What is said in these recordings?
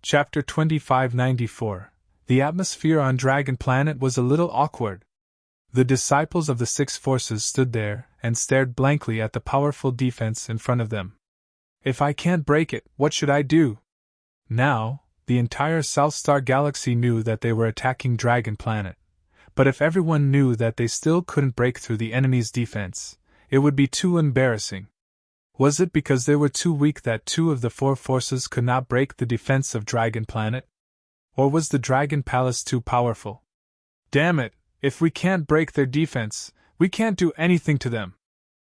Chapter 2594. The atmosphere on Dragon Planet was a little awkward. The disciples of the six forces stood there and stared blankly at the powerful defense in front of them. If I can't break it, what should I do? Now, the entire South Star Galaxy knew that they were attacking Dragon Planet. But if everyone knew that they still couldn't break through the enemy's defense, it would be too embarrassing. Was it because they were too weak that two of the four forces could not break the defense of Dragon Planet? Or was the Dragon Palace too powerful? Damn it, if we can't break their defense, we can't do anything to them.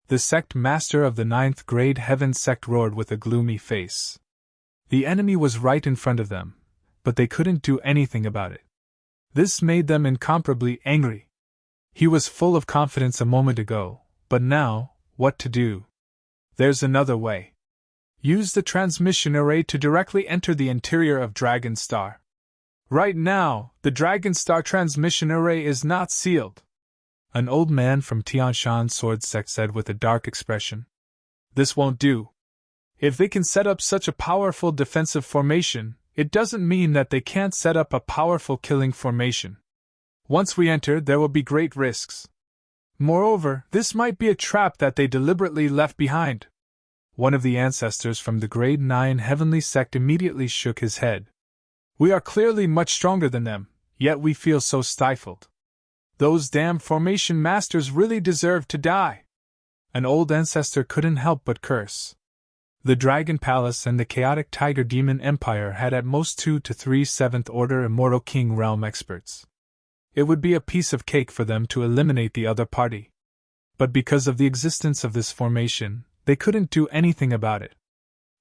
The sect master of the 9th grade Heaven sect roared with a gloomy face. The enemy was right in front of them, but they couldn't do anything about it. This made them incomparably angry. He was full of confidence a moment ago, but now, what to do? There's another way. Use the transmission array to directly enter the interior of Dragon Star. Right now, the Dragon Star transmission array is not sealed. An old man from Tianshan Sword Sect said with a dark expression. This won't do. If they can set up such a powerful defensive formation, it doesn't mean that they can't set up a powerful killing formation. Once we enter, there will be great risks. Moreover, this might be a trap that they deliberately left behind. One of the ancestors from the Grade 9 Heavenly Sect immediately shook his head. We are clearly much stronger than them, yet we feel so stifled. Those damn formation masters really deserve to die. An old ancestor couldn't help but curse. The Dragon Palace and the Chaotic Tiger Demon Empire had at most 2 to 3 7th Order Immortal King Realm experts. It would be a piece of cake for them to eliminate the other party. But because of the existence of this formation, they couldn't do anything about it.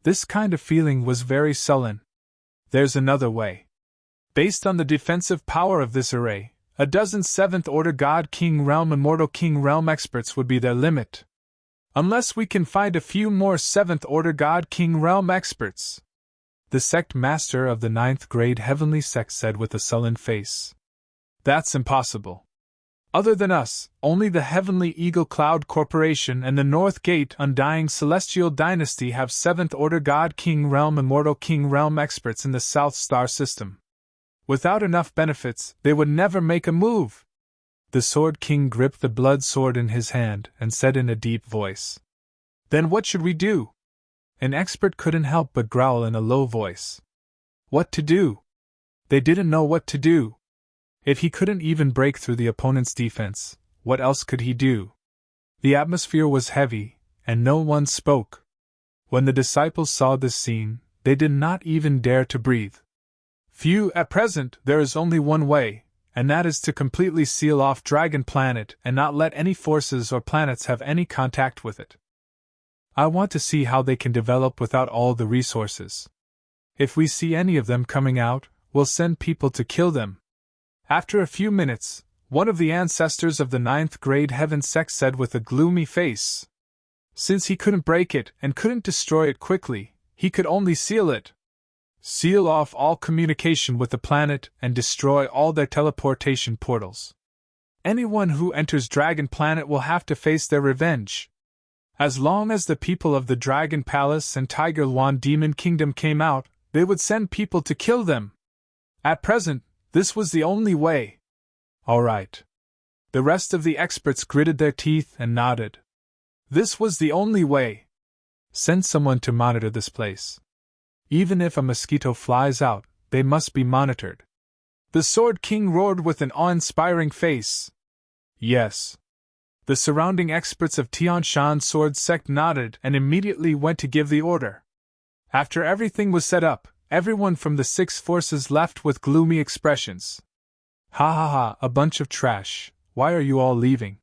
This kind of feeling was very sullen. There's another way. Based on the defensive power of this array, a dozen 7th Order God King Realm Immortal King Realm experts would be their limit. Unless we can find a few more 7th Order God King Realm experts. The sect master of the 9th grade Heavenly Sect said with a sullen face. That's impossible. Other than us, only the Heavenly Eagle Cloud Corporation and the North Gate Undying Celestial Dynasty have 7th Order God King Realm Immortal King Realm experts in the South Star system. Without enough benefits, they would never make a move. The Sword King gripped the blood sword in his hand and said in a deep voice. Then what should we do? An expert couldn't help but growl in a low voice. What to do? They didn't know what to do. If he couldn't even break through the opponent's defense, what else could he do? The atmosphere was heavy, and no one spoke. When the disciples saw this scene, they did not even dare to breathe. At present, there is only one way, and that is to completely seal off Dragon Planet and not let any forces or planets have any contact with it. I want to see how they can develop without all the resources. If we see any of them coming out, we'll send people to kill them. After a few minutes, one of the ancestors of the 9th grade Heaven Sect said with a gloomy face. Since he couldn't break it and couldn't destroy it quickly, he could only seal it. Seal off all communication with the planet and destroy all their teleportation portals. Anyone who enters Dragon Planet will have to face their revenge. As long as the people of the Dragon Palace and Tiger Yuan Demon Kingdom came out, they would send people to kill them. At present, this was the only way. All right. The rest of the experts gritted their teeth and nodded. This was the only way. Send someone to monitor this place. Even if a mosquito flies out, they must be monitored. The Sword King roared with an awe-inspiring face. Yes. The surrounding experts of Tianshan Sword Sect nodded and immediately went to give the order. After everything was set up, everyone from the six forces left with gloomy expressions. Ha ha ha, a bunch of trash. Why are you all leaving?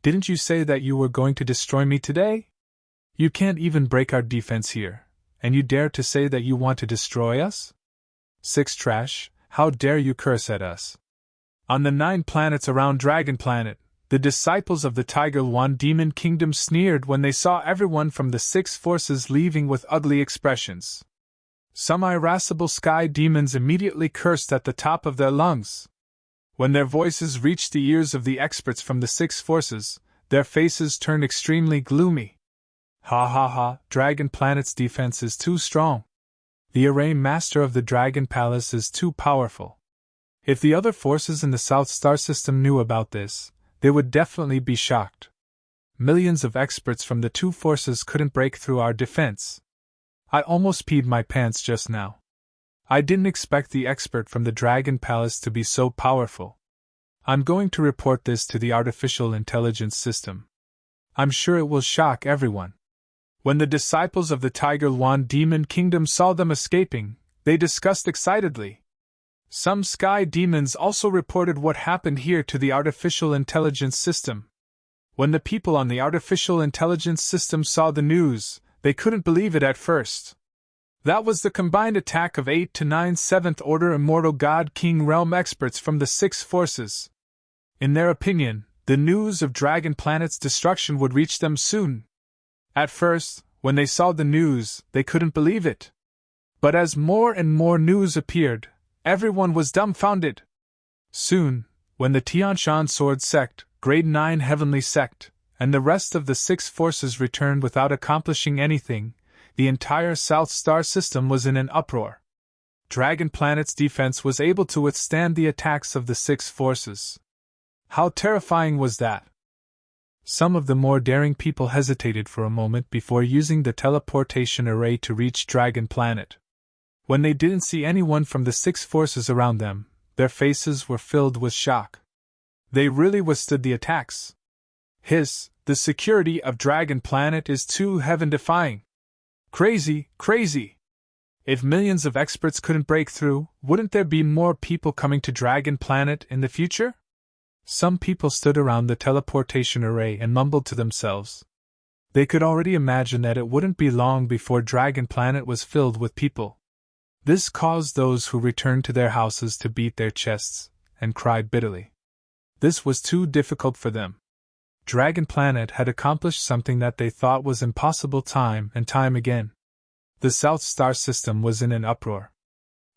Didn't you say that you were going to destroy me today? You can't even break our defense here, and you dare to say that you want to destroy us? Six trash, how dare you curse at us? On the 9 planets around Dragon Planet, the disciples of the Tiger Yuan Demon Kingdom sneered when they saw everyone from the six forces leaving with ugly expressions. Some irascible sky demons immediately cursed at the top of their lungs. When their voices reached the ears of the experts from the six forces, their faces turned extremely gloomy. Ha ha ha, Dragon Planet's defense is too strong. The array master of the Dragon Palace is too powerful. If the other forces in the South Star System knew about this, they would definitely be shocked. Millions of experts from the two forces couldn't break through our defense. I almost peed my pants just now. I didn't expect the expert from the Dragon Palace to be so powerful. I'm going to report this to the artificial intelligence system. I'm sure it will shock everyone. When the disciples of the Tiger Yuan Demon Kingdom saw them escaping, they discussed excitedly. Some sky demons also reported what happened here to the artificial intelligence system. When the people on the artificial intelligence system saw the news, they couldn't believe it at first. That was the combined attack of 8 to 9 7th Order Immortal God King Realm experts from the 6 forces. In their opinion, the news of Dragon Planet's destruction would reach them soon. At first, when they saw the news, they couldn't believe it. But as more and more news appeared, everyone was dumbfounded. Soon, when the Tianshan Sword Sect, Grade 9 Heavenly Sect, and the rest of the 6 forces returned without accomplishing anything, the entire South Star System was in an uproar. Dragon Planet's defense was able to withstand the attacks of the 6 forces. How terrifying was that? Some of the more daring people hesitated for a moment before using the teleportation array to reach Dragon Planet. When they didn't see anyone from the 6 forces around them, their faces were filled with shock. They really withstood the attacks. The security of Dragon Planet is too heaven-defying. Crazy, crazy! If millions of experts couldn't break through, wouldn't there be more people coming to Dragon Planet in the future? Some people stood around the teleportation array and mumbled to themselves. They could already imagine that it wouldn't be long before Dragon Planet was filled with people. This caused those who returned to their houses to beat their chests and cry bitterly. This was too difficult for them. Dragon Planet had accomplished something that they thought was impossible time and time again. The South Star System was in an uproar.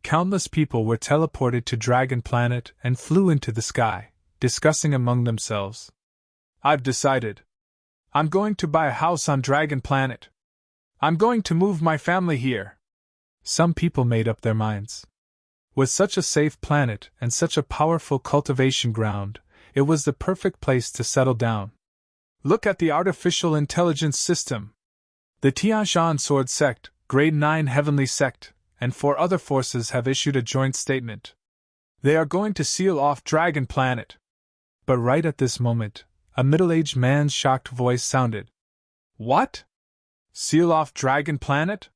Countless people were teleported to Dragon Planet and flew into the sky, discussing among themselves. I've decided. I'm going to buy a house on Dragon Planet. I'm going to move my family here. Some people made up their minds. With such a safe planet and such a powerful cultivation ground, it was the perfect place to settle down. Look at the artificial intelligence system. The Tianshan Sword Sect, Grade 9 Heavenly Sect, and 4 other forces have issued a joint statement. They are going to seal off Dragon Planet. But right at this moment, a middle-aged man's shocked voice sounded. What? Seal off Dragon Planet?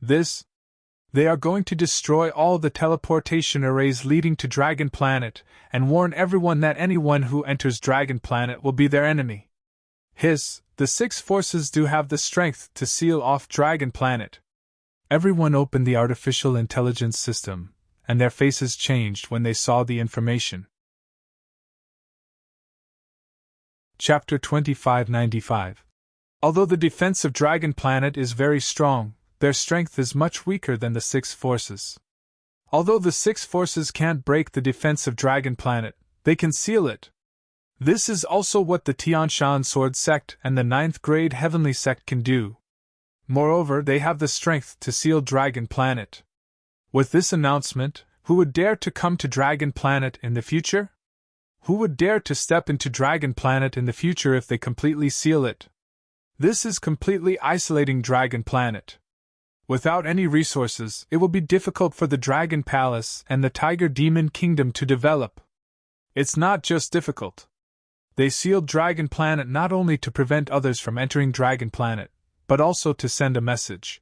They are going to destroy all the teleportation arrays leading to Dragon Planet, and warn everyone that anyone who enters Dragon Planet will be their enemy. The 6 forces do have the strength to seal off Dragon Planet. Everyone opened the artificial intelligence system, and their faces changed when they saw the information. Chapter 2595. Although the defense of Dragon Planet is very strong, their strength is much weaker than the 6 forces. Although the 6 forces can't break the defense of Dragon Planet, they can seal it. This is also what the Tianshan Sword Sect and the 9th Grade Heavenly Sect can do. Moreover, they have the strength to seal Dragon Planet. With this announcement, who would dare to come to Dragon Planet in the future? Who would dare to step into Dragon Planet in the future if they completely seal it? This is completely isolating Dragon Planet. Without any resources, it will be difficult for the Dragon Palace and the Tiger Demon Kingdom to develop. It's not just difficult. They sealed Dragon Planet not only to prevent others from entering Dragon Planet, but also to send a message.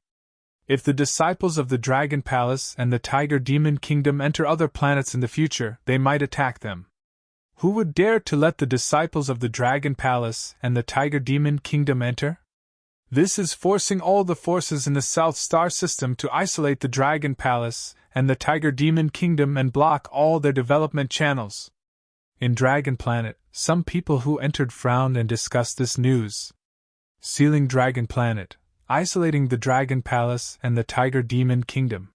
If the disciples of the Dragon Palace and the Tiger Demon Kingdom enter other planets in the future, they might attack them. Who would dare to let the disciples of the Dragon Palace and the Tiger Demon Kingdom enter? This is forcing all the forces in the South Star System to isolate the Dragon Palace and the Tiger Demon Kingdom and block all their development channels. In Dragon Planet, some people who entered frowned and discussed this news. Sealing Dragon Planet, isolating the Dragon Palace and the Tiger Demon Kingdom.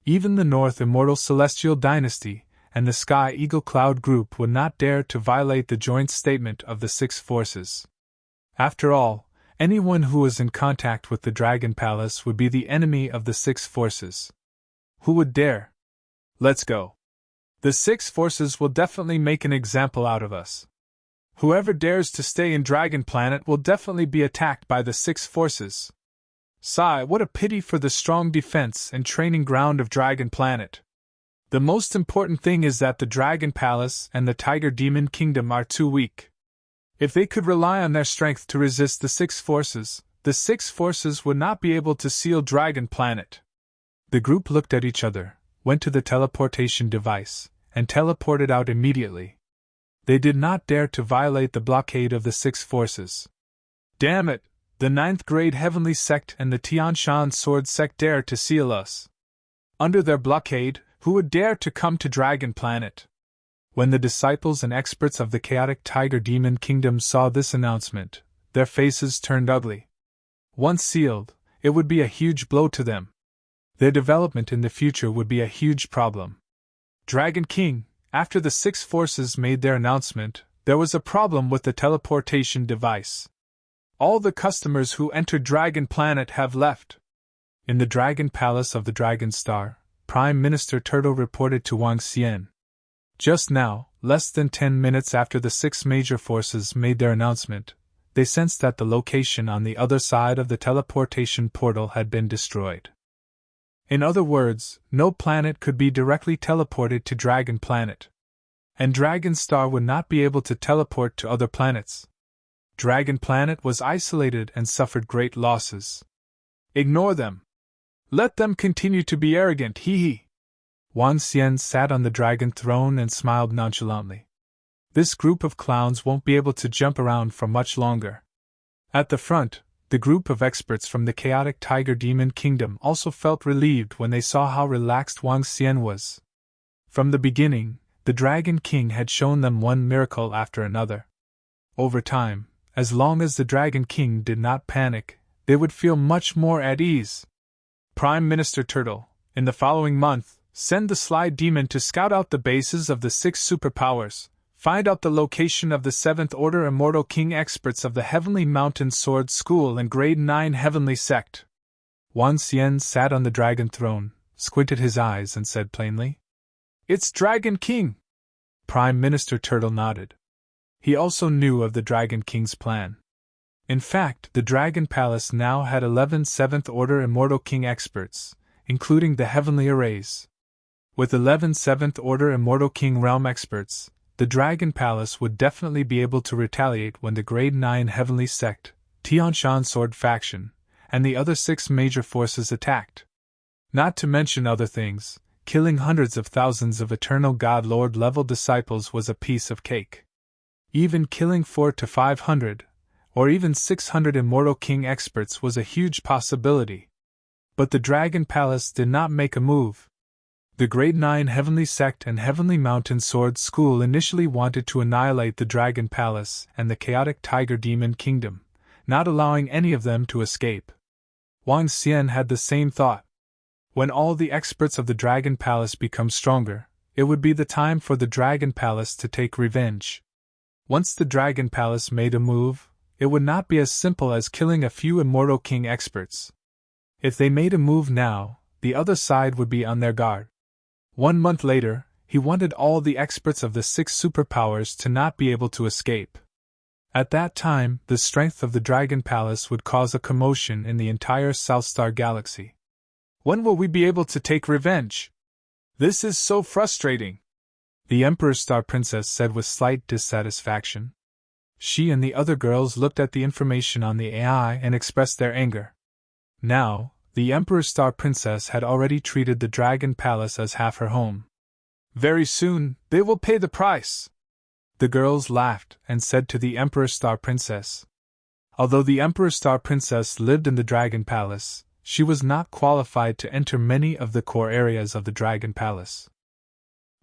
Even the North Immortal Celestial Dynasty and the Sky Eagle Cloud Group would not dare to violate the joint statement of the 6 forces. After all, Anyone who was in contact with the Dragon Palace would be the enemy of the six forces. Who would dare? Let's go. The six forces will definitely make an example out of us. Whoever dares to stay in Dragon Planet will definitely be attacked by the six forces. Sigh, what a pity for the strong defense and training ground of Dragon Planet. The most important thing is that the Dragon Palace and the Tiger Demon Kingdom are too weak. If they could rely on their strength to resist the six forces would not be able to seal Dragon Planet. The group looked at each other, went to the teleportation device, and teleported out immediately. They did not dare to violate the blockade of the six forces. Damn it! The 9th grade Heavenly Sect and the Tianshan Sword Sect dare to seal us. Under their blockade, who would dare to come to Dragon Planet? When the disciples and experts of the chaotic Tiger Demon Kingdom saw this announcement, their faces turned ugly. Once sealed, it would be a huge blow to them. Their development in the future would be a huge problem. Dragon King, after the six forces made their announcement, there was a problem with the teleportation device. All the customers who entered Dragon Planet have left. In the Dragon Palace of the Dragon Star, Prime Minister Turtle reported to Wang Xian. Just now, less than 10 minutes after the six major forces made their announcement, they sensed that the location on the other side of the teleportation portal had been destroyed. In other words, no planet could be directly teleported to Dragon Planet. And Dragon Star would not be able to teleport to other planets. Dragon Planet was isolated and suffered great losses. Ignore them. Let them continue to be arrogant, hee. Wang Xian sat on the dragon throne and smiled nonchalantly. This group of clowns won't be able to jump around for much longer. At the front, the group of experts from the chaotic Tiger Demon Kingdom also felt relieved when they saw how relaxed Wang Xian was. From the beginning, the Dragon King had shown them one miracle after another. Over time, as long as the Dragon King did not panic, they would feel much more at ease. Prime Minister Turtle, in the following month, send the Sly Demon to scout out the bases of the six superpowers, find out the location of the 7th Order Immortal King experts of the Heavenly Mountain Sword School and Grade 9 Heavenly Sect. Wang Xian sat on the dragon throne, squinted his eyes and said plainly, "It's Dragon King." Prime Minister Turtle nodded. He also knew of the Dragon King's plan. In fact, the Dragon Palace now had 11 7th Order Immortal King experts, including the Heavenly Arrays. With 11 7th Order Immortal King realm experts, the Dragon Palace would definitely be able to retaliate when the Grade 9 Heavenly Sect, Tianshan Sword Faction, and the other 6 major forces attacked. Not to mention other things, killing hundreds of thousands of Eternal God Lord level disciples was a piece of cake. Even killing 400 to 500, or even 600 Immortal King experts was a huge possibility. But the Dragon Palace did not make a move. The Grade 9 Heavenly Sect and Heavenly Mountain Sword School initially wanted to annihilate the Dragon Palace and the chaotic Tiger Demon Kingdom, not allowing any of them to escape. Wang Xian had the same thought. When all the experts of the Dragon Palace become stronger, it would be the time for the Dragon Palace to take revenge. Once the Dragon Palace made a move, it would not be as simple as killing a few Immortal King experts. If they made a move now, the other side would be on their guard. 1 month later, he wanted all the experts of the 6 superpowers to not be able to escape. At that time, the strength of the Dragon Palace would cause a commotion in the entire South Star Galaxy. When will we be able to take revenge? This is so frustrating, the Emperor Star Princess said with slight dissatisfaction. She and the other girls looked at the information on the AI and expressed their anger. Now, the Emperor Star Princess had already treated the Dragon Palace as half her home. Very soon, they will pay the price. The girls laughed and said to the Emperor Star Princess. Although the Emperor Star Princess lived in the Dragon Palace, she was not qualified to enter many of the core areas of the Dragon Palace.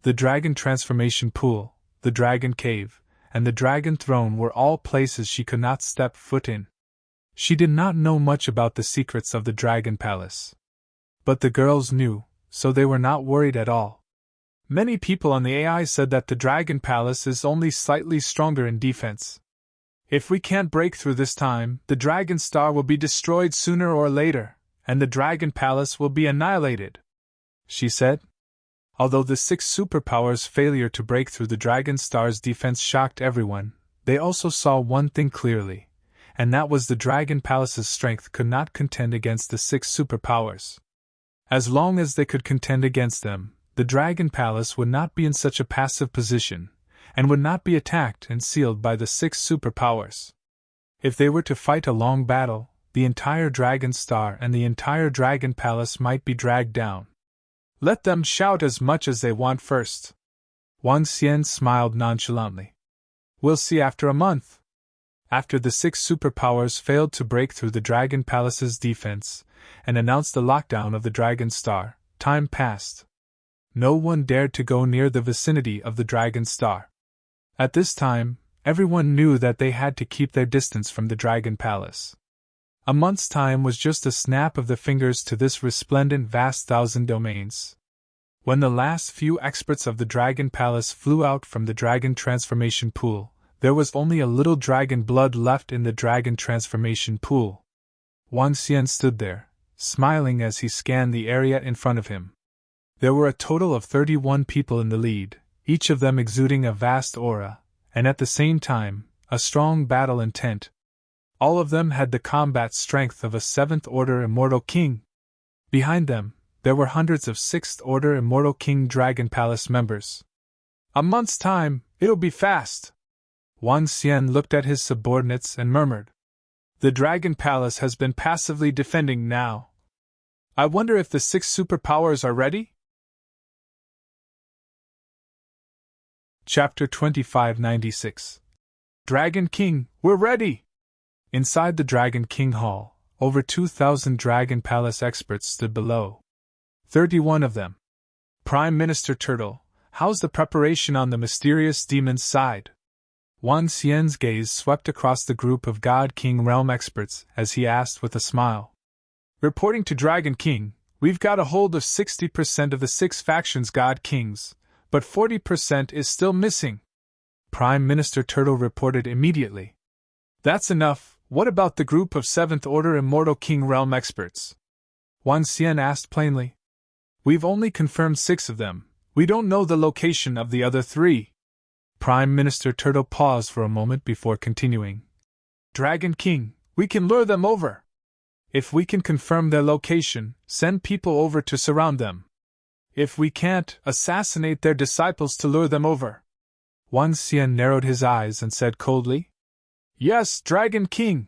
The Dragon Transformation Pool, the Dragon Cave, and the Dragon Throne were all places she could not step foot in. She did not know much about the secrets of the Dragon Palace. But the girls knew, so they were not worried at all. Many people on the AI said that the Dragon Palace is only slightly stronger in defense. If we can't break through this time, the Dragon Star will be destroyed sooner or later, and the Dragon Palace will be annihilated," she said. Although the 6 superpowers' failure to break through the Dragon Star's defense shocked everyone, they also saw one thing clearly, and that was the Dragon Palace's strength could not contend against the 6 superpowers. As long as they could contend against them, the Dragon Palace would not be in such a passive position, and would not be attacked and sealed by the 6 superpowers. If they were to fight a long battle, the entire Dragon Star and the entire Dragon Palace might be dragged down. "Let them shout as much as they want first." Wang Xian smiled nonchalantly. "We'll see after a month." After the 6 superpowers failed to break through the Dragon Palace's defense and announced the lockdown of the Dragon Star, time passed. No one dared to go near the vicinity of the Dragon Star. At this time, everyone knew that they had to keep their distance from the Dragon Palace. A month's time was just a snap of the fingers to this resplendent vast 1,000 domains. When the last few experts of the Dragon Palace flew out from the Dragon Transformation Pool, there was only a little dragon blood left in the Dragon Transformation Pool. Wang Xian stood there, smiling as he scanned the area in front of him. There were a total of 31 people in the lead, each of them exuding a vast aura, and at the same time, a strong battle intent. All of them had the combat strength of a 7th Order Immortal King. Behind them, there were hundreds of 6th Order Immortal King Dragon Palace members. "A month's time, it'll be fast." Wang Xian looked at his subordinates and murmured. "The Dragon Palace has been passively defending now. I wonder if the 6 superpowers are ready?" Chapter 2596. Dragon King, we're ready! Inside the Dragon King Hall, over 2,000 Dragon Palace experts stood below. 31 of them. "Prime Minister Turtle, how's the preparation on the mysterious demon's side?" Wang Xian's gaze swept across the group of God King realm experts as he asked with a smile. "Reporting to Dragon King, we've got a hold of 60% of the 6 factions God Kings, but 40% is still missing," Prime Minister Turtle reported immediately. "That's enough. What about the group of 7th Order Immortal King realm experts?" Wang Xian asked plainly. "We've only confirmed 6 of them. We don't know the location of the other 3. Prime Minister Turtle paused for a moment before continuing. "Dragon King, we can lure them over. If we can confirm their location, send people over to surround them. If we can't, assassinate their disciples to lure them over." Wang Xian narrowed his eyes and said coldly, "Yes, Dragon King."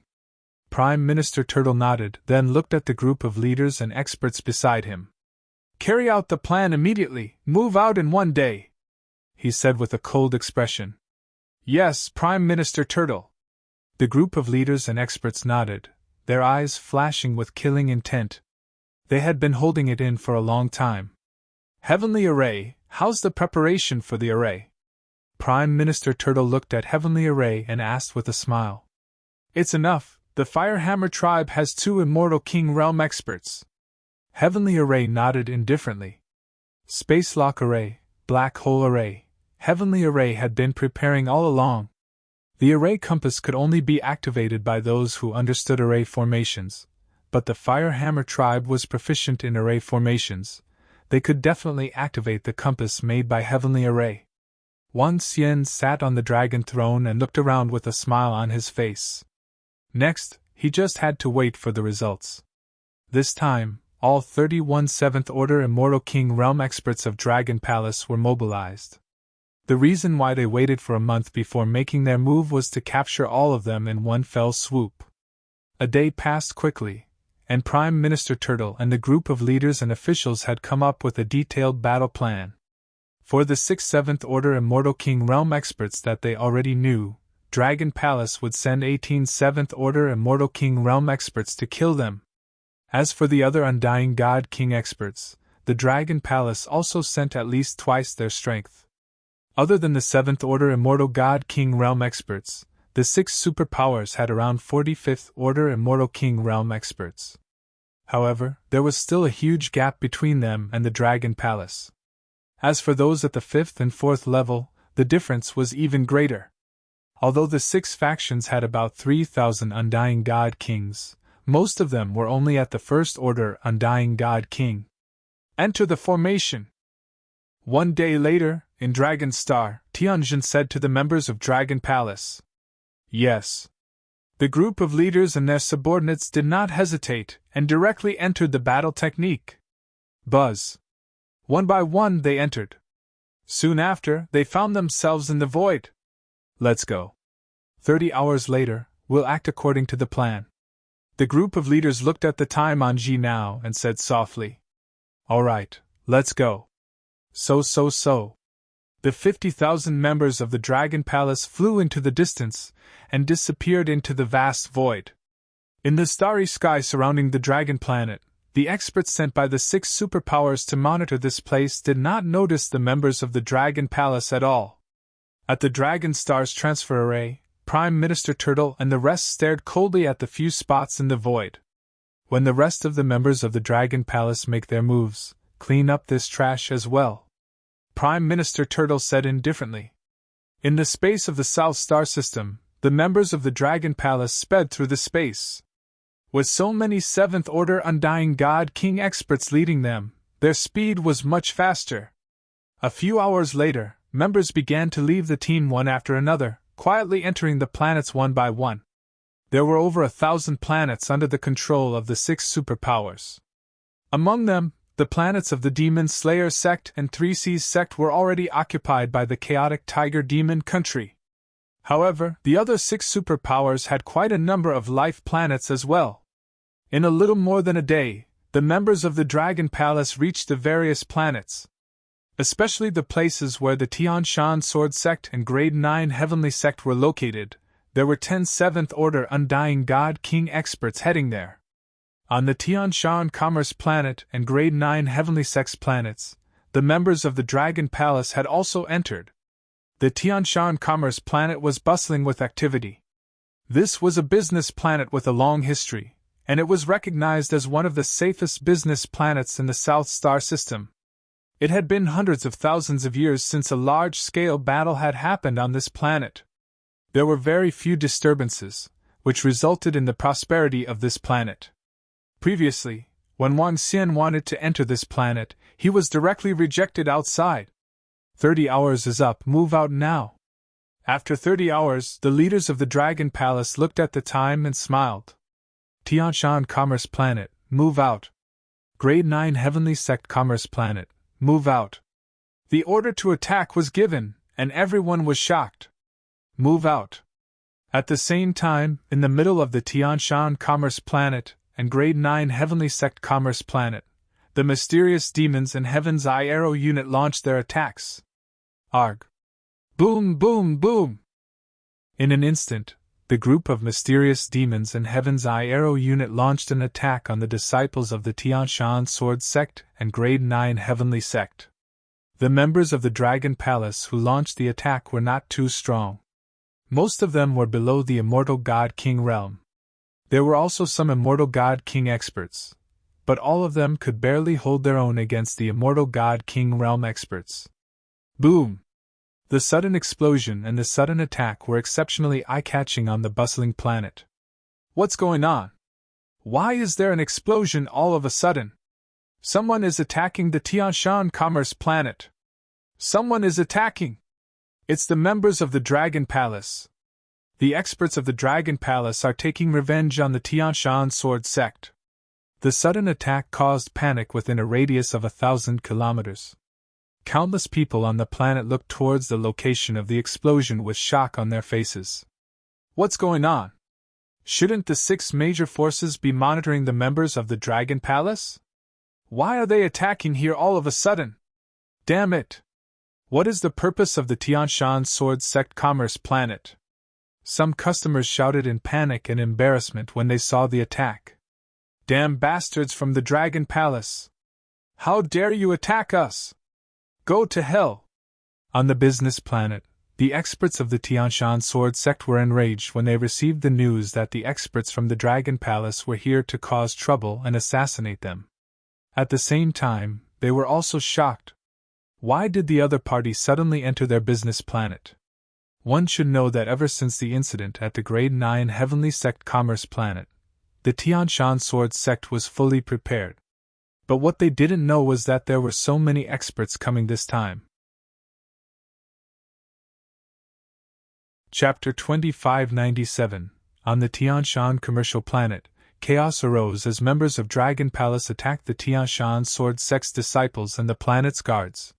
Prime Minister Turtle nodded, then looked at the group of leaders and experts beside him. "Carry out the plan immediately, move out in 1 day," he said with a cold expression. "Yes, Prime Minister Turtle." The group of leaders and experts nodded, their eyes flashing with killing intent. They had been holding it in for a long time. "Heavenly Array, how's the preparation for the array?" Prime Minister Turtle looked at Heavenly Array and asked with a smile. "It's enough, the Firehammer tribe has 2 Immortal King realm experts." Heavenly Array nodded indifferently. Space Lock Array, Black Hole Array, Heavenly Array had been preparing all along. The array compass could only be activated by those who understood array formations, but the Firehammer tribe was proficient in array formations. They could definitely activate the compass made by Heavenly Array. Wang Xian sat on the dragon throne and looked around with a smile on his face. Next, he just had to wait for the results. This time, all 31 7th Order Immortal King realm experts of Dragon Palace were mobilized. The reason why they waited for a month before making their move was to capture all of them in one fell swoop. A day passed quickly, and Prime Minister Turtle and the group of leaders and officials had come up with a detailed battle plan. For the 6th 7th Order Immortal King realm experts that they already knew, Dragon Palace would send 18 7th Order Immortal King realm experts to kill them. As for the other Undying God King experts, the Dragon Palace also sent at least twice their strength. Other than the 7th Order Immortal God King realm experts, the 6 superpowers had around 45th Order Immortal King realm experts. However, there was still a huge gap between them and the Dragon Palace. As for those at the 5th and 4th level, the difference was even greater. Although the 6 factions had about 3,000 Undying God Kings, most of them were only at the First Order Undying God King. Enter the formation. One day later, in Dragon Star, Tianjin said to the members of Dragon Palace. Yes. The group of leaders and their subordinates did not hesitate and directly entered the battle technique. Buzz. One by one they entered. Soon after, they found themselves in the void. Let's go. 30 hours later, we'll act according to the plan. The group of leaders looked at the time on Ji now and said softly. All right, let's go. So. The 50,000 members of the Dragon Palace flew into the distance and disappeared into the vast void. In the starry sky surrounding the Dragon Planet, the experts sent by the 6 superpowers to monitor this place did not notice the members of the Dragon Palace at all. At the Dragon Star's transfer array, Prime Minister Turtle and the rest stared coldly at the few spots in the void. When the rest of the members of the Dragon Palace make their moves, clean up this trash as well. Prime Minister Turtle said indifferently. In the space of the South Star System, the members of the Dragon Palace sped through the space. With so many 7th Order Undying God King experts leading them, their speed was much faster. A few hours later, members began to leave the team one after another, quietly entering the planets one by one. There were over 1,000 planets under the control of the 6 superpowers. Among them, the planets of the Demon Slayer sect and 3 Seas sect were already occupied by the chaotic Tiger Demon country. However, the other 6 superpowers had quite a number of life planets as well. In a little more than a day, the members of the Dragon Palace reached the various planets, especially the places where the Tian Shan Sword sect and Grade 9 Heavenly sect were located. There were 10 7th Order Undying God King experts heading there. On the Tian Shan Commerce Planet and Grade 9 Heavenly Sect planets, the members of the Dragon Palace had also entered. The Tian Shan Commerce Planet was bustling with activity. This was a business planet with a long history, and it was recognized as one of the safest business planets in the South Star System. It had been hundreds of thousands of years since a large-scale battle had happened on this planet. There were very few disturbances, which resulted in the prosperity of this planet. Previously, when Wang Xian wanted to enter this planet, he was directly rejected outside. 30 hours is up, move out now. After 30 hours, the leaders of the Dragon Palace looked at the time and smiled. Tianshan Commerce Planet, move out. Grade 9 Heavenly Sect Commerce Planet, move out. The order to attack was given, and everyone was shocked. Move out. At the same time, in the middle of the Tianshan Commerce Planet and Grade 9 Heavenly Sect Commerce Planet, the mysterious demons and Heaven's Eye Arrow unit launched their attacks. Arg! Boom, boom, boom! In an instant, the group of mysterious demons and Heaven's Eye Arrow unit launched an attack on the disciples of the Tianshan Sword Sect and Grade 9 Heavenly Sect. The members of the Dragon Palace who launched the attack were not too strong. Most of them were below the Immortal God King realm. There were also some Immortal God King experts, but all of them could barely hold their own against the Immortal God King realm experts. Boom! The sudden explosion and the sudden attack were exceptionally eye-catching on the bustling planet. What's going on? Why is there an explosion all of a sudden? Someone is attacking the Tianshan Commerce Planet. Someone is attacking! It's the members of the Dragon Palace. The experts of the Dragon Palace are taking revenge on the Tianshan Sword Sect. The sudden attack caused panic within a radius of 1,000 kilometers. Countless people on the planet looked towards the location of the explosion with shock on their faces. What's going on? Shouldn't the 6 major forces be monitoring the members of the Dragon Palace? Why are they attacking here all of a sudden? Damn it! What is the purpose of the Tianshan Sword Sect Commerce Planet? Some customers shouted in panic and embarrassment when they saw the attack. Damn bastards from the Dragon Palace! How dare you attack us? Go to hell! On the business planet, the experts of the Tianshan Sword Sect were enraged when they received the news that the experts from the Dragon Palace were here to cause trouble and assassinate them. At the same time, they were also shocked. Why did the other party suddenly enter their business planet? One should know that ever since the incident at the Grade 9 Heavenly Sect Commerce Planet, the Tianshan Sword Sect was fully prepared. But what they didn't know was that there were so many experts coming this time. Chapter 2597. On the Tianshan Commercial Planet, chaos arose as members of Dragon Palace attacked the Tianshan Sword Sect's disciples and the planet's guards.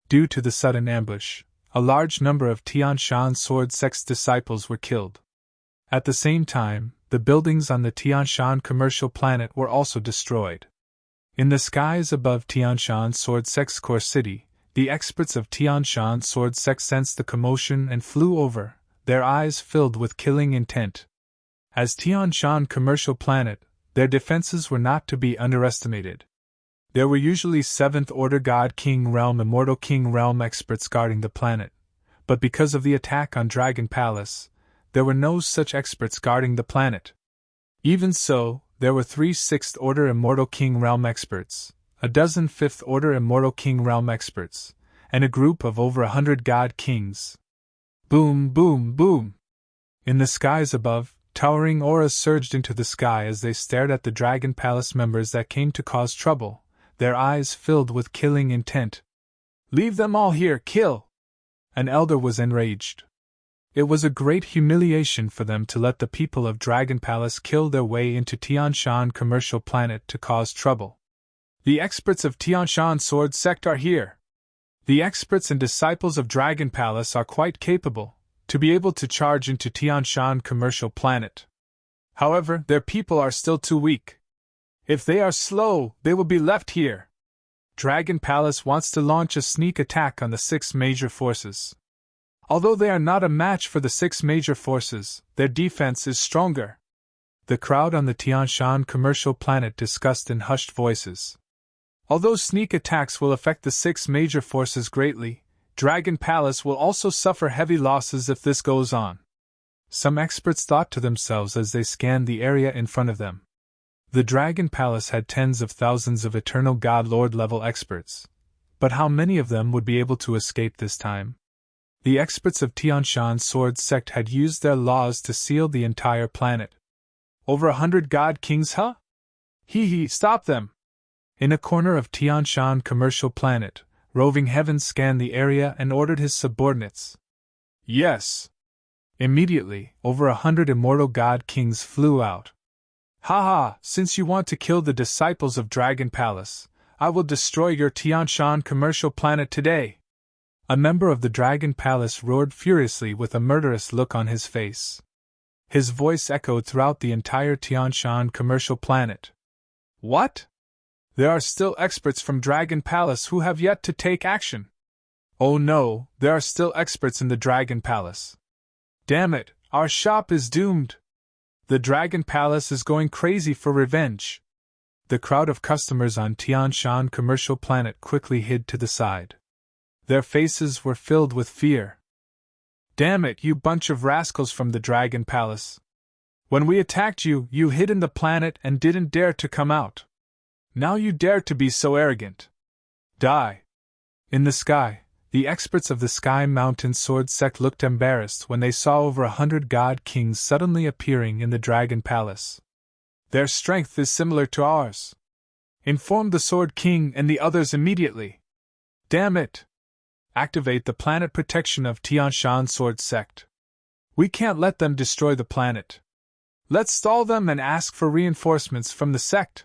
Due to the sudden ambush, a large number of Tianshan Sword Sect's disciples were killed. At the same time, the buildings on the Tianshan Commercial Planet were also destroyed. In the skies above Tianshan Sword Sect's core city, the experts of Tianshan Sword Sect sensed the commotion and flew over, their eyes filled with killing intent. As Tianshan Commercial Planet, their defenses were not to be underestimated. There were usually 7th Order God King Realm Immortal King Realm experts guarding the planet, but because of the attack on Dragon Palace, there were no such experts guarding the planet. Even so, there were 3 6th Order Immortal King Realm experts, a dozen 5th Order Immortal King Realm experts, and a group of over 100 God Kings. Boom, boom, boom! In the skies above, towering auras surged into the sky as they stared at the Dragon Palace members that came to cause trouble, their eyes filled with killing intent. "Leave them all here, kill!" An elder was enraged. It was a great humiliation for them to let the people of Dragon Palace kill their way into Tianshan Commercial Planet to cause trouble. "The experts of Tianshan Sword Sect are here. The experts and disciples of Dragon Palace are quite capable to be able to charge into Tianshan Commercial Planet. However, their people are still too weak. If they are slow, they will be left here. Dragon Palace wants to launch a sneak attack on the 6 major forces. Although they are not a match for the 6 major forces, their defense is stronger." The crowd on the Tianshan Commercial Planet discussed in hushed voices. Although sneak attacks will affect the 6 major forces greatly, Dragon Palace will also suffer heavy losses if this goes on. Some experts thought to themselves as they scanned the area in front of them. The Dragon Palace had tens of thousands of Eternal God Lord level experts, but how many of them would be able to escape this time? The experts of Tianshan Sword Sect had used their laws to seal the entire planet. Over 100 God Kings, huh? Hee, stop them! In a corner of Tianshan Commercial Planet, Roving Heaven scanned the area and ordered his subordinates. Yes. Immediately, over 100 immortal God Kings flew out. "Haha, since you want to kill the disciples of Dragon Palace, I will destroy your Tianshan Commercial Planet today." A member of the Dragon Palace roared furiously with a murderous look on his face. His voice echoed throughout the entire Tianshan Commercial Planet. "What? There are still experts from Dragon Palace who have yet to take action. Oh no, there are still experts in the Dragon Palace. Damn it, our shop is doomed. The Dragon Palace is going crazy for revenge." The crowd of customers on Tianshan Commercial Planet quickly hid to the side. Their faces were filled with fear. "Damn it, you bunch of rascals from the Dragon Palace. When we attacked you, you hid in the planet and didn't dare to come out. Now you dare to be so arrogant. Die." In the sky, the experts of the Sky Mountain Sword Sect looked embarrassed when they saw over 100 God Kings suddenly appearing in the Dragon Palace. "Their strength is similar to ours. Inform the Sword King and the others immediately. Damn it! Activate the planet protection of Tianshan Sword Sect. We can't let them destroy the planet. Let's stall them and ask for reinforcements from the sect."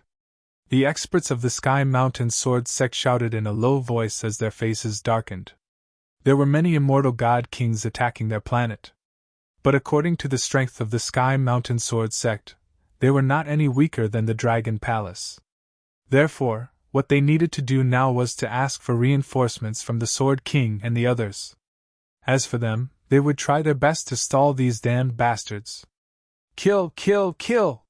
The experts of the Sky Mountain Sword Sect shouted in a low voice as their faces darkened. There were many immortal God Kings attacking their planet. But according to the strength of the Sky Mountain Sword Sect, they were not any weaker than the Dragon Palace. Therefore, what they needed to do now was to ask for reinforcements from the Sword King and the others. As for them, they would try their best to stall these damned bastards. "Kill, kill, kill!"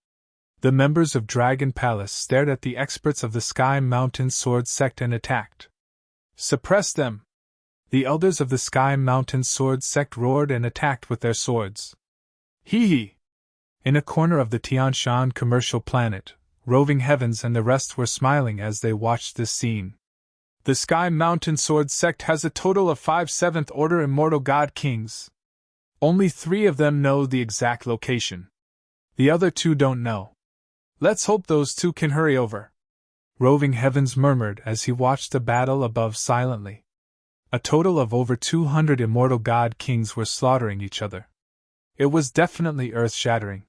The members of Dragon Palace stared at the experts of the Sky Mountain Sword Sect and attacked. "Suppress them!" The elders of the Sky Mountain Sword Sect roared and attacked with their swords. Hee! In a corner of the Tianshan Commercial Planet, Roving Heavens and the rest were smiling as they watched this scene. "The Sky Mountain Sword Sect has a total of 5 7th Order Immortal God Kings. Only 3 of them know the exact location. The other 2 don't know. Let's hope those 2 can hurry over. Roving Heavens murmured as he watched the battle above silently. A total of over 200 immortal god kings were slaughtering each other. It was definitely earth-shattering.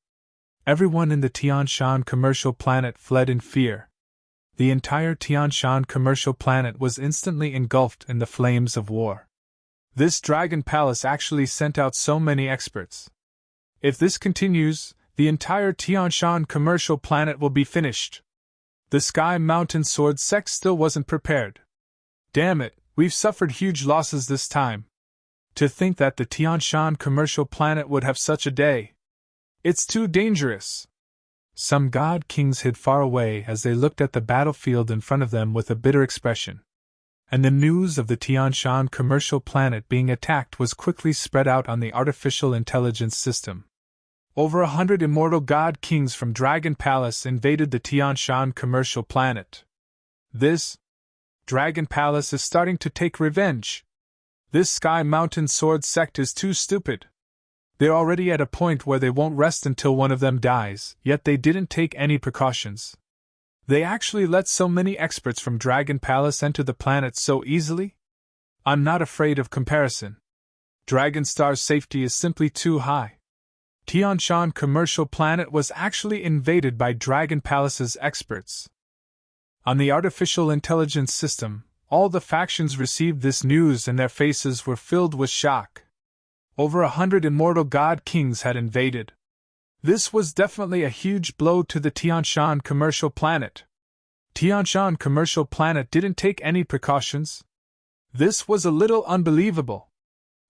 Everyone in the Tianshan commercial planet fled in fear. The entire Tianshan commercial planet was instantly engulfed in the flames of war. This dragon palace actually sent out so many experts. If this continues, the entire Tianshan commercial planet will be finished. The Sky Mountain Sword sect still wasn't prepared. Damn it, we've suffered huge losses this time. To think that the Tianshan commercial planet would have such a day. It's too dangerous. Some god kings hid far away as they looked at the battlefield in front of them with a bitter expression. And the news of the Tianshan commercial planet being attacked was quickly spread out on the artificial intelligence system. Over 100 immortal god kings from Dragon Palace invaded the Tianshan commercial planet. This Dragon Palace is starting to take revenge. This Sky Mountain Sword sect is too stupid. They're already at a point where they won't rest until one of them dies, yet they didn't take any precautions. They actually let so many experts from Dragon Palace enter the planet so easily? I'm not afraid of comparison. Dragonstar's safety is simply too high. Tianshan commercial planet was actually invaded by Dragon Palace's experts. On the artificial intelligence system, all the factions received this news and their faces were filled with shock. Over 100 immortal god kings had invaded. This was definitely a huge blow to the Tianshan commercial planet. Tianshan commercial planet didn't take any precautions. This was a little unbelievable.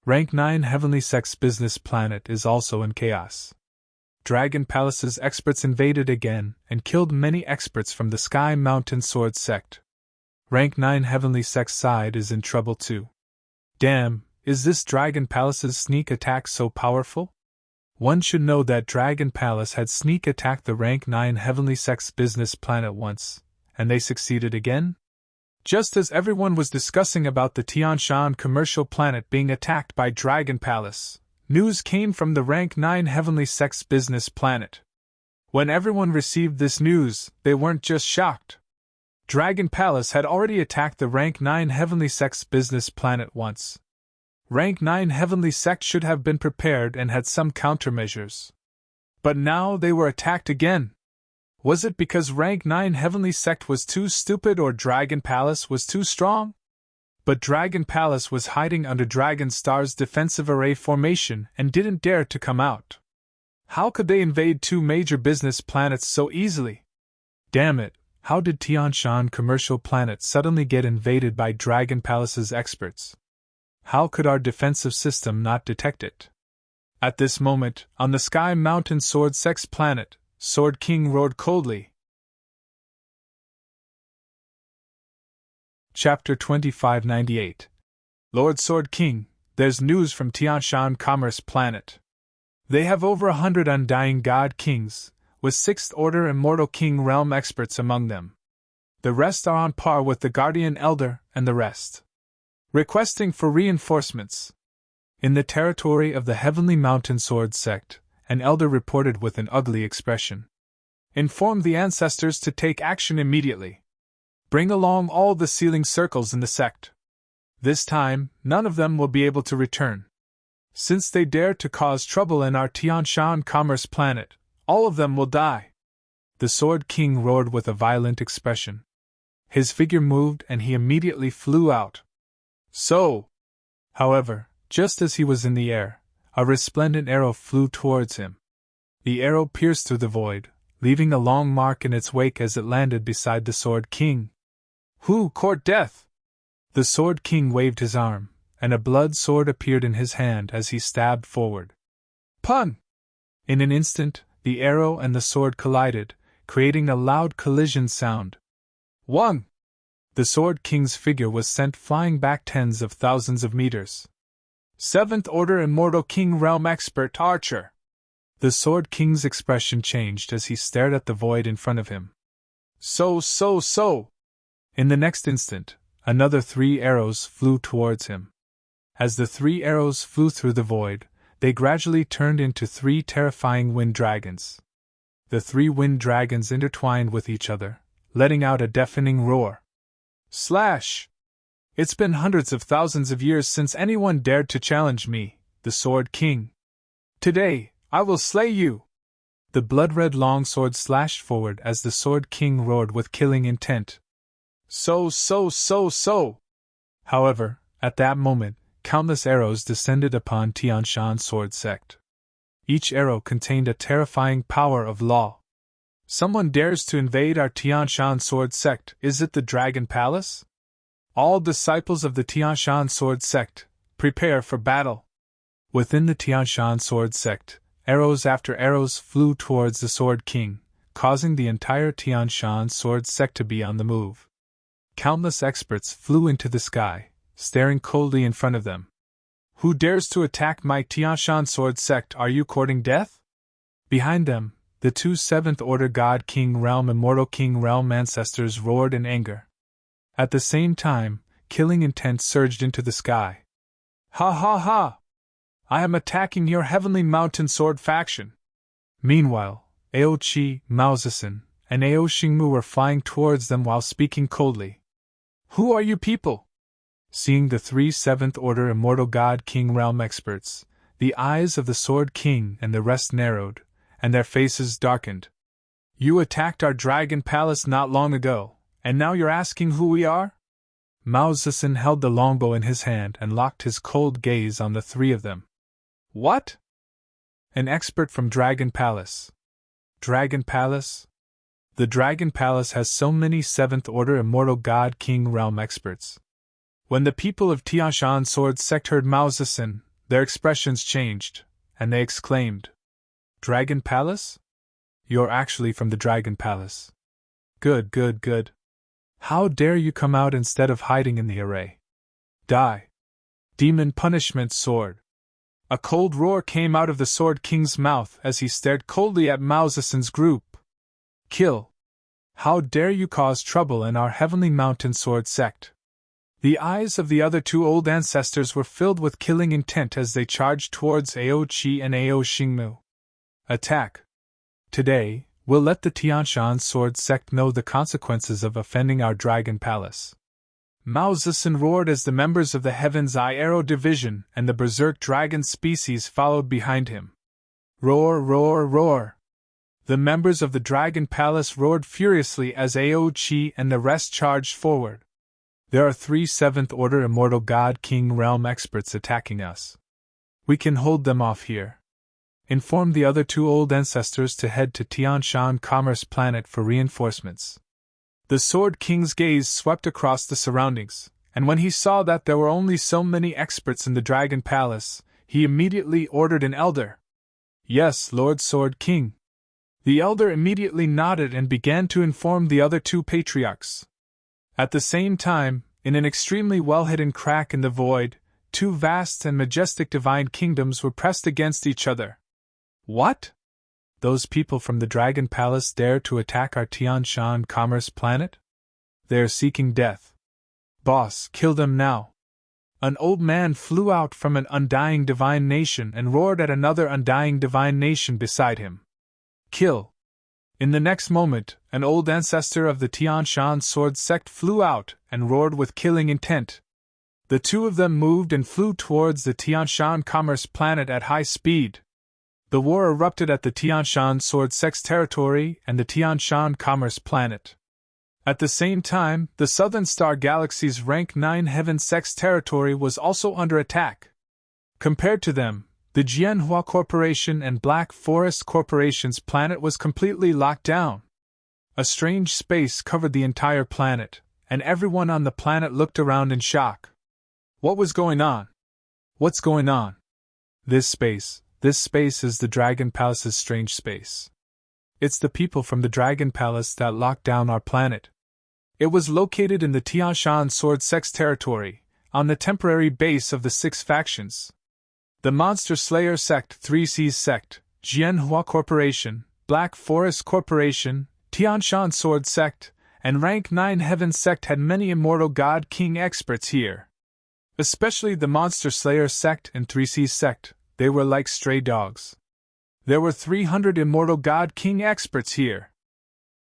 Rank 9 Heavenly Sex Business Planet is also in chaos. Dragon Palace's experts invaded again and killed many experts from the Sky Mountain Sword sect. Rank 9 Heavenly Sex side is in trouble too. Damn, is this Dragon Palace's sneak attack so powerful? One should know that Dragon Palace had sneak attacked the Rank 9 Heavenly Sex Business Planet once, and they succeeded again? Just as everyone was discussing about the Tianshan commercial planet being attacked by Dragon Palace, news came from the Rank 9 Heavenly Sex Business Planet. When everyone received this news, they weren't just shocked. Dragon Palace had already attacked the Rank 9 Heavenly Sex Business Planet once. Rank 9 Heavenly Sect should have been prepared and had some countermeasures. But now they were attacked again. Was it because Rank 9 Heavenly Sect was too stupid or Dragon Palace was too strong? But Dragon Palace was hiding under Dragonstar's defensive array formation and didn't dare to come out. How could they invade 2 major business planets so easily? Damn it, how did Tianshan commercial planet suddenly get invaded by Dragon Palace's experts? How could our defensive system not detect it? At this moment, on the Sky Mountain Sword Sex planet, Sword King roared coldly. Chapter 2598. Lord Sword King, there's news from Tianshan Commerce Planet. They have over 100 undying god kings, with 6th Order Immortal King realm experts among them. The rest are on par with the Guardian Elder and the rest. Requesting for reinforcements. In the territory of the Heavenly Mountain Sword sect, an elder reported with an ugly expression. Inform the ancestors to take action immediately. Bring along all the sealing circles in the sect. This time, none of them will be able to return. Since they dare to cause trouble in our Tianshan Commerce Planet, all of them will die. The Sword King roared with a violent expression. His figure moved and he immediately flew out. However, just as he was in the air, a resplendent arrow flew towards him. The arrow pierced through the void, leaving a long mark in its wake as it landed beside the Sword King. Who court death? The Sword King waved his arm, and a blood sword appeared in his hand as he stabbed forward. Pun! In an instant, the arrow and the sword collided, creating a loud collision sound. Wang! The Sword King's figure was sent flying back tens of thousands of meters. 7th Order Immortal King Realm Expert Archer! The Sword King's expression changed as he stared at the void in front of him. So! In the next instant, another 3 arrows flew towards him. As the 3 arrows flew through the void, they gradually turned into 3 terrifying wind dragons. The 3 wind dragons intertwined with each other, letting out a deafening roar. Slash! It's been hundreds of thousands of years since anyone dared to challenge me, the Sword King. Today, I will slay you! The blood-red longsword slashed forward as the Sword King roared with killing intent. So! However, at that moment, countless arrows descended upon Tianshan's sword sect. Each arrow contained a terrifying power of law. Someone dares to invade our Tianshan sword sect. Is it the Dragon Palace? All disciples of the Tianshan sword sect, prepare for battle. Within the Tianshan sword sect, arrows after arrows flew towards the Sword King, causing the entire Tianshan sword sect to be on the move. Countless experts flew into the sky, staring coldly in front of them. Who dares to attack my Tianshan sword sect? Are you courting death? Behind them, the 2 7th Order God King Realm Immortal King Realm ancestors roared in anger. At the same time, killing intent surged into the sky. Ha ha ha! I am attacking your Heavenly Mountain Sword faction! Meanwhile, Ao Qi, Mao Zedong, and Ao Xingmu were flying towards them while speaking coldly. Who are you people? Seeing the 3 7th Order Immortal God King Realm experts, the eyes of the Sword King and the rest narrowed, and their faces darkened. You attacked our Dragon Palace not long ago, and now you're asking who we are? Mao Zedong held the longbow in his hand and locked his cold gaze on the 3 of them. What? An expert from Dragon Palace. Dragon Palace? The Dragon Palace has so many 7th Order Immortal God King Realm experts. When the people of Tianshan Sword Sect heard Mao Zedong, their expressions changed, and they exclaimed, Dragon Palace? You're actually from the Dragon Palace. Good. How dare you come out instead of hiding in the array? Die! Demon Punishment Sword! A cold roar came out of the Sword King's mouth as he stared coldly at Mao Zedong's group. Kill! How dare you cause trouble in our Heavenly Mountain Sword Sect? The eyes of the other 2 old ancestors were filled with killing intent as they charged towards Ao Qi and Ao Xingmu. Attack! Today, we'll let the Tianshan Sword Sect know the consequences of offending our Dragon Palace. Mao Zedong roared as the members of the Heaven's Eye Arrow Division and the Berserk Dragon species followed behind him. Roar! The members of the Dragon Palace roared furiously as Ao Qi and the rest charged forward. There are 3 7th Order Immortal God King Realm experts attacking us. We can hold them off here. Inform the other 2 old ancestors to head to Tianshan Commerce Planet for reinforcements. The Sword King's gaze swept across the surroundings, and when he saw that there were only so many experts in the Dragon Palace, he immediately ordered an elder. Yes, Lord Sword King. The elder immediately nodded and began to inform the other 2 patriarchs. At the same time, in an extremely well-hidden crack in the void, 2 vast and majestic divine kingdoms were pressed against each other. What? Those people from the Dragon Palace dare to attack our Tianshan Commerce Planet? They are seeking death. Boss, kill them now. An old man flew out from an undying divine nation and roared at another undying divine nation beside him. Kill! In the next moment, an old ancestor of the Tianshan Sword Sect flew out and roared with killing intent. The 2 of them moved and flew towards the Tianshan Commerce Planet at high speed. The war erupted at the Tianshan Sword Sect's territory and the Tianshan Commerce Planet. At the same time, the Southern Star Galaxy's Rank 9 Heaven Sect's territory was also under attack. Compared to them, the Jianhua Corporation and Black Forest Corporation's planet was completely locked down. A strange space covered the entire planet, and everyone on the planet looked around in shock. What was going on? What's going on? This space is the Dragon Palace's strange space. It's the people from the Dragon Palace that locked down our planet. It was located in the Tianshan Sword Sect's territory, on the temporary base of the 6 factions. The Monster Slayer Sect, 3C's Sect, Jianhua Corporation, Black Forest Corporation, Tianshan Sword Sect, and Rank 9 Heaven Sect had many Immortal God King experts here. Especially the Monster Slayer Sect and 3C's Sect, they were like stray dogs. There were 300 immortal God King experts here.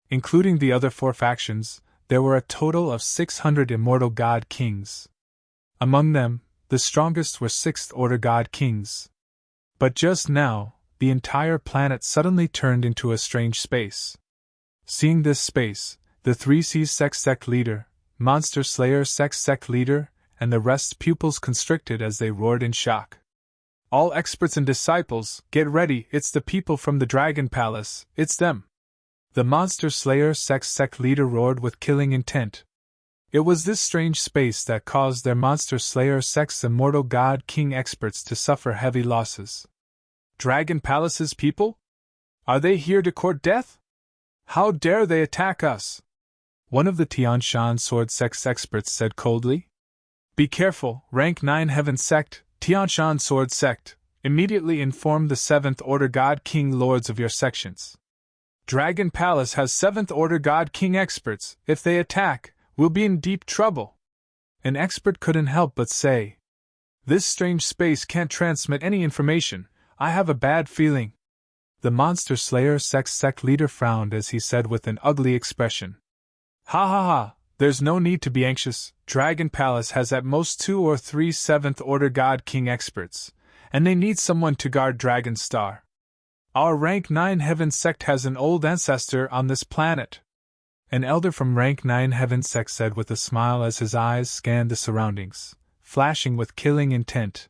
Including the other 4 factions, there were a total of 600 immortal God Kings. Among them, the strongest were 6th Order God Kings. But just now, the entire planet suddenly turned into a strange space. Seeing this space, the 3 C's sect leader, Monster Slayer sect leader, and the rest's pupils constricted as they roared in shock. All experts and disciples, get ready, it's the people from the Dragon Palace, it's them. The Monster Slayer sect leader roared with killing intent. It was this strange space that caused their Monster Slayer sect's immortal God King experts to suffer heavy losses. Dragon Palace's people? Are they here to court death? How dare they attack us? One of the Tian Shan sword sect's experts said coldly. Be careful, rank 9 Heaven sect, Tian Shan sword sect, immediately inform the 7th Order God King lords of your sections. Dragon Palace has 7th Order God King experts. If they attack, we'll be in deep trouble. An expert couldn't help but say. This strange space can't transmit any information. I have a bad feeling. The Monster Slayer sect leader frowned as he said with an ugly expression. Ha ha ha, there's no need to be anxious. Dragon Palace has at most 2 or 3 7th Order God King experts, and they need someone to guard Dragon Star. Our rank 9 Heaven sect has an old ancestor on this planet. An elder from rank 9 Heaven sect said with a smile as his eyes scanned the surroundings, flashing with killing intent.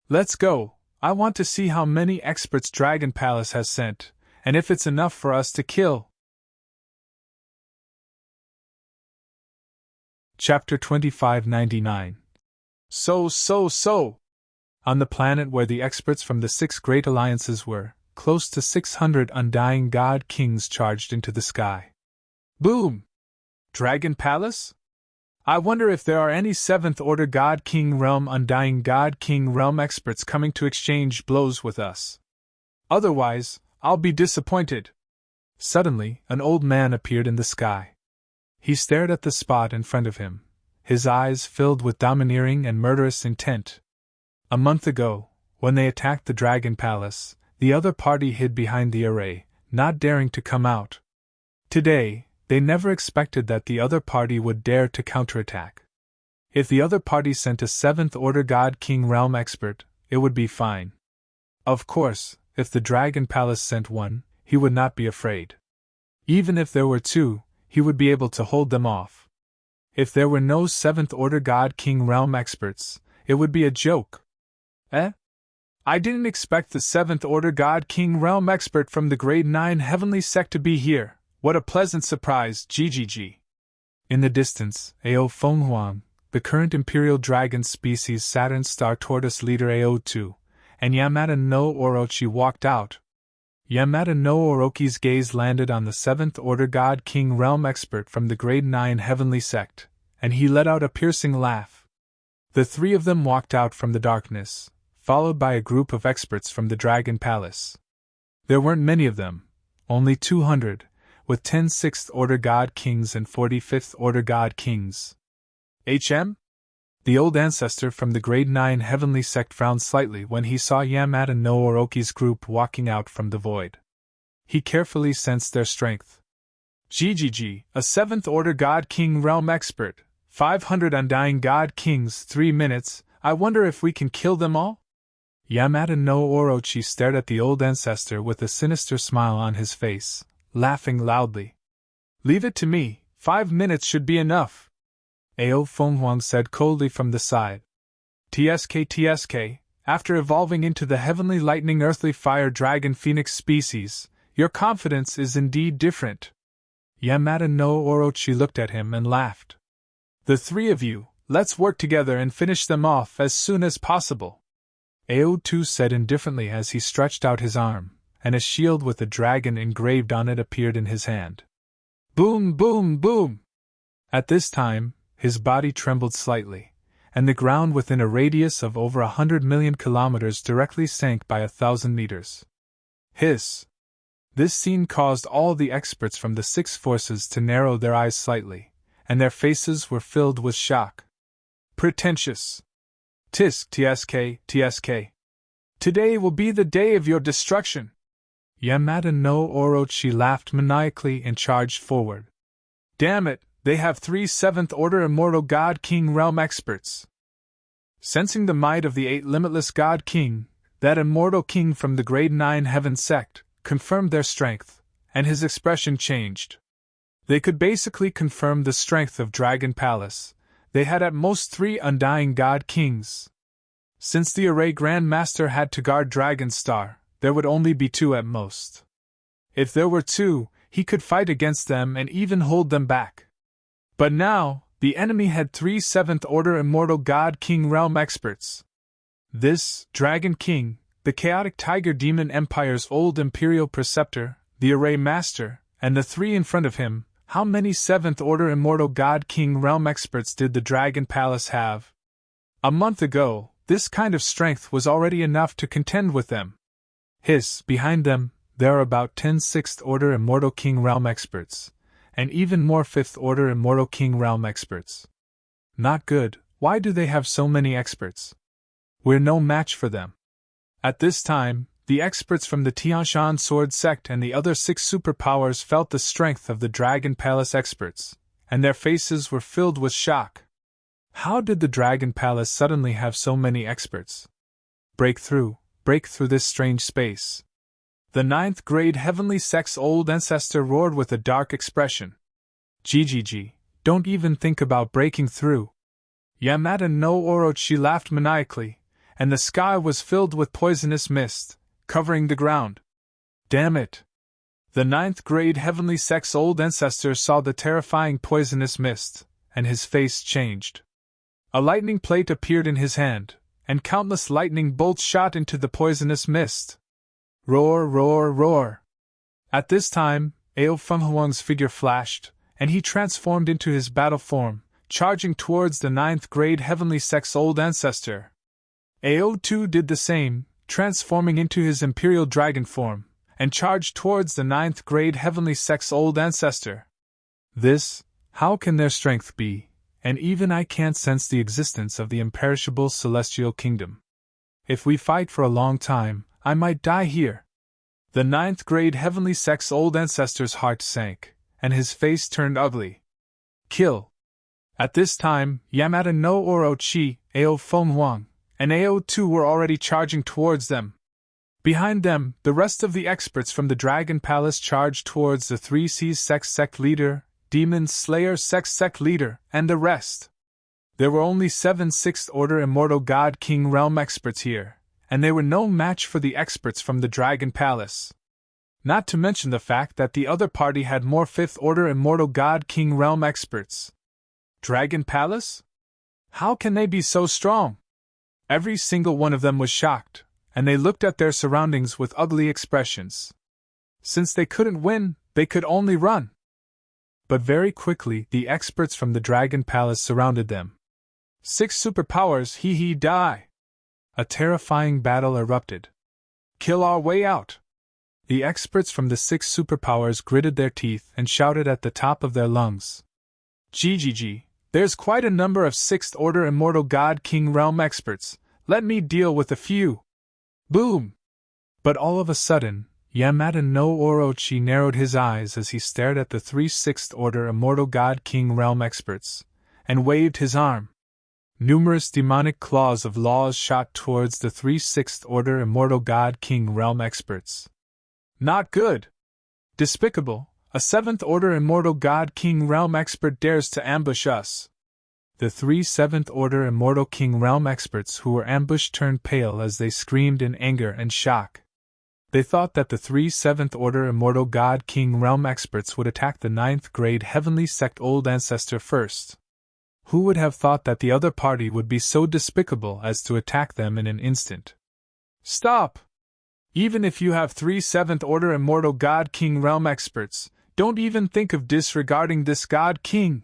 Let's go. I want to see how many experts Dragon Palace has sent, and if it's enough for us to kill. Chapter 2599. So. On the planet where the experts from the 6 great alliances were, close to 600 undying God Kings charged into the sky. Boom! Dragon Palace? I wonder if there are any 7th Order God King Realm Undying God King Realm experts coming to exchange blows with us. Otherwise, I'll be disappointed. Suddenly, an old man appeared in the sky. He stared at the spot in front of him, his eyes filled with domineering and murderous intent. A month ago, when they attacked the Dragon Palace, the other party hid behind the array, not daring to come out. Today, they never expected that the other party would dare to counterattack. If the other party sent a 7th Order God King Realm expert, it would be fine. Of course, if the Dragon Palace sent one, he would not be afraid. Even if there were 2, he would be able to hold them off. If there were no 7th Order God King Realm experts, it would be a joke. I didn't expect the 7th Order God King Realm expert from the Grade 9 Heavenly Sect to be here. What a pleasant surprise, GGG. In the distance, Ao Fenghuang, the current Imperial Dragon species Saturn Star Tortoise leader AO2, and Yamada no Orochi walked out. Yamada no Orochi's gaze landed on the 7th Order God King Realm expert from the Grade 9 Heavenly Sect, and he let out a piercing laugh. The 3 of them walked out from the darkness, followed by a group of experts from the Dragon Palace. There weren't many of them, only 200, with 10 6th Order God Kings and 45th Order God Kings. HM? The old ancestor from the Grade 9 Heavenly Sect frowned slightly when he saw Yamada no Orochi's group walking out from the void. He carefully sensed their strength. GGG, a 7th Order God King Realm expert, 500 Undying God Kings, 3 minutes, I wonder if we can kill them all? Yamada no Orochi stared at the old ancestor with a sinister smile on his face, laughing loudly. Leave it to me, 5 minutes should be enough. Ao Fenghuang said coldly from the side. TSK, after evolving into the heavenly lightning earthly fire dragon phoenix species, your confidence is indeed different. Yamada no Orochi looked at him and laughed. The 3 of you, let's work together and finish them off as soon as possible. AO2 said indifferently as he stretched out his arm, and a shield with a dragon engraved on it appeared in his hand. Boom, boom, boom! At this time, his body trembled slightly, and the ground within a radius of over 100 million kilometers directly sank by 1,000 meters. Hiss! This scene caused all the experts from the 6 forces to narrow their eyes slightly, and their faces were filled with shock. Pretentious! TSK. Today will be the day of your destruction. Yamada no Orochi laughed maniacally and charged forward. Damn it, they have 3 7th Order Immortal God King Realm experts. Sensing the might of the 8 Limitless God King, that immortal king from the Grade 9 Heaven sect, confirmed their strength, and his expression changed. They could basically confirm the strength of Dragon Palace. They had at most 3 Undying God Kings. Since the Array Grand Master had to guard Dragon Star, there would only be 2 at most. If there were 2, he could fight against them and even hold them back. But now, the enemy had 3 7th Order Immortal God King Realm experts. This Dragon King, the Chaotic Tiger Demon Empire's old Imperial Preceptor, the Array Master, and the 3 in front of him, how many 7th Order Immortal God King Realm experts did the Dragon Palace have? A month ago, this kind of strength was already enough to contend with them. Behind them, there are about 10 6th Order Immortal King Realm experts, and even more 5th Order Immortal King Realm experts. Not good. Why do they have so many experts? We're no match for them. At this time, the experts from the Tianshan Sword Sect and the other 6 superpowers felt the strength of the Dragon Palace experts, and their faces were filled with shock. How did the Dragon Palace suddenly have so many experts? Break through this strange space. The 9th grade Heavenly Sect's old ancestor roared with a dark expression. GGG, don't even think about breaking through. Yamada no Orochi laughed maniacally, and the sky was filled with poisonous mist, covering the ground. Damn it! The 9th grade Heavenly Sect's old ancestor saw the terrifying poisonous mist, and his face changed. A lightning plate appeared in his hand, and countless lightning bolts shot into the poisonous mist. Roar, roar, roar! At this time, Ao Fenghuang's figure flashed, and he transformed into his battle form, charging towards the 9th grade Heavenly Sect's old ancestor. Ao too did the same, transforming into his Imperial Dragon form, and charged towards the 9th grade Heavenly Sect's old ancestor. How can their strength be? And even I can't sense the existence of the imperishable celestial kingdom. If we fight for a long time, I might die here. The 9th grade Heavenly Sect's old ancestor's heart sank, and his face turned ugly. Kill! At this time, Yamada no Orochi, Ao Fenghuang, and Ao too were already charging towards them. Behind them, the rest of the experts from the Dragon Palace charged towards the 3 Seas sect leader, Demon Slayer sect leader, and the rest. There were only 7 6th Order Immortal God King Realm experts here, and they were no match for the experts from the Dragon Palace. Not to mention the fact that the other party had more 5th Order Immortal God King Realm experts. Dragon Palace? How can they be so strong? Every single one of them was shocked, and they looked at their surroundings with ugly expressions. Since they couldn't win, they could only run. But very quickly, the experts from the Dragon Palace surrounded them. 6 superpowers, die! A terrifying battle erupted. Kill our way out! The experts from the 6 superpowers gritted their teeth and shouted at the top of their lungs. GGG, there's quite a number of 6th Order Immortal God King Realm experts, let me deal with a few. Boom! But all of a sudden, Yamada no Orochi narrowed his eyes as he stared at the 3 6th Order Immortal God King Realm experts, and waved his arm. Numerous demonic claws of laws shot towards the 3 6th Order Immortal God King Realm experts. Not good! Despicable! A 7th Order Immortal God King Realm expert dares to ambush us! The 3 7th Order Immortal King Realm experts who were ambushed turned pale as they screamed in anger and shock. They thought that the 3 7th Order Immortal God King Realm experts would attack the 9th grade Heavenly Sect Old Ancestor first. Who would have thought that the other party would be so despicable as to attack them in an instant? Stop! Even if you have 3 7th Order Immortal God King Realm experts, don't even think of disregarding this God King!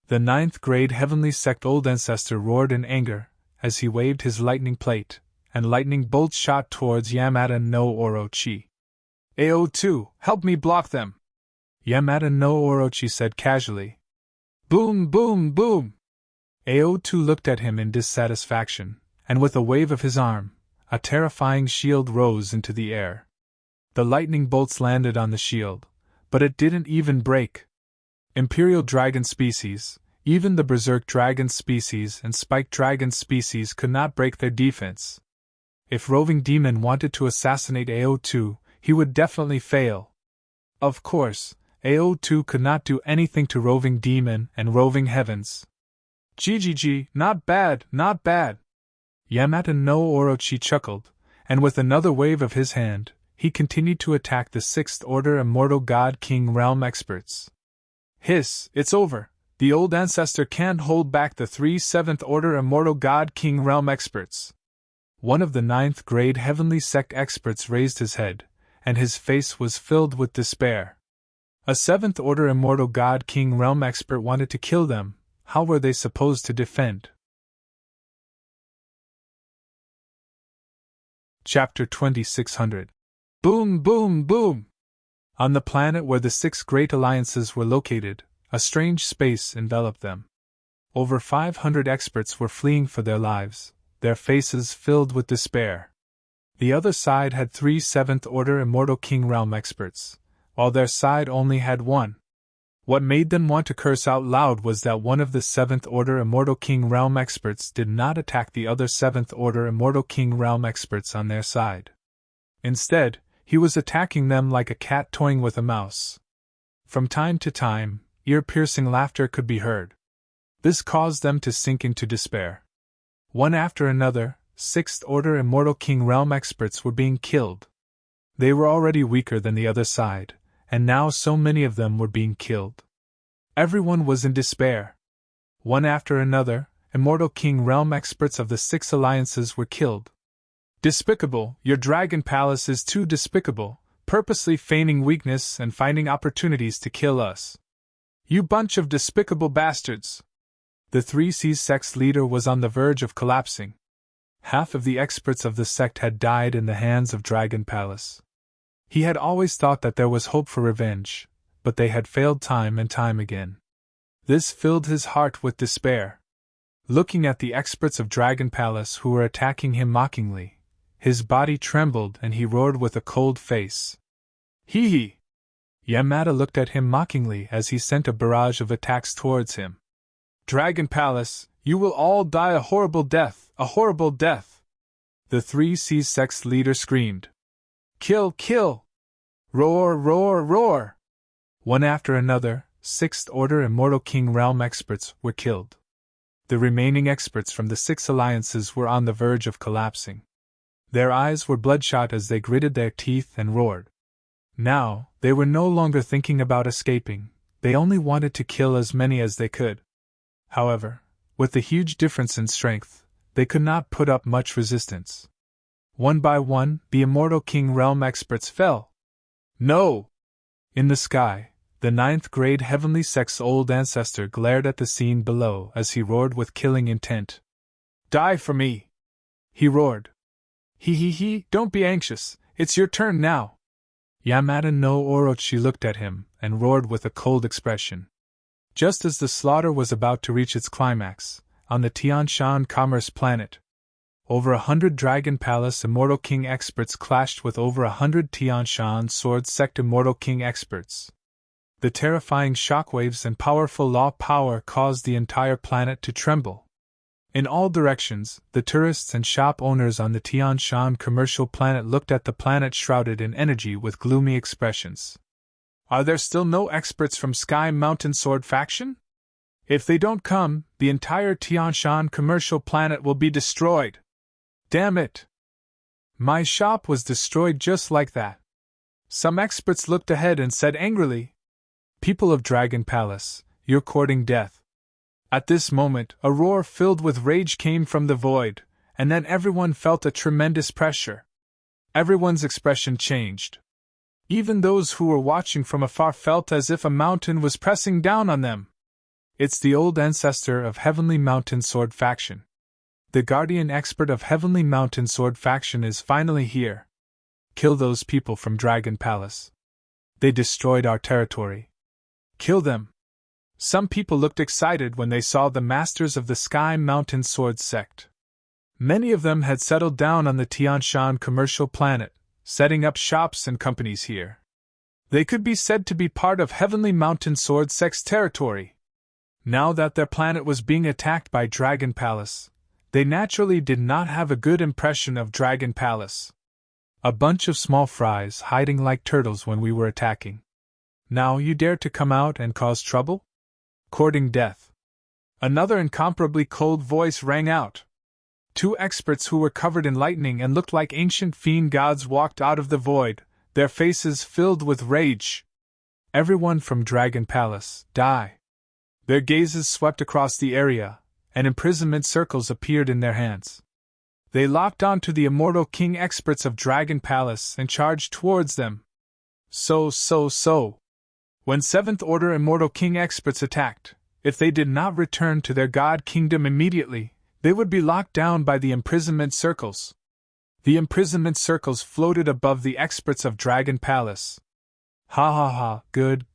The 9th grade Heavenly Sect Old Ancestor roared in anger as he waved his lightning plate, and lightning bolts shot towards Yamada no Orochi. AO2, help me block them! Yamada no Orochi said casually. Boom, boom, boom! AO2 looked at him in dissatisfaction, and with a wave of his arm, A terrifying shield rose into the air. The lightning bolts landed on the shield, but it didn't even break. Imperial dragon species, even the berserk dragon species and spiked dragon species could not break their defense. If roving demon wanted to assassinate AO2, he would definitely fail. Of course, AO2 could not do anything to roving demon and roving heavens. GGG, not bad, not bad. Yamato no Orochi chuckled, and with another wave of his hand, he continued to attack the 6th Order Immortal God King Realm experts. Hiss, it's over. The old ancestor can't hold back the 3 7th Order Immortal God King Realm experts. One of the 9th grade Heavenly Sect experts raised his head, and his face was filled with despair. A 7th Order Immortal God King Realm expert wanted to kill them. How were they supposed to defend? Chapter 2600. Boom, boom, boom! On the planet where the 6 great alliances were located, a strange space enveloped them. Over 500 experts were fleeing for their lives, their faces filled with despair. The other side had 3 7th Order Immortal King Realm experts, while their side only had 1. What made them want to curse out loud was that one of the 7th Order Immortal King Realm experts did not attack the other 7th Order Immortal King Realm experts on their side. Instead, he was attacking them like a cat toying with a mouse. From time to time, ear-piercing laughter could be heard. This caused them to sink into despair. One after another, 6th Order Immortal King Realm experts were being killed. They were already weaker than the other side, and now so many of them were being killed. Everyone was in despair. One after another, Immortal King Realm experts of the 6 alliances were killed. Despicable, your dragon palace is too despicable, purposely feigning weakness and finding opportunities to kill us. You bunch of despicable bastards! The 3C's sect's leader was on the verge of collapsing. Half of the experts of the sect had died in the hands of Dragon Palace. He had always thought that there was hope for revenge, but they had failed time and time again. This filled his heart with despair. Looking at the experts of Dragon Palace who were attacking him mockingly, his body trembled and he roared with a cold face. Hee hee! Yamada looked at him mockingly as he sent a barrage of attacks towards him. Dragon Palace, you will all die a horrible death, a horrible death! The 3C's sect's leader screamed. Kill, kill! Roar, roar, roar! One after another, 6th Order Immortal King Realm experts were killed. The remaining experts from the 6 alliances were on the verge of collapsing. Their eyes were bloodshot as they gritted their teeth and roared. Now, they were no longer thinking about escaping, they only wanted to kill as many as they could. However, with the huge difference in strength, they could not put up much resistance. One by one, the Immortal King Realm experts fell. No! In the sky, the 9th grade Heavenly Sect's old ancestor glared at the scene below as he roared with killing intent. Die for me! He roared. He, don't be anxious, it's your turn now. Yamada no Orochi looked at him and roared with a cold expression. Just as the slaughter was about to reach its climax, on the Tianshan Commerce planet, over 100 Dragon Palace Immortal King experts clashed with over 100 Tianshan Sword Sect Immortal King experts. The terrifying shockwaves and powerful law power caused the entire planet to tremble. In all directions, the tourists and shop owners on the Tianshan commercial planet looked at the planet shrouded in energy with gloomy expressions. Are there still no experts from Sky Mountain Sword faction? If they don't come, the entire Tianshan commercial planet will be destroyed. Damn it! My shop was destroyed just like that. Some experts looked ahead and said angrily, People of Dragon Palace, you're courting death. At this moment, a roar filled with rage came from the void, and then everyone felt a tremendous pressure. Everyone's expression changed. Even those who were watching from afar felt as if a mountain was pressing down on them. It's the old ancestor of Heavenly Mountain Sword faction. The guardian expert of Heavenly Mountain Sword faction is finally here. Kill those people from Dragon Palace. They destroyed our territory. Kill them. Some people looked excited when they saw the masters of the Sky Mountain Sword sect. Many of them had settled down on the Tianshan commercial planet, setting up shops and companies here. They could be said to be part of Heavenly Mountain Sword Sect's territory. Now that their planet was being attacked by Dragon Palace, they naturally did not have a good impression of Dragon Palace. A bunch of small fries hiding like turtles when we were attacking. Now you dare to come out and cause trouble? Courting death. Another incomparably cold voice rang out. Two experts who were covered in lightning and looked like ancient fiend gods walked out of the void, their faces filled with rage. Everyone from Dragon Palace, die. Their gazes swept across the area, and imprisonment circles appeared in their hands. They locked onto the immortal king experts of Dragon Palace and charged towards them. So. When 7th Order Immortal King experts attacked, if they did not return to their god kingdom immediately, they would be locked down by the imprisonment circles. The imprisonment circles floated above the experts of Dragon Palace. Ha, good,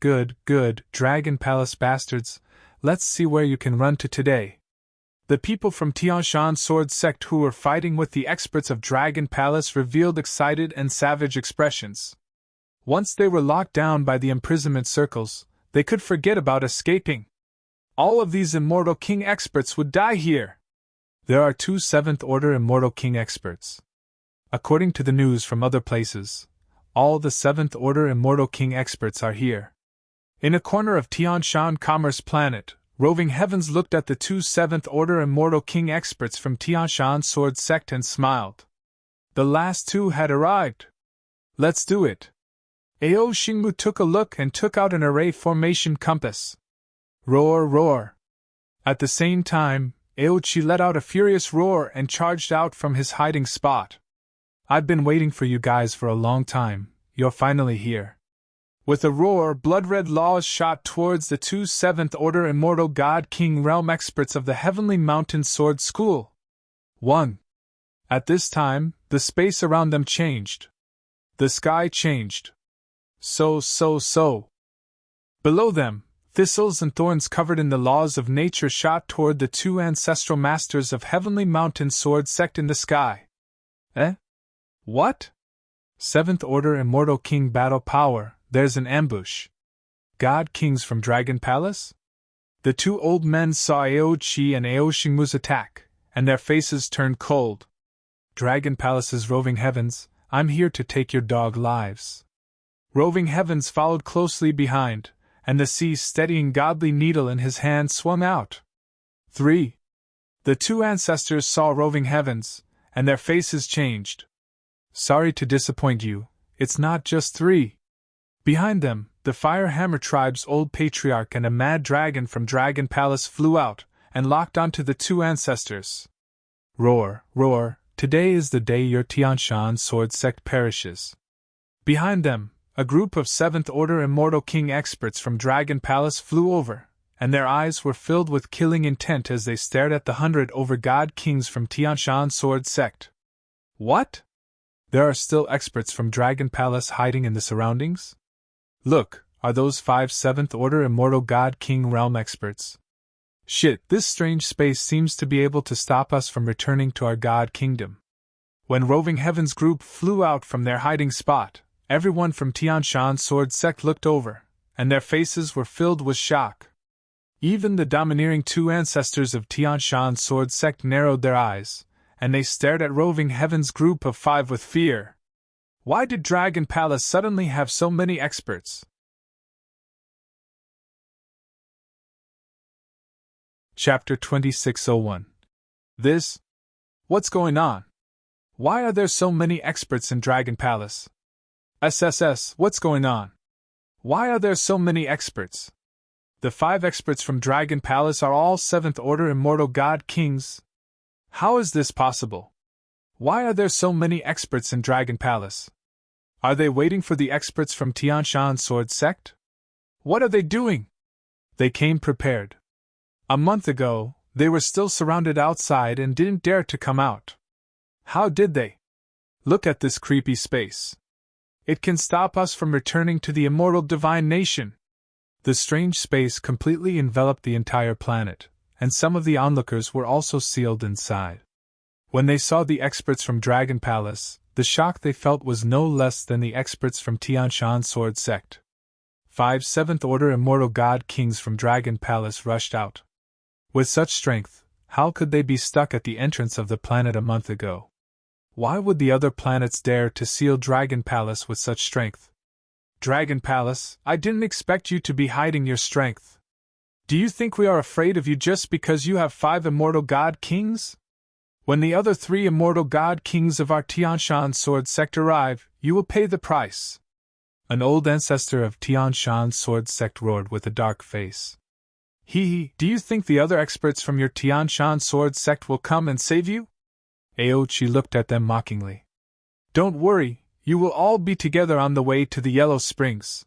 Dragon Palace bastards, let's see where you can run to today. The people from Tianshan Sword Sect who were fighting with the experts of Dragon Palace revealed excited and savage expressions. Once they were locked down by the imprisonment circles, they could forget about escaping. All of these Immortal King experts would die here. There are 2 7th Order Immortal King experts. According to the news from other places, all the 7th Order Immortal King experts are here. In a corner of Tianshan Commerce Planet, Roving Heavens looked at the 2 7th Order Immortal King experts from Tianshan Sword Sect and smiled. The last 2 had arrived. Let's do it. Ao Xingmu took a look and took out an array formation compass. Roar. At the same time, Ao Qi let out a furious roar and charged out from his hiding spot. I've been waiting for you guys for a long time, you're finally here. With a roar, blood-red laws shot towards the 2 7th Order Immortal God King Realm experts of the Heavenly Mountain Sword School. 1. At this time, the space around them changed. The sky changed. So. Below them, thistles and thorns covered in the laws of nature shot toward the 2 ancestral masters of Heavenly Mountain Sword Sect in the sky. What? 7th Order Immortal King Battle Power. There's an ambush. God Kings from Dragon Palace? The 2 old men saw Ao Qi and Ao Xingmu's attack, and their faces turned cold. Dragon Palace's Roving Heavens, I'm here to take your dog lives. Roving Heavens followed closely behind, and the sea steadying godly needle in his hand swung out. 3. The 2 ancestors saw Roving Heavens, and their faces changed. Sorry to disappoint you, it's not just 3. Behind them, the Firehammer tribe's old patriarch and a mad dragon from Dragon Palace flew out, and locked onto the 2 ancestors. Roar, today is the day your Tianshan Sword Sect perishes. Behind them, a group of 7th Order Immortal King experts from Dragon Palace flew over, and their eyes were filled with killing intent as they stared at the 100 over God Kings from Tianshan Sword Sect. What? There are still experts from Dragon Palace hiding in the surroundings? Look, are those 5 7th Order Immortal God King Realm experts? Shit, this strange space seems to be able to stop us from returning to our God Kingdom. When Roving Heavens group flew out from their hiding spot, everyone from Tianshan Sword Sect looked over, and their faces were filled with shock. Even the domineering 2 ancestors of Tianshan Sword Sect narrowed their eyes, and they stared at Roving Heavens group of 5 with fear. Why did Dragon Palace suddenly have so many experts? Chapter 2601. What's going on? Why are there so many experts in Dragon Palace? SSS, what's going on? Why are there so many experts? The 5 experts from Dragon Palace are all 7th Order Immortal God Kings. How is this possible? Why are there so many experts in Dragon Palace? Are they waiting for the experts from Tianshan Sword Sect? What are they doing? They came prepared. A month ago, they were still surrounded outside and didn't dare to come out. How did they? Look at this creepy space. It can stop us from returning to the immortal divine nation. The strange space completely enveloped the entire planet, and some of the onlookers were also sealed inside. When they saw the experts from Dragon Palace, the shock they felt was no less than the experts from Tianshan Sword Sect. 5 7th Order Immortal God Kings from Dragon Palace rushed out. With such strength, how could they be stuck at the entrance of the planet a month ago? Why would the other planets dare to seal Dragon Palace with such strength? Dragon Palace, I didn't expect you to be hiding your strength. Do you think we are afraid of you just because you have 5 Immortal God Kings? When the other 3 Immortal God Kings of our Tianshan Sword Sect arrive, you will pay the price. An old ancestor of Tianshan Sword Sect roared with a dark face. Do you think the other experts from your Tianshan Sword Sect will come and save you? Aochi looked at them mockingly. Don't worry, you will all be together on the way to the Yellow Springs.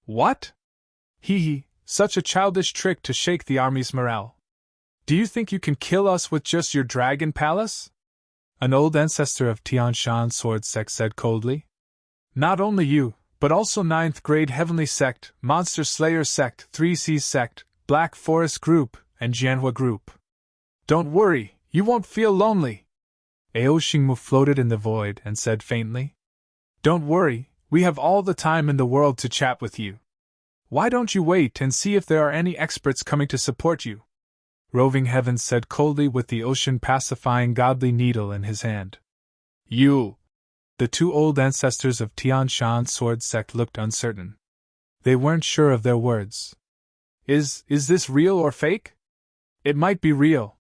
What? Such a childish trick to shake the army's morale. Do you think you can kill us with just your Dragon Palace? An old ancestor of Tianshan Sword Sect said coldly. Not only you, but also 9th grade Heavenly Sect, Monster Slayer Sect, 3Cs Sect, Black Forest Group, and Jianhua Group. Don't worry, you won't feel lonely. Aoshingmu floated in the void and said faintly. Don't worry, we have all the time in the world to chat with you. Why don't you wait and see if there are any experts coming to support you? Roving Heavens said coldly with the ocean-pacifying godly needle in his hand. You! The 2 old ancestors of Tianshan Sword Sect looked uncertain. They weren't sure of their words. Is this real or fake? It might be real.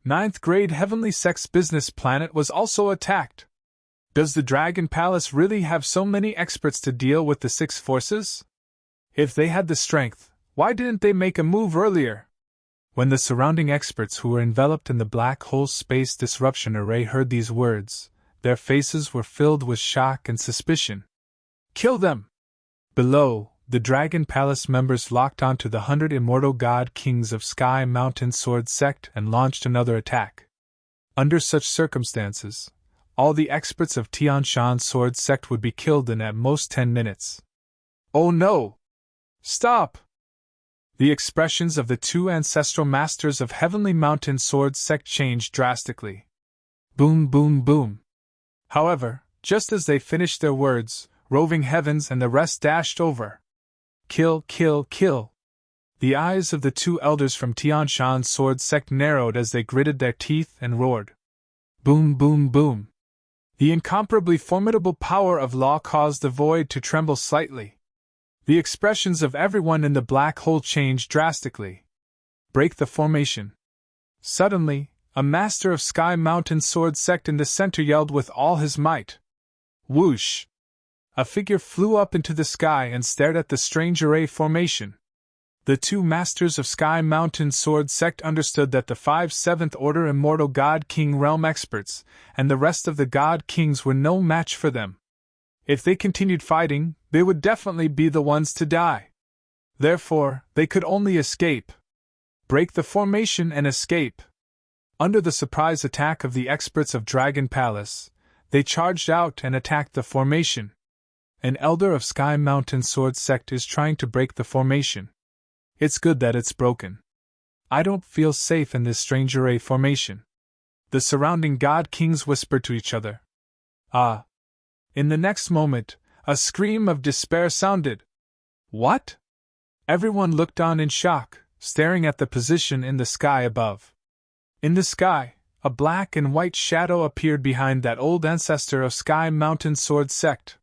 9th grade Heavenly Sect's business planet was also attacked. Does the Dragon Palace really have so many experts to deal with the 6 forces? If they had the strength, why didn't they make a move earlier? When the surrounding experts who were enveloped in the black hole space disruption array heard these words, their faces were filled with shock and suspicion. Kill them! Below, the Dragon Palace members locked onto the 100 Immortal God Kings of Sky Mountain Sword Sect and launched another attack. Under such circumstances, all the experts of Tianshan Sword Sect would be killed in at most 10 minutes. Oh no! Stop! The expressions of the 2 ancestral masters of Heavenly Mountain Sword Sect changed drastically. Boom, boom, boom. However, just as they finished their words, Roving Heavens and the rest dashed over. Kill, kill, kill. The eyes of the 2 elders from Tianshan Sword Sect narrowed as they gritted their teeth and roared. Boom, boom, boom. The incomparably formidable power of law caused the void to tremble slightly. The expressions of everyone in the black hole changed drastically. Break the formation. Suddenly, a master of Sky Mountain Sword Sect in the center yelled with all his might. Whoosh! A figure flew up into the sky and stared at the strange array formation. The 2 masters of Sky Mountain Sword Sect understood that the 5 7th Order Immortal God King Realm experts and the rest of the God Kings were no match for them. If they continued fighting, they would definitely be the ones to die. Therefore, they could only escape. Break the formation and escape. Under the surprise attack of the experts of Dragon Palace, they charged out and attacked the formation. An elder of Sky Mountain Sword Sect is trying to break the formation. It's good that it's broken. I don't feel safe in this strange array formation. The surrounding God Kings whispered to each other. Ah! In the next moment, a scream of despair sounded. What? Everyone looked on in shock, staring at the position in the sky above. In the sky, a black and white shadow appeared behind that old ancestor of Sky Mountain Sword Sect.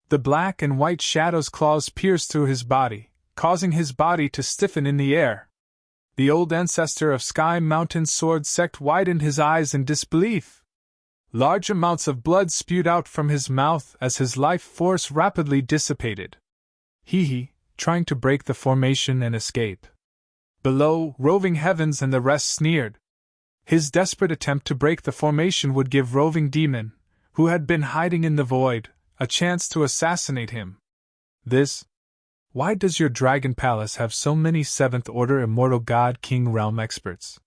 The black and white shadow's claws pierced through his body, causing his body to stiffen in the air. The old ancestor of Sky Mountain Sword Sect widened his eyes in disbelief. Large amounts of blood spewed out from his mouth as his life force rapidly dissipated. Trying to break the formation and escape. Below, Roving Heavens and the rest sneered. His desperate attempt to break the formation would give Roving Demon, who had been hiding in the void, a chance to assassinate him. Why does your Dragon Palace have so many 7th Order Immortal God King Realm experts?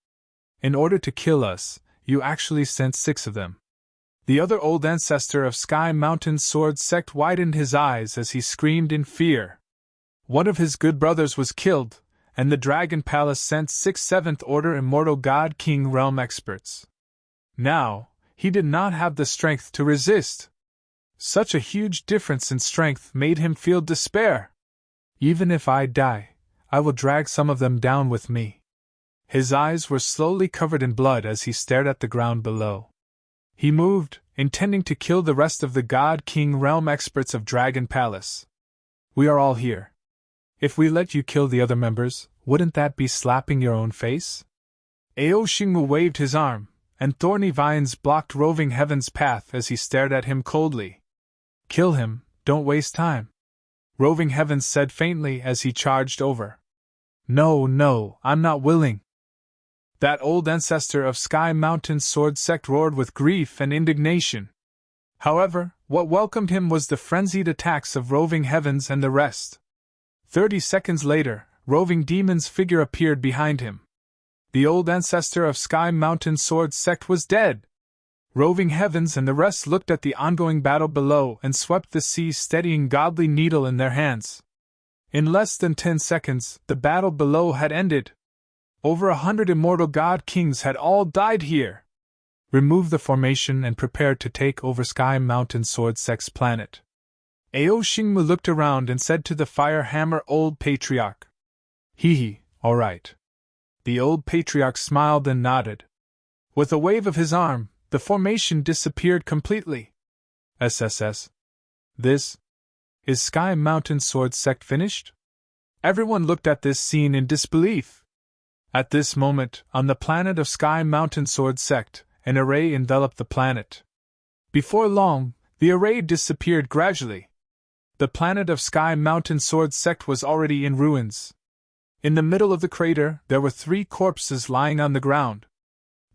In order to kill us, you actually sent 6 of them. The other old ancestor of Sky Mountain Sword Sect widened his eyes as he screamed in fear. One of his good brothers was killed, and the Dragon Palace sent 6 7th Order Immortal God King Realm experts. Now, He did not have the strength to resist. Such a huge difference in strength made him feel despair. Even if I die, I will drag some of them down with me. His eyes were slowly covered in blood as he stared at the ground below. He moved, intending to kill the rest of the God King realm experts of Dragon Palace. We are all here. If we let you kill the other members, wouldn't that be slapping your own face? Ao Xingmu waved his arm, and thorny vines blocked Roving Heaven's path as he stared at him coldly. Kill him, don't waste time. Roving Heavens said faintly as he charged over. No, I'm not willing. That old ancestor of Sky Mountain's sword sect roared with grief and indignation. However, what welcomed him was the frenzied attacks of Roving Heavens and the rest. 30 seconds later, Roving Demon's figure appeared behind him. The old ancestor of Sky Mountain's sword sect was dead. Roving Heavens and the rest looked at the ongoing battle below and swept the sea, steadying godly needle in their hands. In less than 10 seconds, the battle below had ended. Over 100 immortal god kings had all died here. Remove the formation and prepare to take over Sky Mountain Sword Sect's planet. Ao Xingmu looked around and said to the Fire Hammer Old Patriarch. All right. The old patriarch smiled and nodded. With a wave of his arm, the formation disappeared completely. SSS. This? Is Sky Mountain Sword Sect finished? Everyone looked at this scene in disbelief. At this moment, on the planet of Sky Mountain Sword Sect, an array enveloped the planet. Before long, the array disappeared gradually. The planet of Sky Mountain Sword Sect was already in ruins. In the middle of the crater, there were 3 corpses lying on the ground.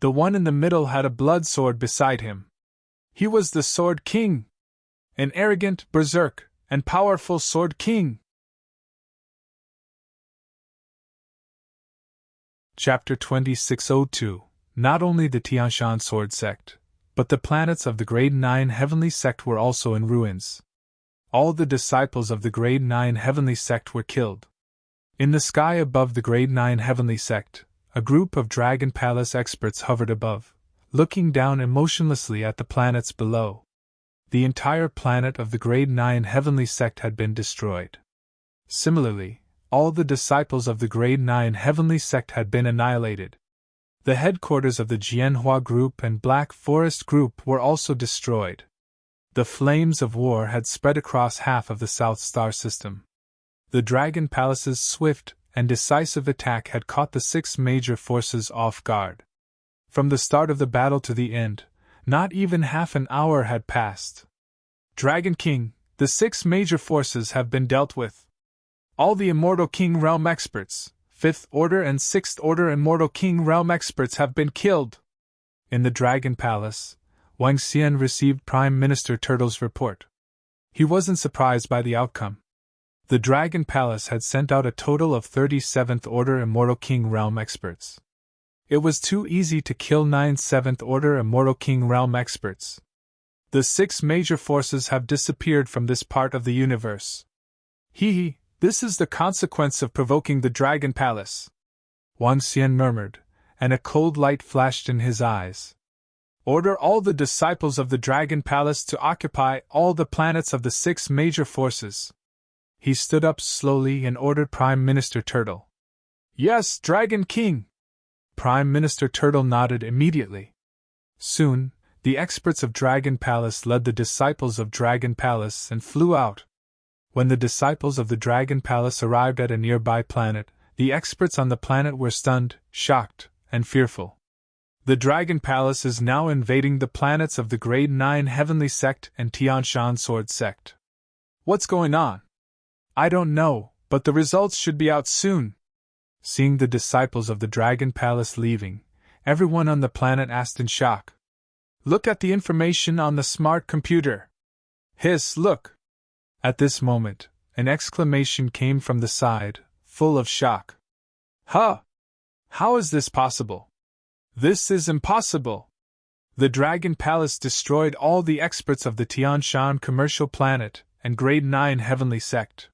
The one in the middle had a blood sword beside him. He was the Sword King. An arrogant, berserk, and powerful Sword King. Chapter 2602. Not only the Tianshan Sword Sect, but the planets of the Grade 9 Heavenly Sect were also in ruins. All the disciples of the Grade 9 Heavenly Sect were killed. In the sky above the Grade 9 Heavenly Sect, a group of Dragon Palace experts hovered above, looking down emotionlessly at the planets below. The entire planet of the Grade 9 Heavenly Sect had been destroyed. Similarly, all the disciples of the Grade 9 Heavenly Sect had been annihilated. The headquarters of the Jianhua Group and Black Forest Group were also destroyed. The flames of war had spread across half of the South Star System. The Dragon Palace's swift and decisive attack had caught the 6 major forces off guard. From the start of the battle to the end, not even half an hour had passed. Dragon King, the 6 major forces have been dealt with. All the Immortal King Realm experts, 5th Order and 6th Order Immortal King Realm experts have been killed. In the Dragon Palace, Wang Xian received Prime Minister Turtle's report. He wasn't surprised by the outcome. The Dragon Palace had sent out a total of 37th Order Immortal King Realm experts. It was too easy to kill 9 7th Order Immortal King Realm experts. The 6 major forces have disappeared from this part of the universe. This is the consequence of provoking the Dragon Palace. Wang Xian murmured, and a cold light flashed in his eyes. Order all the disciples of the Dragon Palace to occupy all the planets of the 6 major forces. He stood up slowly and ordered Prime Minister Turtle. Yes, Dragon King! Prime Minister Turtle nodded immediately. Soon, the experts of Dragon Palace led the disciples of Dragon Palace and flew out. When the disciples of the Dragon Palace arrived at a nearby planet, the experts on the planet were stunned, shocked, and fearful. The Dragon Palace is now invading the planets of the Grade 9 Heavenly Sect and Tianshan Sword Sect. What's going on? I don't know, but the results should be out soon. Seeing the disciples of the Dragon Palace leaving, everyone on the planet asked in shock. Look at the information on the smart computer. Hiss, look! At this moment, an exclamation came from the side, full of shock. Huh! How is this possible? This is impossible! The Dragon Palace destroyed all the experts of the Tianshan commercial planet and Grade 9 Heavenly Sect.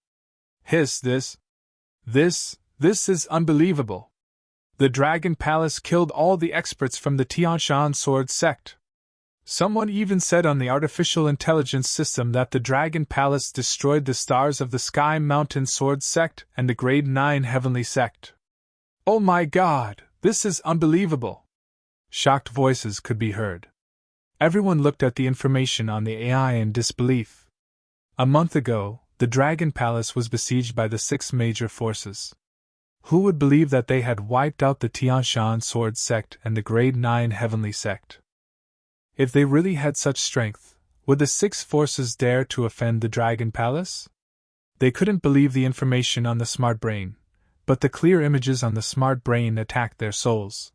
Hiss, this is unbelievable. The Dragon Palace killed all the experts from the Tianshan Sword Sect. Someone even said on the artificial intelligence system that the Dragon Palace destroyed the stars of the Sky Mountain Sword Sect and the Grade 9 Heavenly Sect. Oh my God, this is unbelievable! Shocked voices could be heard. Everyone looked at the information on the AI in disbelief. A month ago, the Dragon Palace was besieged by the 6 major forces. Who would believe that they had wiped out the Tianshan Sword Sect and the Grade 9 Heavenly Sect? If they really had such strength, would the 6 forces dare to offend the Dragon Palace? They couldn't believe the information on the smart brain, but the clear images on the smart brain attacked their souls.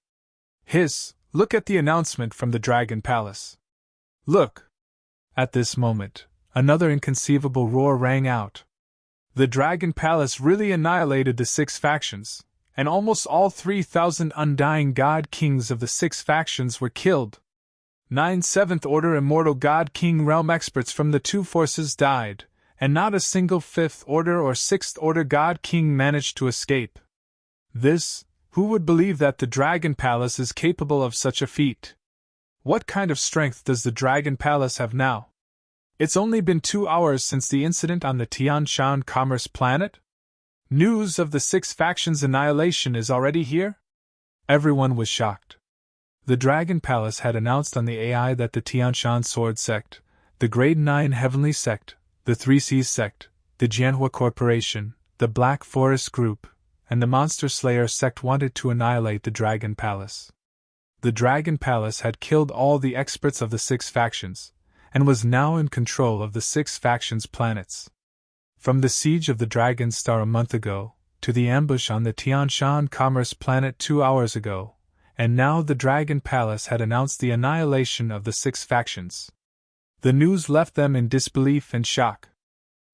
Hiss, look at the announcement from the Dragon Palace. Look! At this moment, another inconceivable roar rang out. The Dragon Palace really annihilated the 6 factions, and almost all 3,000 undying God Kings of the 6 factions were killed. 9 Seventh Order Immortal God King Realm experts from the 2 forces died, and not a single 5th Order or 6th Order God King managed to escape. Who would believe that the Dragon Palace is capable of such a feat? What kind of strength does the Dragon Palace have now? It's only been 2 hours since the incident on the Tianshan Commerce Planet? News of the 6 factions' annihilation is already here? Everyone was shocked. The Dragon Palace had announced on the AI that the Tianshan Sword Sect, the Grade 9 Heavenly Sect, the 3 Seas Sect, the Jianhua Corporation, the Black Forest Group, and the Monster Slayer Sect wanted to annihilate the Dragon Palace. The Dragon Palace had killed all the experts of the 6 factions, and was now in control of the 6 factions' planets. From the siege of the Dragon Star a month ago, to the ambush on the Tianshan Commerce Planet 2 hours ago, and now the Dragon Palace had announced the annihilation of the 6 factions. The news left them in disbelief and shock.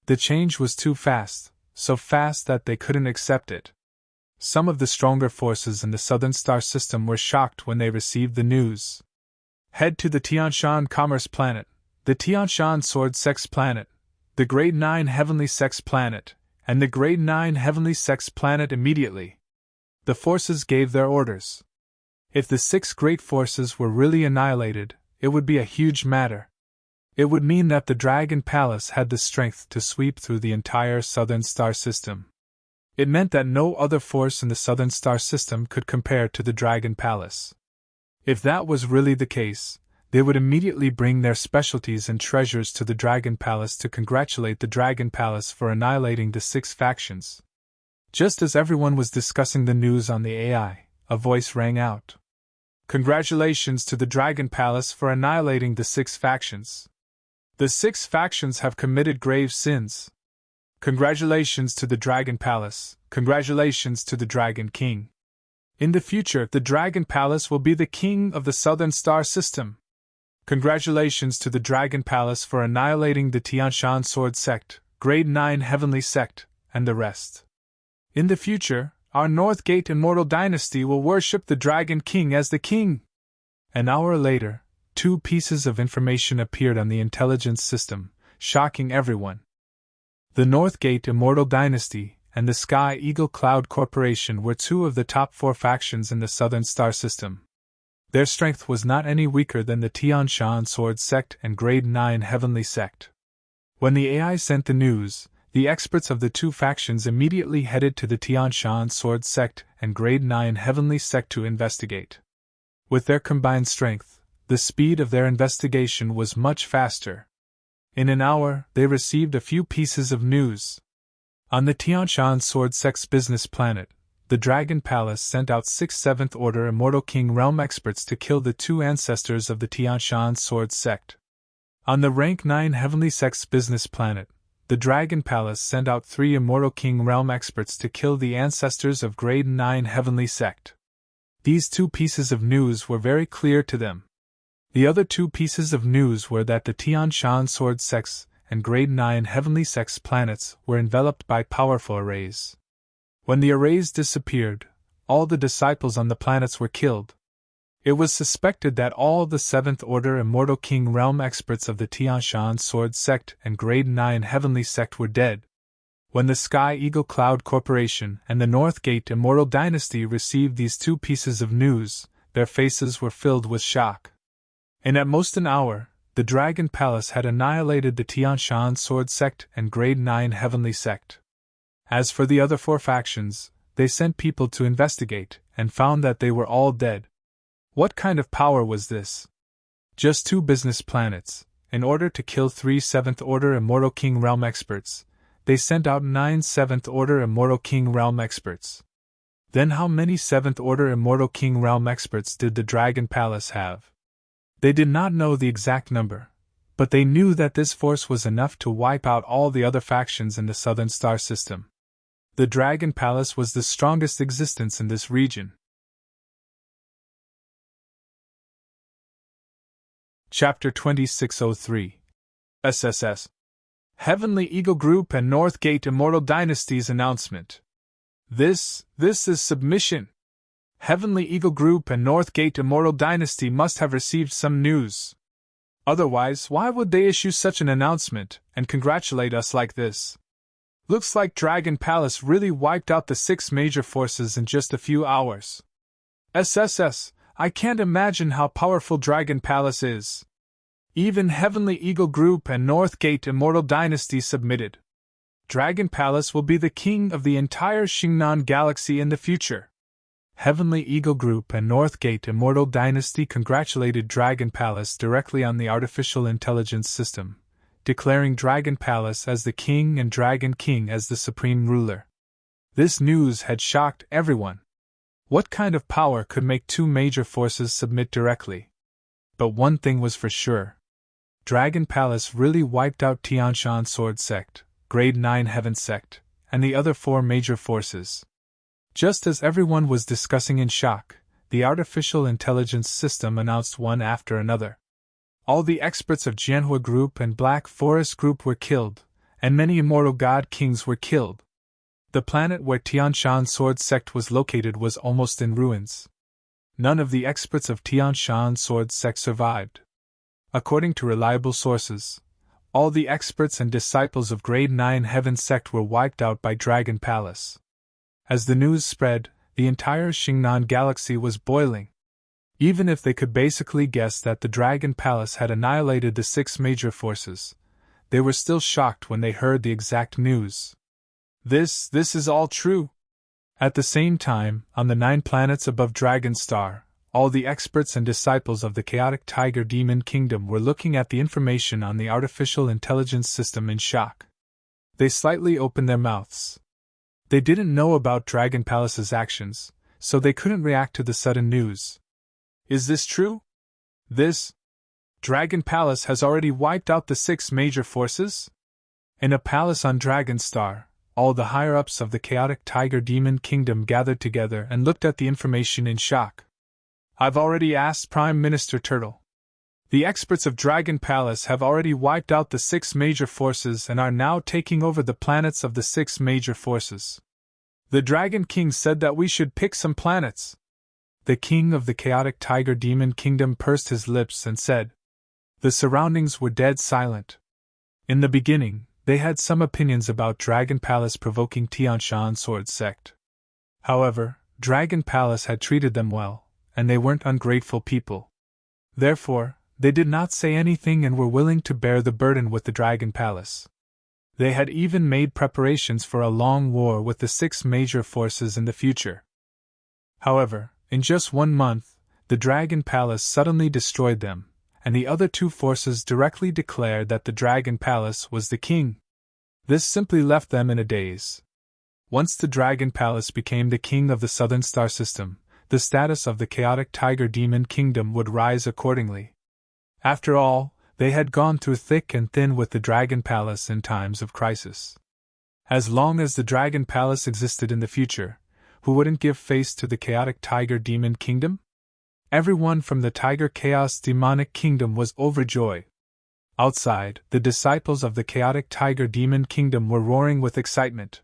The change was too fast, so fast that they couldn't accept it. Some of the stronger forces in the Southern Star System were shocked when they received the news. Head to the Tianshan Commerce Planet, the Tianshan Sword Sex Planet, the Grade 9 Heavenly Sex Planet, and the Grade 9 Heavenly Sex Planet immediately. The forces gave their orders. If the 6 great forces were really annihilated, it would be a huge matter. It would mean that the Dragon Palace had the strength to sweep through the entire Southern Star System. It meant that no other force in the Southern Star System could compare to the Dragon Palace. If that was really the case, they would immediately bring their specialties and treasures to the Dragon Palace to congratulate the Dragon Palace for annihilating the 6 factions. Just as everyone was discussing the news on the AI, a voice rang out. Congratulations to the Dragon Palace for annihilating the 6 factions. The 6 factions have committed grave sins. Congratulations to the Dragon Palace, congratulations to the Dragon King. In the future, the Dragon Palace will be the king of the Southern Star System. Congratulations to the Dragon Palace for annihilating the Tianshan Sword Sect, Grade 9 Heavenly Sect, and the rest. In the future, our North Gate Immortal Dynasty will worship the Dragon King as the king. An hour later, 2 pieces of information appeared on the intelligence system, shocking everyone. The North Gate Immortal Dynasty and the Sky Eagle Cloud Corporation were 2 of the top 4 factions in the Southern Star System. Their strength was not any weaker than the Tianshan Sword Sect and Grade 9 Heavenly Sect. When the AI sent the news, the experts of the 2 factions immediately headed to the Tianshan Sword Sect and Grade 9 Heavenly Sect to investigate. With their combined strength, the speed of their investigation was much faster. In an hour, they received a few pieces of news. On the Tianshan Sword Sect's business planet, the Dragon Palace sent out 6 7th Order Immortal King Realm experts to kill the 2 ancestors of the Tianshan Sword Sect. On the Rank 9 Heavenly Sect's business planet, the Dragon Palace sent out 3 Immortal King Realm experts to kill the ancestors of Grade 9 Heavenly Sect. These 2 pieces of news were very clear to them. The other 2 pieces of news were that the Tianshan Sword Sects and Grade 9 Heavenly Sects planets were enveloped by powerful arrays. When the arrays disappeared, all the disciples on the planets were killed. It was suspected that all the 7th Order Immortal King Realm experts of the Tianshan Sword Sect and Grade 9 Heavenly Sect were dead. When the Sky Eagle Cloud Corporation and the North Gate Immortal Dynasty received these 2 pieces of news, their faces were filled with shock. In at most an hour, the Dragon Palace had annihilated the Tianshan Sword Sect and Grade 9 Heavenly Sect. As for the other 4 factions, they sent people to investigate, and found that they were all dead. What kind of power was this? Just 2 business planets. In order to kill 3 7th Order Immortal King Realm experts, they sent out 9 7th Order Immortal King Realm experts. Then how many 7th Order Immortal King Realm experts did the Dragon Palace have? They did not know the exact number, but they knew that this force was enough to wipe out all the other factions in the Southern Star System. The Dragon Palace was the strongest existence in this region. Chapter 2603 SSS Heavenly Eagle Group and North Gate Immortal Dynasty's announcement. This is submission. Heavenly Eagle Group and North Gate Immortal Dynasty must have received some news. Otherwise, why would they issue such an announcement and congratulate us like this? Looks like Dragon Palace really wiped out the 6 major forces in just a few hours. SSS, I can't imagine how powerful Dragon Palace is. Even Heavenly Eagle Group and North Gate Immortal Dynasty submitted. Dragon Palace will be the king of the entire Xingnan Galaxy in the future. Heavenly Eagle Group and North Gate Immortal Dynasty congratulated Dragon Palace directly on the artificial intelligence system, declaring Dragon Palace as the king and Dragon King as the supreme ruler. This news had shocked everyone. What kind of power could make 2 major forces submit directly? But one thing was for sure. Dragon Palace really wiped out Tianshan Sword Sect, Grade 9 Heaven Sect, and the other 4 major forces. Just as everyone was discussing in shock, the artificial intelligence system announced one after another. All the experts of Jianhua Group and Black Forest Group were killed, and many immortal god kings were killed. The planet where Tianshan Sword Sect was located was almost in ruins. None of the experts of Tianshan Sword Sect survived. According to reliable sources, all the experts and disciples of Grade 9 Heaven Sect were wiped out by Dragon Palace. As the news spread, the entire Xingnan Galaxy was boiling. Even if they could basically guess that the Dragon Palace had annihilated the 6 major forces, they were still shocked when they heard the exact news. This is all true. At the same time, on the 9 planets above Dragon Star, all the experts and disciples of the Chaotic Tiger Demon Kingdom were looking at the information on the artificial intelligence system in shock. They slightly opened their mouths. They didn't know about Dragon Palace's actions, so they couldn't react to the sudden news. Is this true? Dragon Palace has already wiped out the 6 major forces? In a palace on Dragon Star, all the higher-ups of the Chaotic Tiger Demon Kingdom gathered together and looked at the information in shock. I've already asked Prime Minister Turtle. The experts of Dragon Palace have already wiped out the 6 major forces and are now taking over the planets of the 6 major forces. The Dragon King said that we should pick some planets. The king of the Chaotic Tiger Demon Kingdom pursed his lips and said. The surroundings were dead silent. In the beginning, they had some opinions about Dragon Palace provoking Tianshan Sword Sect. However, Dragon Palace had treated them well, and they weren't ungrateful people. Therefore, they did not say anything and were willing to bear the burden with the Dragon Palace. They had even made preparations for a long war with the 6 major forces in the future. However, in just 1 month, the Dragon Palace suddenly destroyed them, and the other 2 forces directly declared that the Dragon Palace was the king. This simply left them in a daze. Once the Dragon Palace became the king of the Southern Star System, the status of the Chaotic Tiger Demon Kingdom would rise accordingly. After all, they had gone through thick and thin with the Dragon Palace in times of crisis. As long as the Dragon Palace existed in the future, who wouldn't give face to the Chaotic Tiger Demon Kingdom? Everyone from the Tiger Chaos Demonic Kingdom was overjoyed. Outside, the disciples of the Chaotic Tiger Demon Kingdom were roaring with excitement.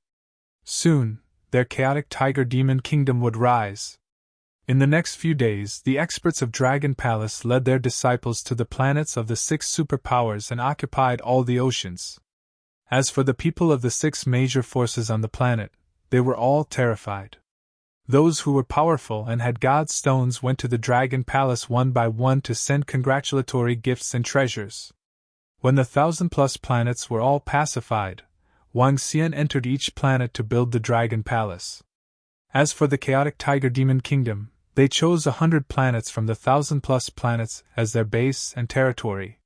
Soon, their Chaotic Tiger Demon Kingdom would rise. In the next few days, the experts of Dragon Palace led their disciples to the planets of the 6 superpowers and occupied all the oceans. As for the people of the 6 major forces on the planet, they were all terrified. Those who were powerful and had god stones went to the Dragon Palace one by one to send congratulatory gifts and treasures. When the 1,000+ planets were all pacified, Wang Xian entered each planet to build the Dragon Palace. As for the chaotic Tiger Demon Kingdom, they chose 100 planets from the 1,000+ planets as their base and territory.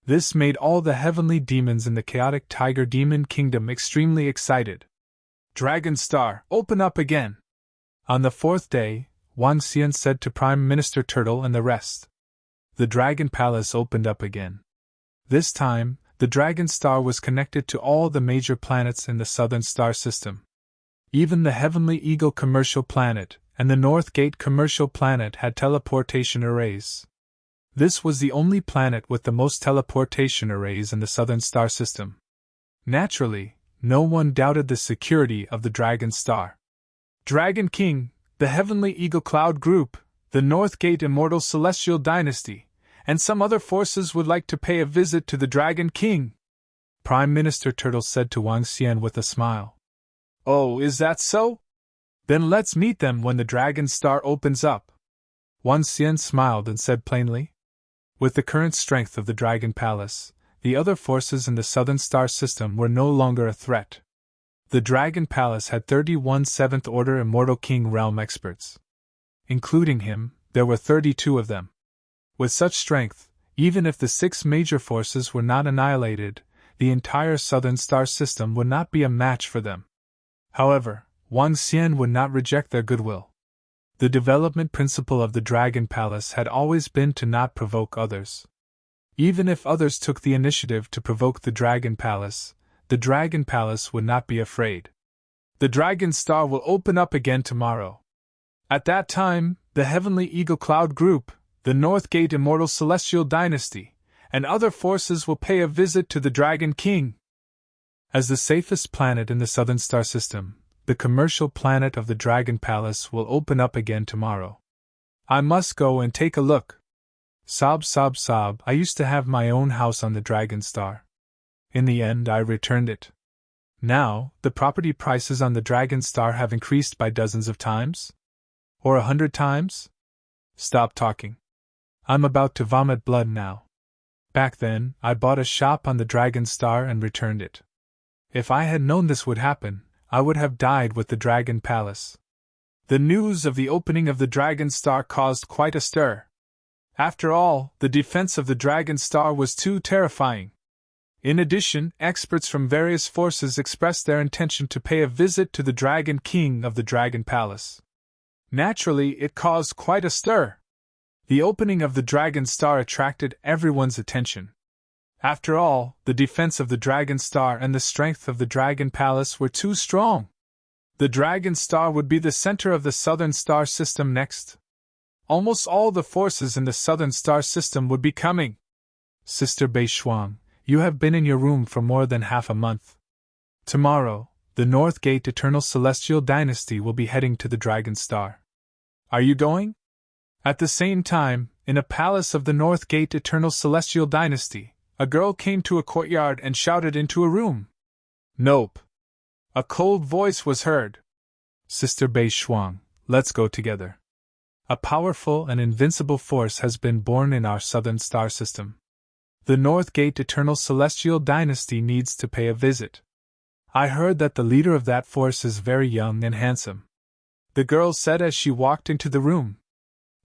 This made all the heavenly demons in the chaotic Tiger Demon Kingdom extremely excited. Dragon Star, open up again! On the 4th day, Wang Xian said to Prime Minister Turtle and the rest. The Dragon Palace opened up again. This time, the Dragon Star was connected to all the major planets in the Southern Star System. Even the Heavenly Eagle Commercial Planet and the North Gate Commercial Planet had teleportation arrays. This was the only planet with the most teleportation arrays in the Southern Star System. Naturally, no one doubted the security of the Dragon Star. Dragon King, the Heavenly Eagle Cloud Group, the North Gate Immortal Celestial Dynasty, and some other forces would like to pay a visit to the Dragon King, Prime Minister Turtle said to Wang Xian with a smile. Oh, is that so? Then let's meet them when the Dragon Star opens up. Wang Xian smiled and said plainly. With the current strength of the Dragon Palace, the other forces in the Southern Star System were no longer a threat. The Dragon Palace had 31 7th Order Immortal King Realm experts. Including him, there were 32 of them. With such strength, even if the 6 major forces were not annihilated, the entire Southern Star System would not be a match for them. However, Wang Xian would not reject their goodwill. The development principle of the Dragon Palace had always been to not provoke others. Even if others took the initiative to provoke the Dragon Palace would not be afraid. The Dragon Star will open up again tomorrow. At that time, the Heavenly Eagle Cloud Group, the North Gate Immortal Celestial Dynasty, and other forces will pay a visit to the Dragon King. As the safest planet in the Southern Star System, the commercial planet of the Dragon Palace will open up again tomorrow. I must go and take a look. Sob, sob, sob, I used to have my own house on the Dragon Star. In the end, I returned it. Now, the property prices on the Dragon Star have increased by dozens of times? Or 100 times? Stop talking. I'm about to vomit blood now. Back then, I bought a shop on the Dragon Star and returned it. If I had known this would happen, I would have died with the Dragon Palace. The news of the opening of the Dragon Star caused quite a stir. After all, the defense of the Dragon Star was too terrifying. In addition, experts from various forces expressed their intention to pay a visit to the Dragon King of the Dragon Palace. Naturally, it caused quite a stir. The opening of the Dragon Star attracted everyone's attention. After all, the defense of the Dragon Star and the strength of the Dragon Palace were too strong. The Dragon Star would be the center of the Southern Star System next. Almost all the forces in the Southern Star System would be coming. Sister Bei Shuang, you have been in your room for more than half a month. Tomorrow, the North Gate Eternal Celestial Dynasty will be heading to the Dragon Star. Are you going? At the same time, in a palace of the North Gate Eternal Celestial Dynasty, a girl came to a courtyard and shouted into a room. Nope. A cold voice was heard. Sister Bei Shuang, let's go together. A powerful and invincible force has been born in our Southern Star System. The North Gate Eternal Celestial Dynasty needs to pay a visit. I heard that the leader of that force is very young and handsome. The girl said as she walked into the room.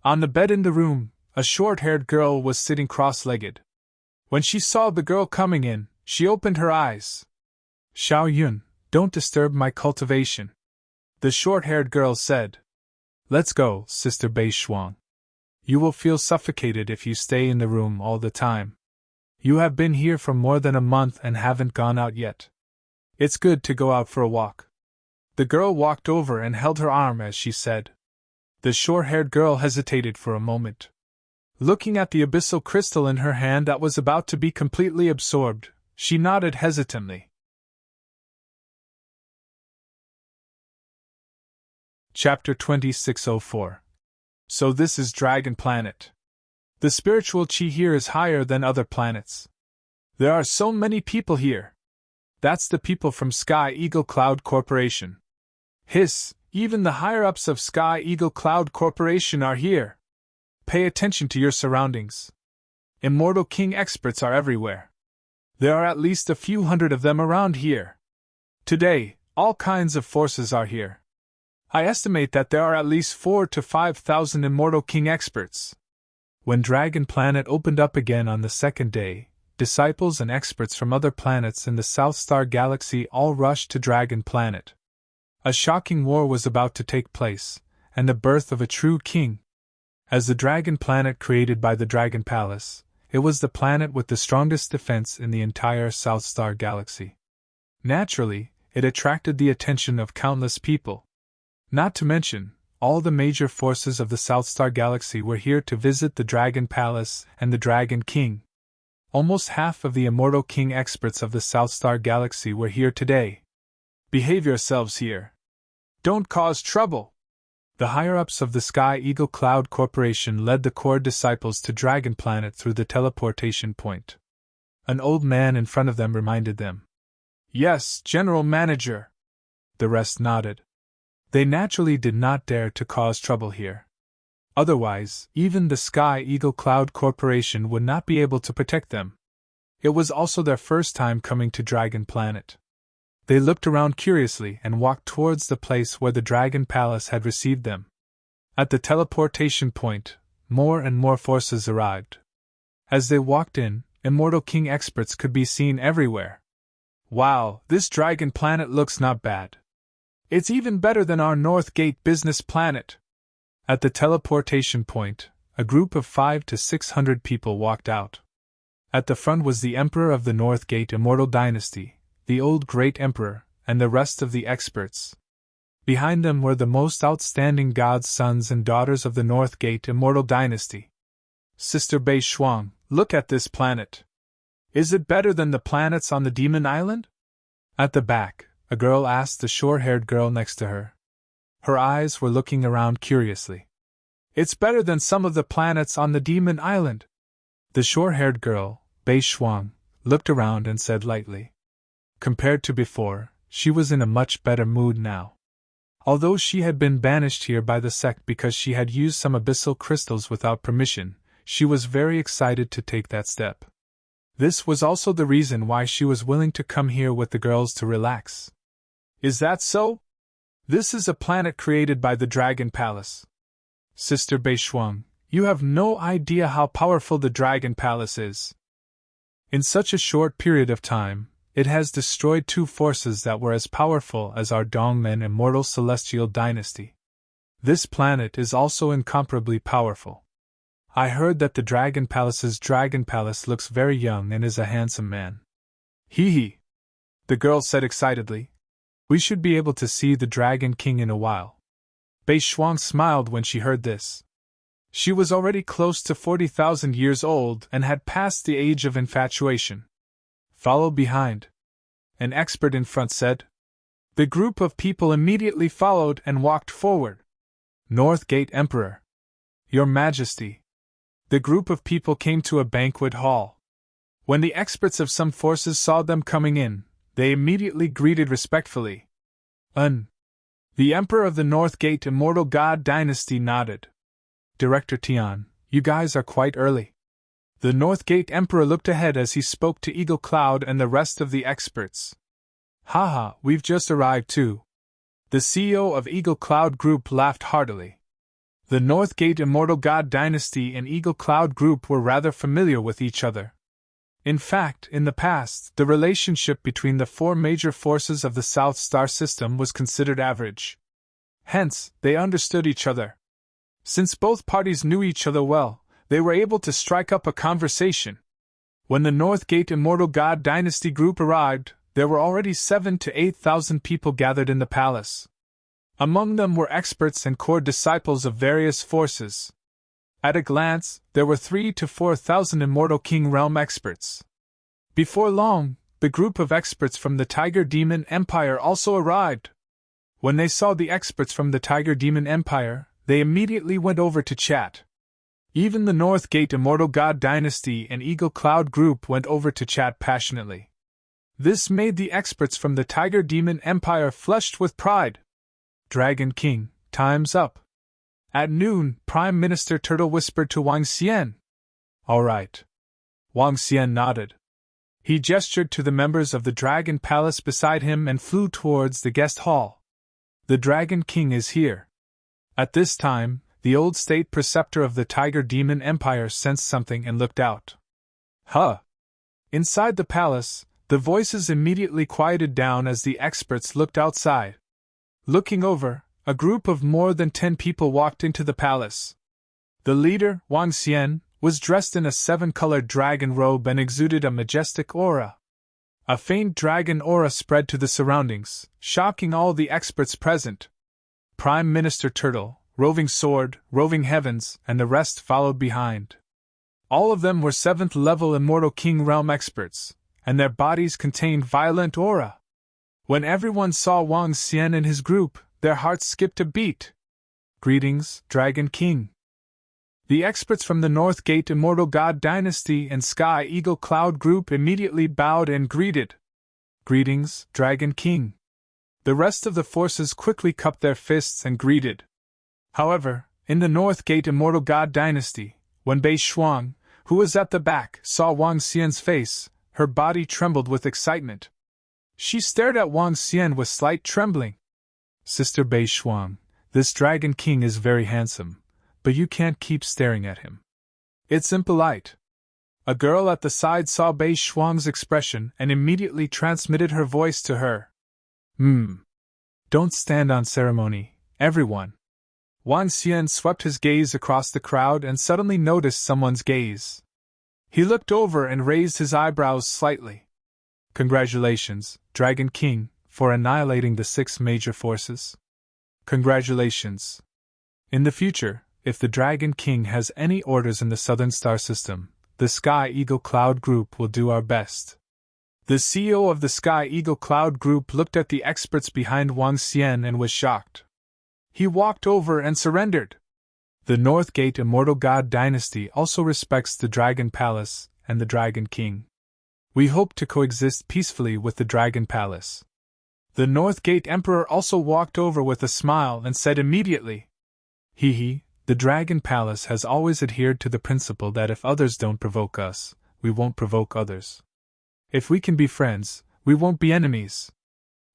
On the bed in the room, a short-haired girl was sitting cross-legged. When she saw the girl coming in, she opened her eyes. Xiao Yun, don't disturb my cultivation. The short-haired girl said. Let's go, Sister Bei Shuang. You will feel suffocated if you stay in the room all the time. You have been here for more than a month and haven't gone out yet. It's good to go out for a walk. The girl walked over and held her arm as she said. The short-haired girl hesitated for a moment. Looking at the abyssal crystal in her hand that was about to be completely absorbed, she nodded hesitantly. Chapter 2604. So this is Dragon Planet. The spiritual chi here is higher than other planets. There are so many people here. That's the people from Sky Eagle Cloud Corporation. Hiss, Even the higher-ups of Sky Eagle Cloud Corporation are here. Pay attention to your surroundings. Immortal King experts are everywhere. There are at least a few hundred of them around here. Today, all kinds of forces are here. I estimate that there are at least 4,000 to 5,000 Immortal King experts. When Dragon Planet opened up again on the second day, disciples and experts from other planets in the South Star Galaxy all rushed to Dragon Planet. A shocking war was about to take place, and the birth of a true king. As the Dragon Planet created by the Dragon Palace, it was the planet with the strongest defense in the entire South Star Galaxy. Naturally, it attracted the attention of countless people. Not to mention, all the major forces of the South Star Galaxy were here to visit the Dragon Palace and the Dragon King. Almost half of the Immortal King experts of the South Star Galaxy were here today. Behave yourselves here. Don't cause trouble. The higher-ups of the Sky Eagle Cloud Corporation led the core disciples to Dragon Planet through the teleportation point. An old man in front of them reminded them. Yes, General Manager. The rest nodded. They naturally did not dare to cause trouble here. Otherwise, even the Sky Eagle Cloud Corporation would not be able to protect them. It was also their first time coming to Dragon Planet. They looked around curiously and walked towards the place where the Dragon Palace had received them. At the teleportation point, more and more forces arrived. As they walked in, Immortal King experts could be seen everywhere. Wow, this Dragon Planet looks not bad. It's even better than our North Gate business planet. At the teleportation point, a group of 500 to 600 people walked out. At the front was the Emperor of the North Gate Immortal Dynasty, the old Great Emperor, and the rest of the experts. Behind them were the most outstanding gods, sons and daughters of the North Gate Immortal Dynasty. Sister Bei Shuang, look at this planet. Is it better than the planets on the Demon Island? At the back, a girl asked the short-haired girl next to her. Her eyes were looking around curiously. It's better than some of the planets on the Demon Island. The short-haired girl, Bei Shuang, looked around and said lightly. Compared to before, she was in a much better mood now. Although she had been banished here by the sect because she had used some abyssal crystals without permission, she was very excited to take that step. This was also the reason why she was willing to come here with the girls to relax. Is that so? This is a planet created by the Dragon Palace. Sister Bei Shuang, you have no idea how powerful the Dragon Palace is. In such a short period of time, it has destroyed 2 forces that were as powerful as our Dongmen Immortal Celestial Dynasty. This planet is also incomparably powerful. I heard that the Dragon Palace's Dragon Palace looks very young and is a handsome man. Hee hee, the girl said excitedly. We should be able to see the Dragon King in a while. Bei Shuang smiled when she heard this. She was already close to 40,000 years old and had passed the age of infatuation. Follow behind, an expert in front said. The group of people immediately followed and walked forward. North Gate Emperor. Your Majesty. The group of people came to a banquet hall. When the experts of some forces saw them coming in, they immediately greeted respectfully. The Emperor of the North Gate Immortal God Dynasty nodded. Director Tian, you guys are quite early. The North Gate Emperor looked ahead as he spoke to Eagle Cloud and the rest of the experts. Haha, we've just arrived too. The CEO of Eagle Cloud Group laughed heartily. The North Gate Immortal God Dynasty and Eagle Cloud Group were rather familiar with each other. In fact, in the past, the relationship between the 4 major forces of the South Star System was considered average. Hence, they understood each other. Since both parties knew each other well, they were able to strike up a conversation. When the North Gate Immortal God Dynasty group arrived, there were already 7,000 to 8,000 people gathered in the palace. Among them were experts and core disciples of various forces. At a glance, there were 3,000 to 4,000 Immortal King Realm experts. Before long, the group of experts from the Tiger Demon Empire also arrived. When they saw the experts from the Tiger Demon Empire, they immediately went over to chat. Even the North Gate Immortal God Dynasty and Eagle Cloud Group went over to chat passionately. This made the experts from the Tiger Demon Empire flushed with pride. Dragon King, time's up. At noon, Prime Minister Turtle whispered to Wang Xian. All right. Wang Xian nodded. He gestured to the members of the Dragon Palace beside him and flew towards the guest hall. The Dragon King is here. At this time, the old state preceptor of the Tiger Demon Empire sensed something and looked out. Huh! Inside the palace, the voices immediately quieted down as the experts looked outside. Looking over, a group of more than 10 people walked into the palace. The leader, Wang Xian, was dressed in a 7-colored dragon robe and exuded a majestic aura. A faint dragon aura spread to the surroundings, shocking all the experts present. Prime Minister Turtle, Roving Sword, Roving Heavens, and the rest followed behind. All of them were 7th-level Immortal King Realm experts, and their bodies contained violent aura. When everyone saw Wang Xian and his group, their hearts skipped a beat. Greetings, Dragon King. The experts from the North Gate Immortal God Dynasty and Sky Eagle Cloud Group immediately bowed and greeted. Greetings, Dragon King. The rest of the forces quickly cupped their fists and greeted. However, in the North Gate Immortal God Dynasty, when Bei Shuang, who was at the back, saw Wang Xian's face, her body trembled with excitement. She stared at Wang Xian with slight trembling. Sister Bei Shuang, this Dragon King is very handsome, but you can't keep staring at him. It's impolite. A girl at the side saw Bei Shuang's expression and immediately transmitted her voice to her. Don't stand on ceremony, everyone. Wang Xian swept his gaze across the crowd and suddenly noticed someone's gaze. He looked over and raised his eyebrows slightly. Congratulations, Dragon King, for annihilating the 6 major forces. Congratulations. In the future, if the Dragon King has any orders in the Southern Star System, the Sky Eagle Cloud Group will do our best. The CEO of the Sky Eagle Cloud Group looked at the experts behind Wang Xian and was shocked. He walked over and surrendered. The North Gate Immortal God Dynasty also respects the Dragon Palace and the Dragon King. We hope to coexist peacefully with the Dragon Palace. The North Gate Emperor also walked over with a smile and said immediately, the Dragon Palace has always adhered to the principle that if others don't provoke us, we won't provoke others. If we can be friends, we won't be enemies.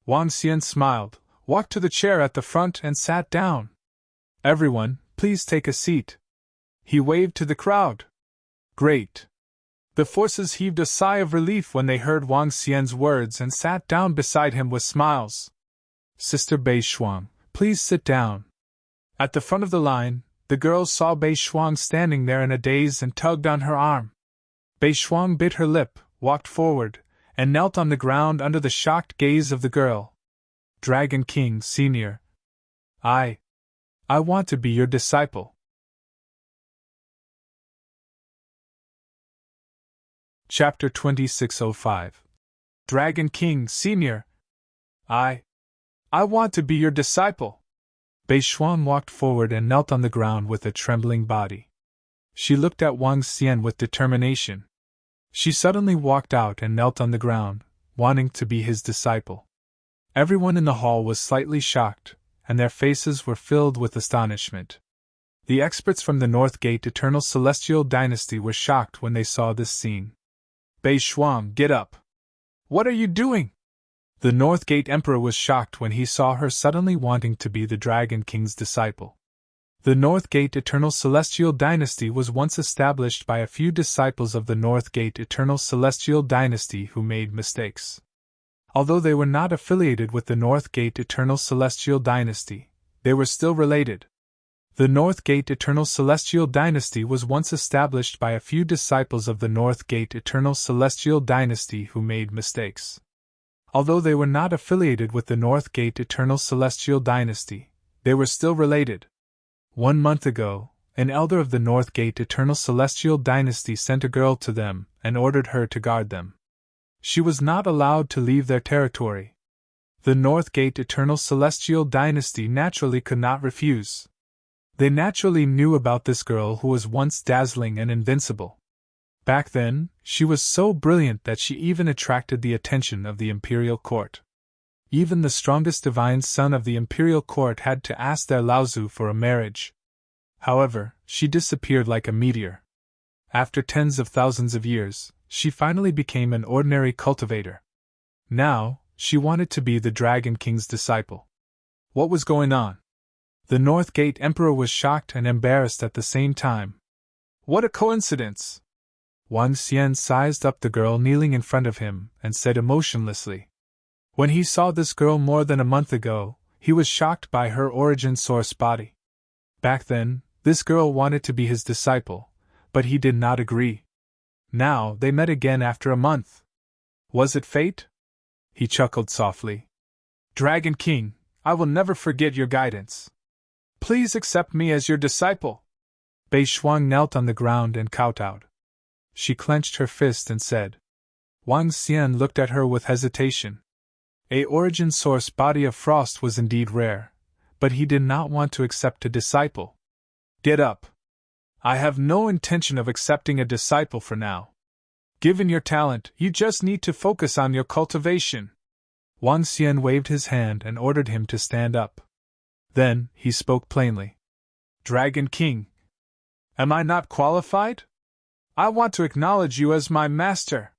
Wang Xian smiled, walked to the chair at the front and sat down. Everyone, please take a seat. He waved to the crowd. Great. The forces heaved a sigh of relief when they heard Wang Xian's words and sat down beside him with smiles. Sister Bei Shuang, please sit down. At the front of the line, the girls saw Bei Shuang standing there in a daze and tugged on her arm. Bei Shuang bit her lip, walked forward, and knelt on the ground under the shocked gaze of the girl. Dragon King Senior. I want to be your disciple. Chapter 2605. Dragon King Senior. I want to be your disciple. Bei Shuang walked forward and knelt on the ground with a trembling body. She looked at Wang Xian with determination. She suddenly walked out and knelt on the ground, wanting to be his disciple. Everyone in the hall was slightly shocked, and their faces were filled with astonishment. The experts from the North Gate Eternal Celestial Dynasty were shocked when they saw this scene. Bei Shuang, get up! What are you doing? The North Gate Emperor was shocked when he saw her suddenly wanting to be the Dragon King's disciple. The North Gate Eternal Celestial Dynasty was once established by a few disciples of the North Gate Eternal Celestial Dynasty who made mistakes. Although they were not affiliated with the North Gate Eternal Celestial Dynasty, they were still related. The North Gate Eternal Celestial Dynasty was once established by a few disciples of the North Gate Eternal Celestial Dynasty who made mistakes. Although they were not affiliated with the North Gate Eternal Celestial Dynasty, they were still related. 1 month ago, an elder of the North Gate Eternal Celestial Dynasty sent a girl to them and ordered her to guard them. She was not allowed to leave their territory. The North Gate Eternal Celestial Dynasty naturally could not refuse. They naturally knew about this girl who was once dazzling and invincible. Back then, she was so brilliant that she even attracted the attention of the imperial court. Even the strongest divine son of the imperial court had to ask their Laozu for a marriage. However, she disappeared like a meteor. After tens of thousands of years, she finally became an ordinary cultivator. Now, she wanted to be the Dragon King's disciple. What was going on? The North Gate Emperor was shocked and embarrassed at the same time. What a coincidence! Wang Xian sized up the girl kneeling in front of him and said emotionlessly. When he saw this girl more than a month ago, he was shocked by her origin source body. Back then, this girl wanted to be his disciple, but he did not agree. Now they met again after a month. Was it fate? He chuckled softly. Dragon King, I will never forget your guidance. Please accept me as your disciple. Bei Shuang knelt on the ground and kowtowed. She clenched her fist and said. Wang Xian looked at her with hesitation. A origin source body of frost was indeed rare, but he did not want to accept a disciple. Get up. I have no intention of accepting a disciple for now. Given your talent, you just need to focus on your cultivation. Wang Xian waved his hand and ordered him to stand up. Then, he spoke plainly. Dragon King. Am I not qualified? I want to acknowledge you as my master.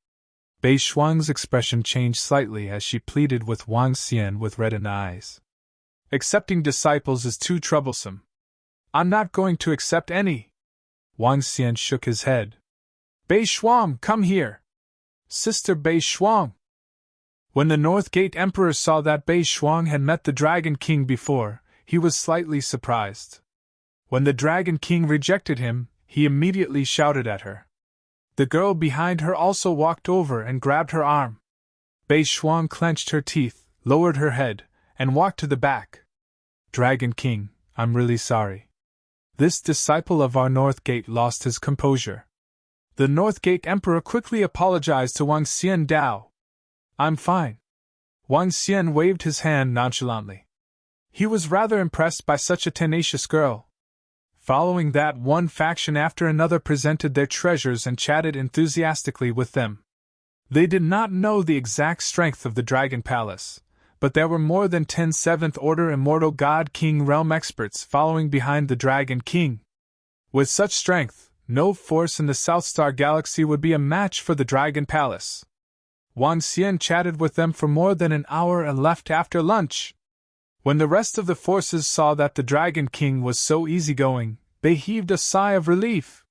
Bei Shuang's expression changed slightly as she pleaded with Wang Xian with reddened eyes. Accepting disciples is too troublesome. I'm not going to accept any. Wang Xian shook his head. Bei Shuang, come here. Sister Bei Shuang. When the North Gate Emperor saw that Bei Shuang had met the Dragon King before, he was slightly surprised. When the Dragon King rejected him, he immediately shouted at her. The girl behind her also walked over and grabbed her arm. Bei Shuang clenched her teeth, lowered her head, and walked to the back. Dragon King, I'm really sorry. This disciple of our North Gate lost his composure. The North Gate Emperor quickly apologized to Wang Xian Dao. I'm fine. Wang Xian waved his hand nonchalantly. He was rather impressed by such a tenacious girl. Following that, one faction after another presented their treasures and chatted enthusiastically with them. They did not know the exact strength of the Dragon Palace, but there were more than 10 Seventh Order Immortal God King realm experts following behind the Dragon King. With such strength, no force in the South Star Galaxy would be a match for the Dragon Palace. Wang Xian chatted with them for more than an hour and left after lunch. When the rest of the forces saw that the Dragon King was so easygoing, they heaved a sigh of relief.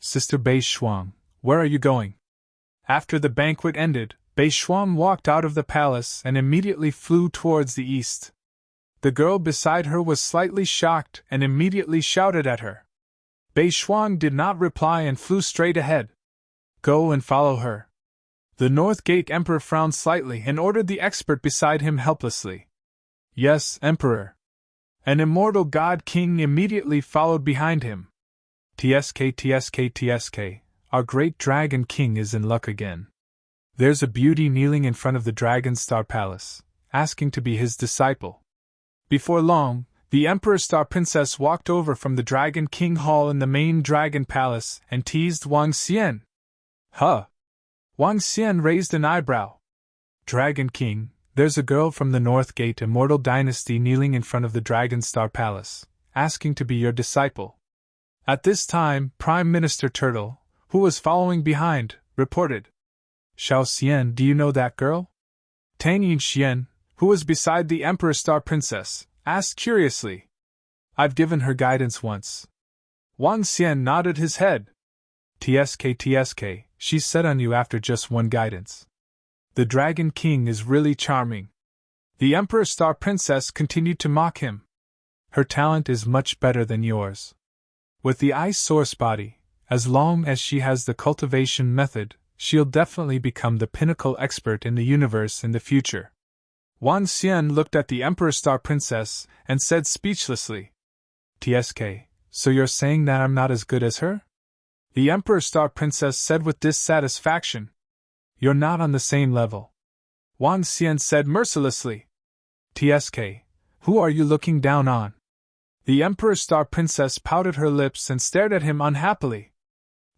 Sister Bei Shuang, where are you going? After the banquet ended, Bei Shuang walked out of the palace and immediately flew towards the east. The girl beside her was slightly shocked and immediately shouted at her. Bei Shuang did not reply and flew straight ahead. Go and follow her. The North Gate Emperor frowned slightly and ordered the expert beside him helplessly. Yes, Emperor. An immortal god king immediately followed behind him. TSK, our great Dragon King is in luck again. There's a beauty kneeling in front of the Dragon Star Palace, asking to be his disciple. Before long, the Emperor Star Princess walked over from the Dragon King Hall in the main Dragon Palace and teased Wang Xian. Huh? Wang Xian raised an eyebrow. Dragon King, there's a girl from the North Gate Immortal Dynasty kneeling in front of the Dragon Star Palace, asking to be your disciple. At this time, Prime Minister Turtle, who was following behind, reported. Xiao Xian, do you know that girl? Tang Yinxian, who was beside the Emperor Star Princess, asked curiously. I've given her guidance once. Wang Xian nodded his head. TSK, she's set on you after just one guidance. The Dragon King is really charming. The Emperor Star Princess continued to mock him. Her talent is much better than yours. With the ice source body, as long as she has the cultivation method, she'll definitely become the pinnacle expert in the universe in the future. Wang Xian looked at the Emperor Star Princess and said speechlessly. TSK, so you're saying that I'm not as good as her? The Emperor Star Princess said with dissatisfaction. You're not on the same level. Wang Xian said mercilessly. TSK, who are you looking down on? The Emperor Star Princess pouted her lips and stared at him unhappily.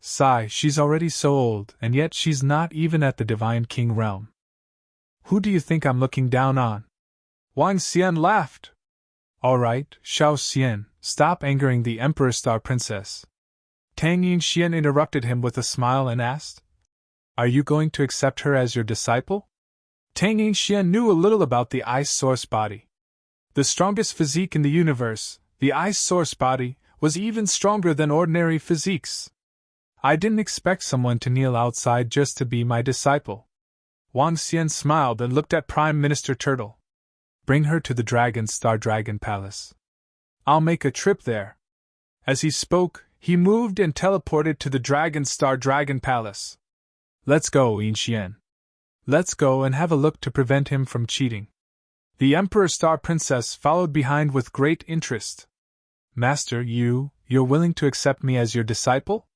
Sigh, she's already so old, and yet she's not even at the Divine King realm. Who do you think I'm looking down on? Wang Xian laughed. All right, Xiao Xian, stop angering the Emperor Star Princess. Tang Yingxian interrupted him with a smile and asked, Are you going to accept her as your disciple? Tang Yingxian knew a little about the Ice Source Body. The strongest physique in the universe, the Ice Source Body, was even stronger than ordinary physiques. I didn't expect someone to kneel outside just to be my disciple. Wang Xian smiled and looked at Prime Minister Turtle. Bring her to the Dragon Star Dragon Palace. I'll make a trip there. As he spoke, he moved and teleported to the Dragon Star Dragon Palace. Let's go, Yinxian. Let's go and have a look to prevent him from cheating. The Emperor Star Princess followed behind with great interest. Master, you're willing to accept me as your disciple?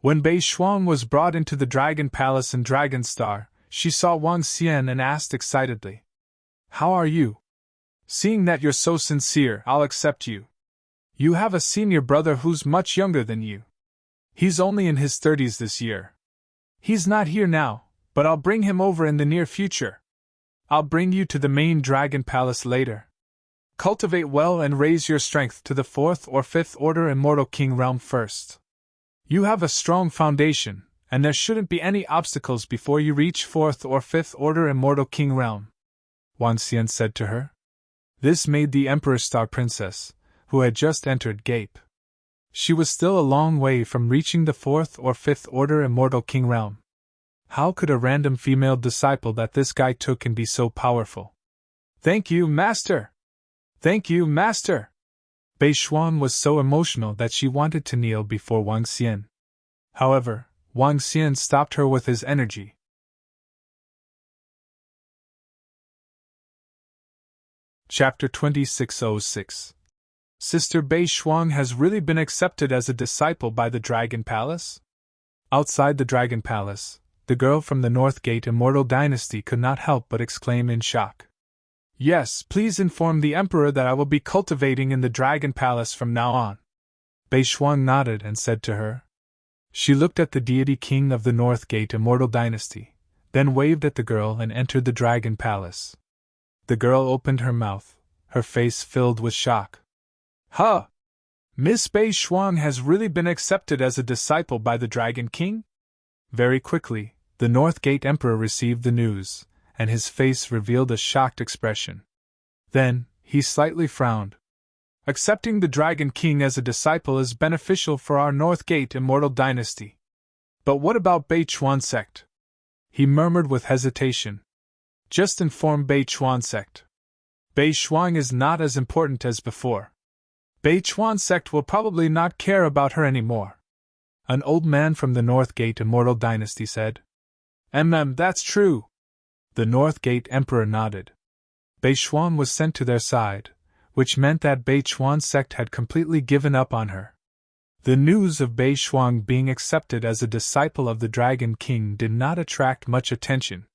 When Bei Shuang was brought into the Dragon Palace in Dragon Star, she saw Wang Xian and asked excitedly, How are you? Seeing that you're so sincere, I'll accept you. You have a senior brother who's much younger than you. He's only in his 30s this year. He's not here now, but I'll bring him over in the near future. I'll bring you to the main Dragon Palace later. Cultivate well and raise your strength to the 4th or 5th Order Immortal King realm first. You have a strong foundation, and there shouldn't be any obstacles before you reach 4th or 5th Order Immortal King realm, Wang Xian said to her. This made the Emperor Star Princess, who had just entered, gape. She was still a long way from reaching the 4th or 5th Order Immortal King realm. How could a random female disciple that this guy took and be so powerful? Thank you, Master! Thank you, Master! Bei Shuang was so emotional that she wanted to kneel before Wang Xian. However, Wang Xian stopped her with his energy. Chapter 2606. Sister Bei Shuang has really been accepted as a disciple by the Dragon Palace? Outside the Dragon Palace, the girl from the North Gate Immortal Dynasty could not help but exclaim in shock. Yes, please inform the Emperor that I will be cultivating in the Dragon Palace from now on. Bei Shuang nodded and said to her. She looked at the deity king of the North Gate Immortal Dynasty, then waved at the girl and entered the Dragon Palace. The girl opened her mouth, her face filled with shock. Huh! Miss Bei Shuang has really been accepted as a disciple by the Dragon King? Very quickly, the North Gate Emperor received the news, and his face revealed a shocked expression. Then, he slightly frowned. Accepting the Dragon King as a disciple is beneficial for our North Gate Immortal Dynasty. But what about Bei Chuan sect? He murmured with hesitation. Just inform Bei Chuan sect. Bei Shuang is not as important as before. Bei Chuan sect will probably not care about her anymore. An old man from the North Gate Immortal Dynasty said. That's true. The North Gate Emperor nodded. Bei Shuang was sent to their side, which meant that Bei Chuan sect had completely given up on her. The news of Bei Shuang being accepted as a disciple of the Dragon King did not attract much attention.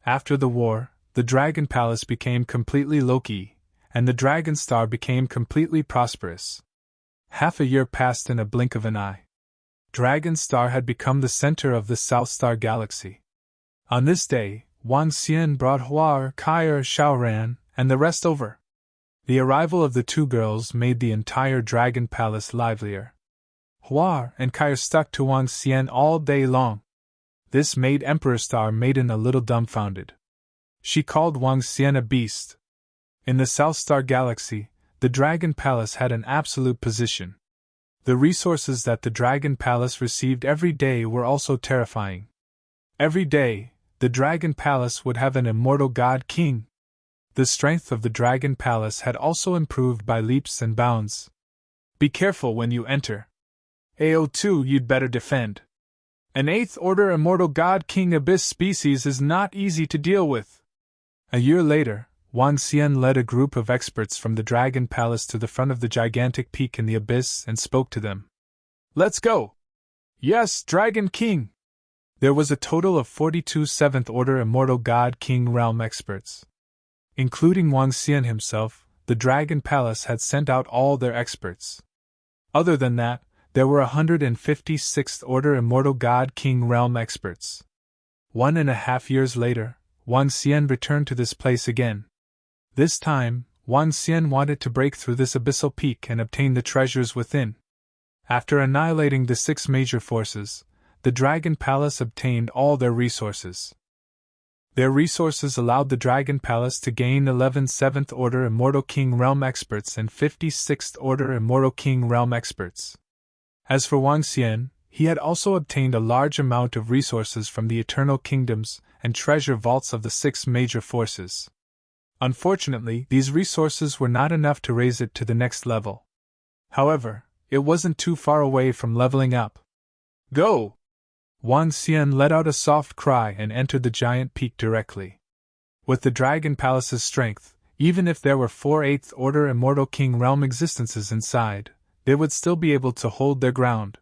After the war, the Dragon Palace became completely low-key, and the Dragon Star became completely prosperous. Half a year passed in a blink of an eye. Dragon Star had become the center of the South Star Galaxy. On this day, Wang Xian brought Hua, Kai, Xiaoran, and the rest over. The arrival of the two girls made the entire Dragon Palace livelier. Hua and Kai stuck to Wang Xian all day long. This made Emperor Star Maiden a little dumbfounded. She called Wang Xian a beast. In the South Star Galaxy, the Dragon Palace had an absolute position. The resources that the Dragon Palace received every day were also terrifying. Every day, the Dragon Palace would have an immortal god king. The strength of the Dragon Palace had also improved by leaps and bounds. Be careful when you enter. AO2, you'd better defend. An 8th Order Immortal God King Abyss species is not easy to deal with. A year later, Wang Xian led a group of experts from the Dragon Palace to the front of the gigantic peak in the abyss and spoke to them. Let's go! Yes, Dragon King! There was a total of 42 7th Order Immortal God King realm experts. Including Wang Xian himself, the Dragon Palace had sent out all their experts. Other than that, there were 150 6th Order Immortal God King realm experts. 1.5 years later, Wang Xian returned to this place again. This time, Wang Xian wanted to break through this abyssal peak and obtain the treasures within. After annihilating the 6 major forces, the Dragon Palace obtained all their resources. Their resources allowed the Dragon Palace to gain 11 7th Order Immortal King Realm experts and 50 6th Order Immortal King Realm experts. As for Wang Xian, he had also obtained a large amount of resources from the Eternal Kingdoms and treasure vaults of the 6 major forces. Unfortunately, these resources were not enough to raise it to the next level. However, it wasn't too far away from leveling up. Go! Wang Xian let out a soft cry and entered the giant peak directly. With the Dragon Palace's strength, even if there were 4 8th Order Immortal King Realm existences inside, they would still be able to hold their ground.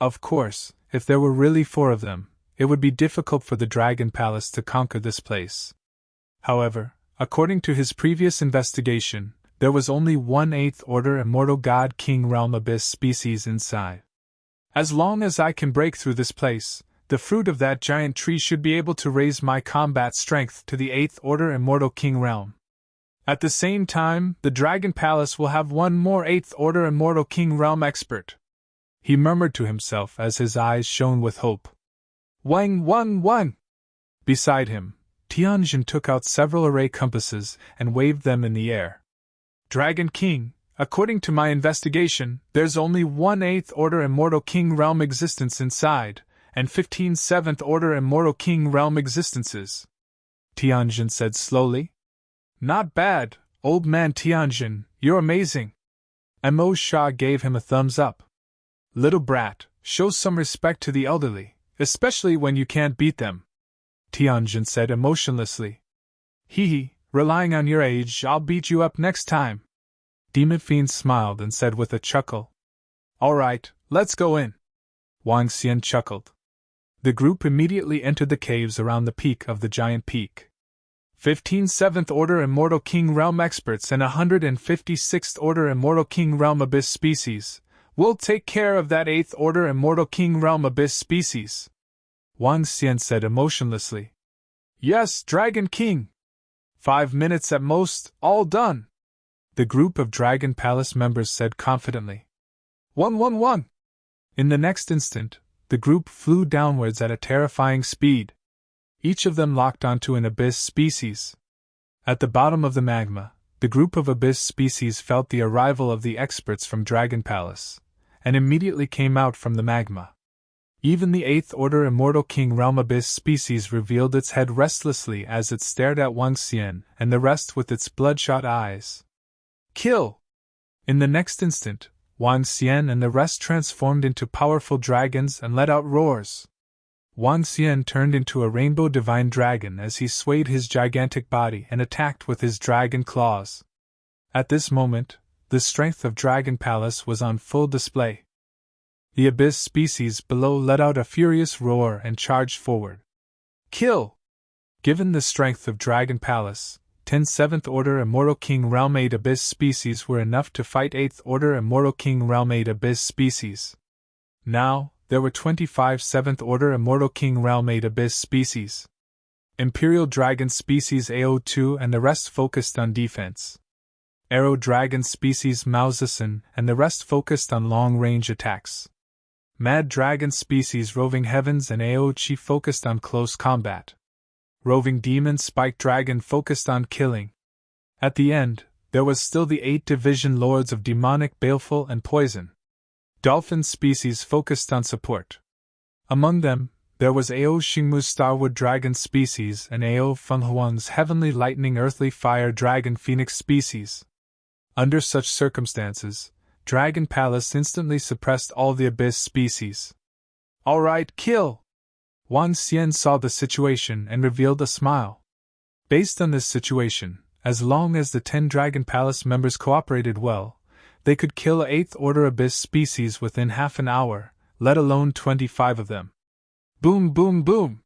Of course, if there were really 4 of them, it would be difficult for the Dragon Palace to conquer this place. However, according to his previous investigation, there was only 1 8th Order Immortal God King Realm Abyss species inside. As long as I can break through this place, the fruit of that giant tree should be able to raise my combat strength to the 8th Order Immortal King Realm. At the same time, the Dragon Palace will have 1 more 8th Order Immortal King Realm expert. He murmured to himself as his eyes shone with hope. Wang Wang Wang! Beside him, Tianjin took out several array compasses and waved them in the air. Dragon King, according to my investigation, there's only 1 8th Order Immortal King Realm existence inside, and 15 7th Order Immortal King Realm existences. Tianjin said slowly. Not bad, old man Tianjin, you're amazing. Mo Sha gave him a thumbs up. Little brat, show some respect to the elderly, especially when you can't beat them. Tianjin said emotionlessly. Hee, relying on your age, I'll beat you up next time. Demon Fiend smiled and said with a chuckle. All right, let's go in. Wang Xian chuckled. The group immediately entered the caves around the peak of the giant peak. 15 7th Order Immortal King Realm experts and 156th Order Immortal King Realm Abyss species. We'll take care of that 8th Order Immortal King Realm Abyss species. Wang Xian said emotionlessly. Yes, Dragon King. 5 minutes at most, all done. The group of Dragon Palace members said confidently. 111. In the next instant, the group flew downwards at a terrifying speed. Each of them locked onto an abyss species. At the bottom of the magma, the group of abyss species felt the arrival of the experts from Dragon Palace, and immediately came out from the magma. Even the 8th Order Immortal King Realm Abyss species revealed its head restlessly as it stared at Wang Xian and the rest with its bloodshot eyes. Kill! In the next instant, Wang Xian and the rest transformed into powerful dragons and let out roars. Wang Xian turned into a rainbow divine dragon as he swayed his gigantic body and attacked with his dragon claws. At this moment, the strength of Dragon Palace was on full display. The abyss species below let out a furious roar and charged forward. Kill! Given the strength of Dragon Palace, 10 7th Order Immortal King Realm 8 Abyss species were enough to fight 8th Order Immortal King Realm 8 Abyss species. Now, there were 25 7th Order Immortal King Realm 8 Abyss species. Imperial Dragon species AO2 and the rest focused on defense. Arrow Dragon species Maozisan and the rest focused on long-range attacks. Mad Dragon species Roving Heavens and AO-Chi focused on close combat. Roving Demon Spike Dragon focused on killing. At the end, there was still the 8 Division Lords of Demonic, Baleful, and Poison. Dolphin species focused on support. Among them, there was Ao Xingmu's Starwood Dragon species and Ao Fenghuang's Heavenly Lightning Earthly Fire Dragon Phoenix species. Under such circumstances, Dragon Palace instantly suppressed all the Abyss species. Alright, kill! Wang Xian saw the situation and revealed a smile. Based on this situation, as long as the 10 Dragon Palace members cooperated well, they could kill a 8th Order Abyss species within half an hour, let alone 25 of them. Boom boom boom!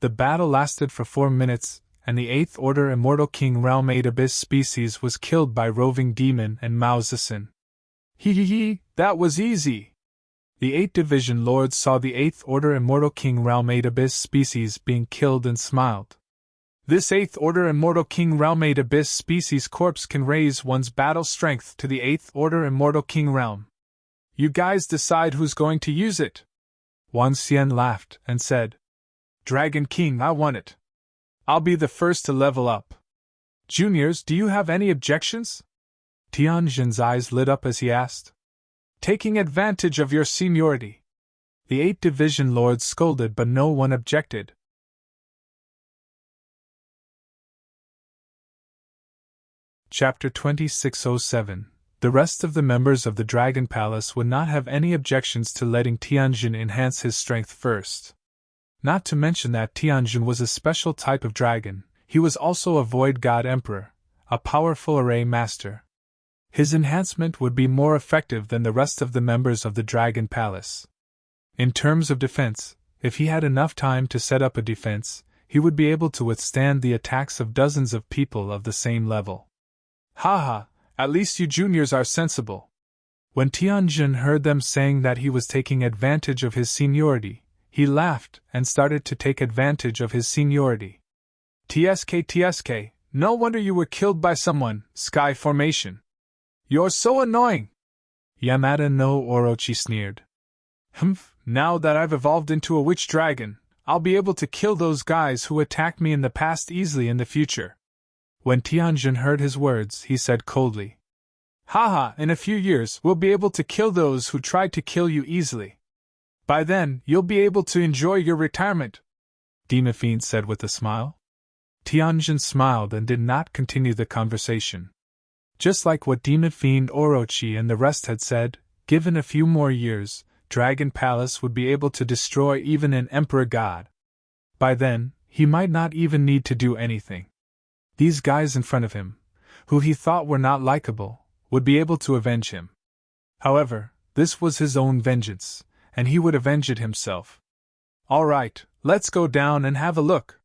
The battle lasted for 4 minutes, and the 8th Order Immortal King Realm 8 Abyss species was killed by Roving Demon and Mao Zedong. Hee, that was easy! The 8 Division Lords saw the 8th Order Immortal King Realm 8 Abyss species being killed and smiled. This 8th Order Immortal King Realm-made Abyss species corpse can raise one's battle strength to the 8th Order Immortal King Realm. You guys decide who's going to use it. Wang Xian laughed and said, Dragon King, I want it. I'll be the first to level up. Juniors, do you have any objections? Tianjin's eyes lit up as he asked. Taking advantage of your seniority. The 8 Division Lords scolded, but no one objected. Chapter 2607. The rest of the members of the Dragon Palace would not have any objections to letting Tianjin enhance his strength first. Not to mention that Tianjin was a special type of dragon, he was also a Void God Emperor, a powerful array master. His enhancement would be more effective than the rest of the members of the Dragon Palace. In terms of defense, if he had enough time to set up a defense, he would be able to withstand the attacks of dozens of people of the same level. Haha, at least you juniors are sensible. When Tianjin heard them saying that he was taking advantage of his seniority, he laughed and started to take advantage of his seniority. TSK, no wonder you were killed by someone, Sky Formation. You're so annoying! Yamada no Orochi sneered. Now that I've evolved into a witch dragon, I'll be able to kill those guys who attacked me in the past easily in the future. When Tianjin heard his words, he said coldly, Haha, in a few years we'll be able to kill those who tried to kill you easily. By then, you'll be able to enjoy your retirement, Demon Fiend said with a smile. Tianjin smiled and did not continue the conversation. Just like what Demon Fiend Orochi and the rest had said, given a few more years, Dragon Palace would be able to destroy even an Emperor God. By then, he might not even need to do anything. These guys in front of him, who he thought were not likable, would be able to avenge him. However, this was his own vengeance, and he would avenge it himself. Alright, let's go down and have a look.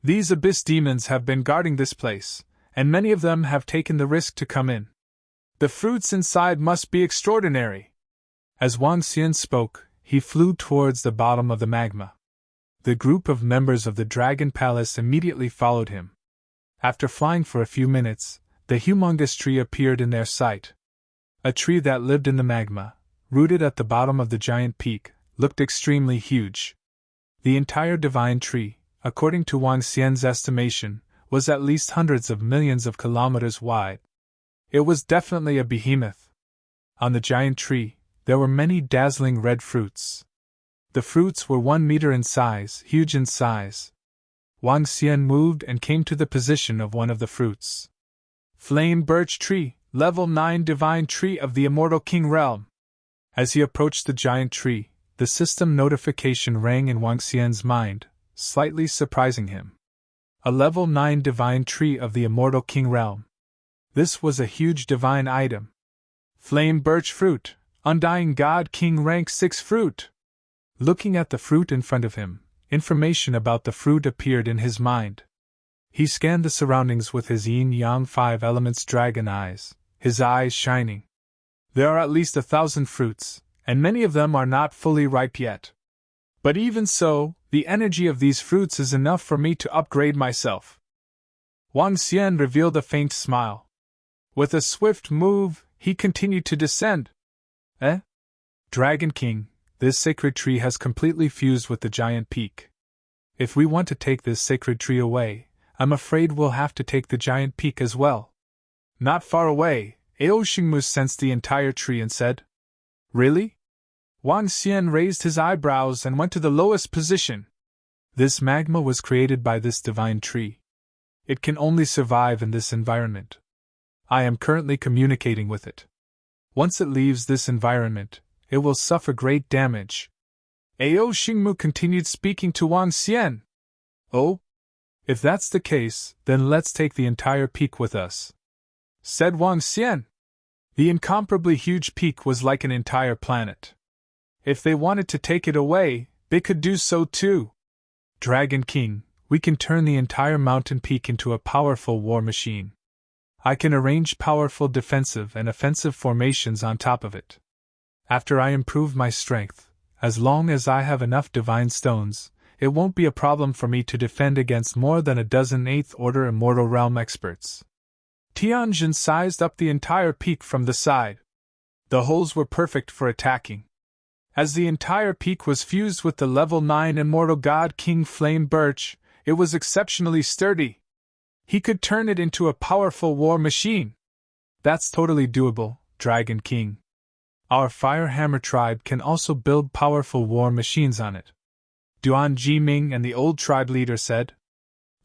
These abyss demons have been guarding this place, and many of them have taken the risk to come in. The fruits inside must be extraordinary. As Wang Xian spoke, he flew towards the bottom of the magma. The group of members of the Dragon Palace immediately followed him. After flying for a few minutes, the humongous tree appeared in their sight. A tree that lived in the magma, rooted at the bottom of the giant peak, looked extremely huge. The entire divine tree, according to Wang Xian's estimation, was at least hundreds of millions of kilometers wide. It was definitely a behemoth. On the giant tree, there were many dazzling red fruits. The fruits were 1 meter in size, huge in size. Wang Xian moved and came to the position of one of the fruits. Flame Birch Tree, Level 9 Divine Tree of the Immortal King Realm. As he approached the giant tree, the system notification rang in Wang Xian's mind, slightly surprising him. A Level 9 Divine Tree of the Immortal King Realm. This was a huge divine item. Flame Birch Fruit, Undying God King Rank 6 Fruit. Looking at the fruit in front of him, information about the fruit appeared in his mind. He scanned the surroundings with his yin-yang 5 elements dragon eyes, his eyes shining. There are at least 1,000 fruits, and many of them are not fully ripe yet. But even so, the energy of these fruits is enough for me to upgrade myself. Wang Xian revealed a faint smile. With a swift move, he continued to descend. Dragon King, this sacred tree has completely fused with the giant peak. If we want to take this sacred tree away, I'm afraid we'll have to take the giant peak as well. Not far away, Aoshingmu sensed the entire tree and said, Really? Wang Xian raised his eyebrows and went to the lowest position. This magma was created by this divine tree. It can only survive in this environment. I am currently communicating with it. Once it leaves this environment, it will suffer great damage. Aoshingmu continued speaking to Wang Xian. Oh? If that's the case, then let's take the entire peak with us, said Wang Xian. The incomparably huge peak was like an entire planet. If they wanted to take it away, they could do so too. Dragon King, we can turn the entire mountain peak into a powerful war machine. I can arrange powerful defensive and offensive formations on top of it. After I improve my strength, as long as I have enough divine stones, it won't be a problem for me to defend against more than a dozen 8th Order Immortal Realm experts. Tianjin sized up the entire peak from the side. The holes were perfect for attacking. As the entire peak was fused with the level 9 Immortal God King Flame Birch, it was exceptionally sturdy. He could turn it into a powerful war machine. That's totally doable, Dragon King. Our Fire Hammer tribe can also build powerful war machines on it, Duan Jiming and the old tribe leader said.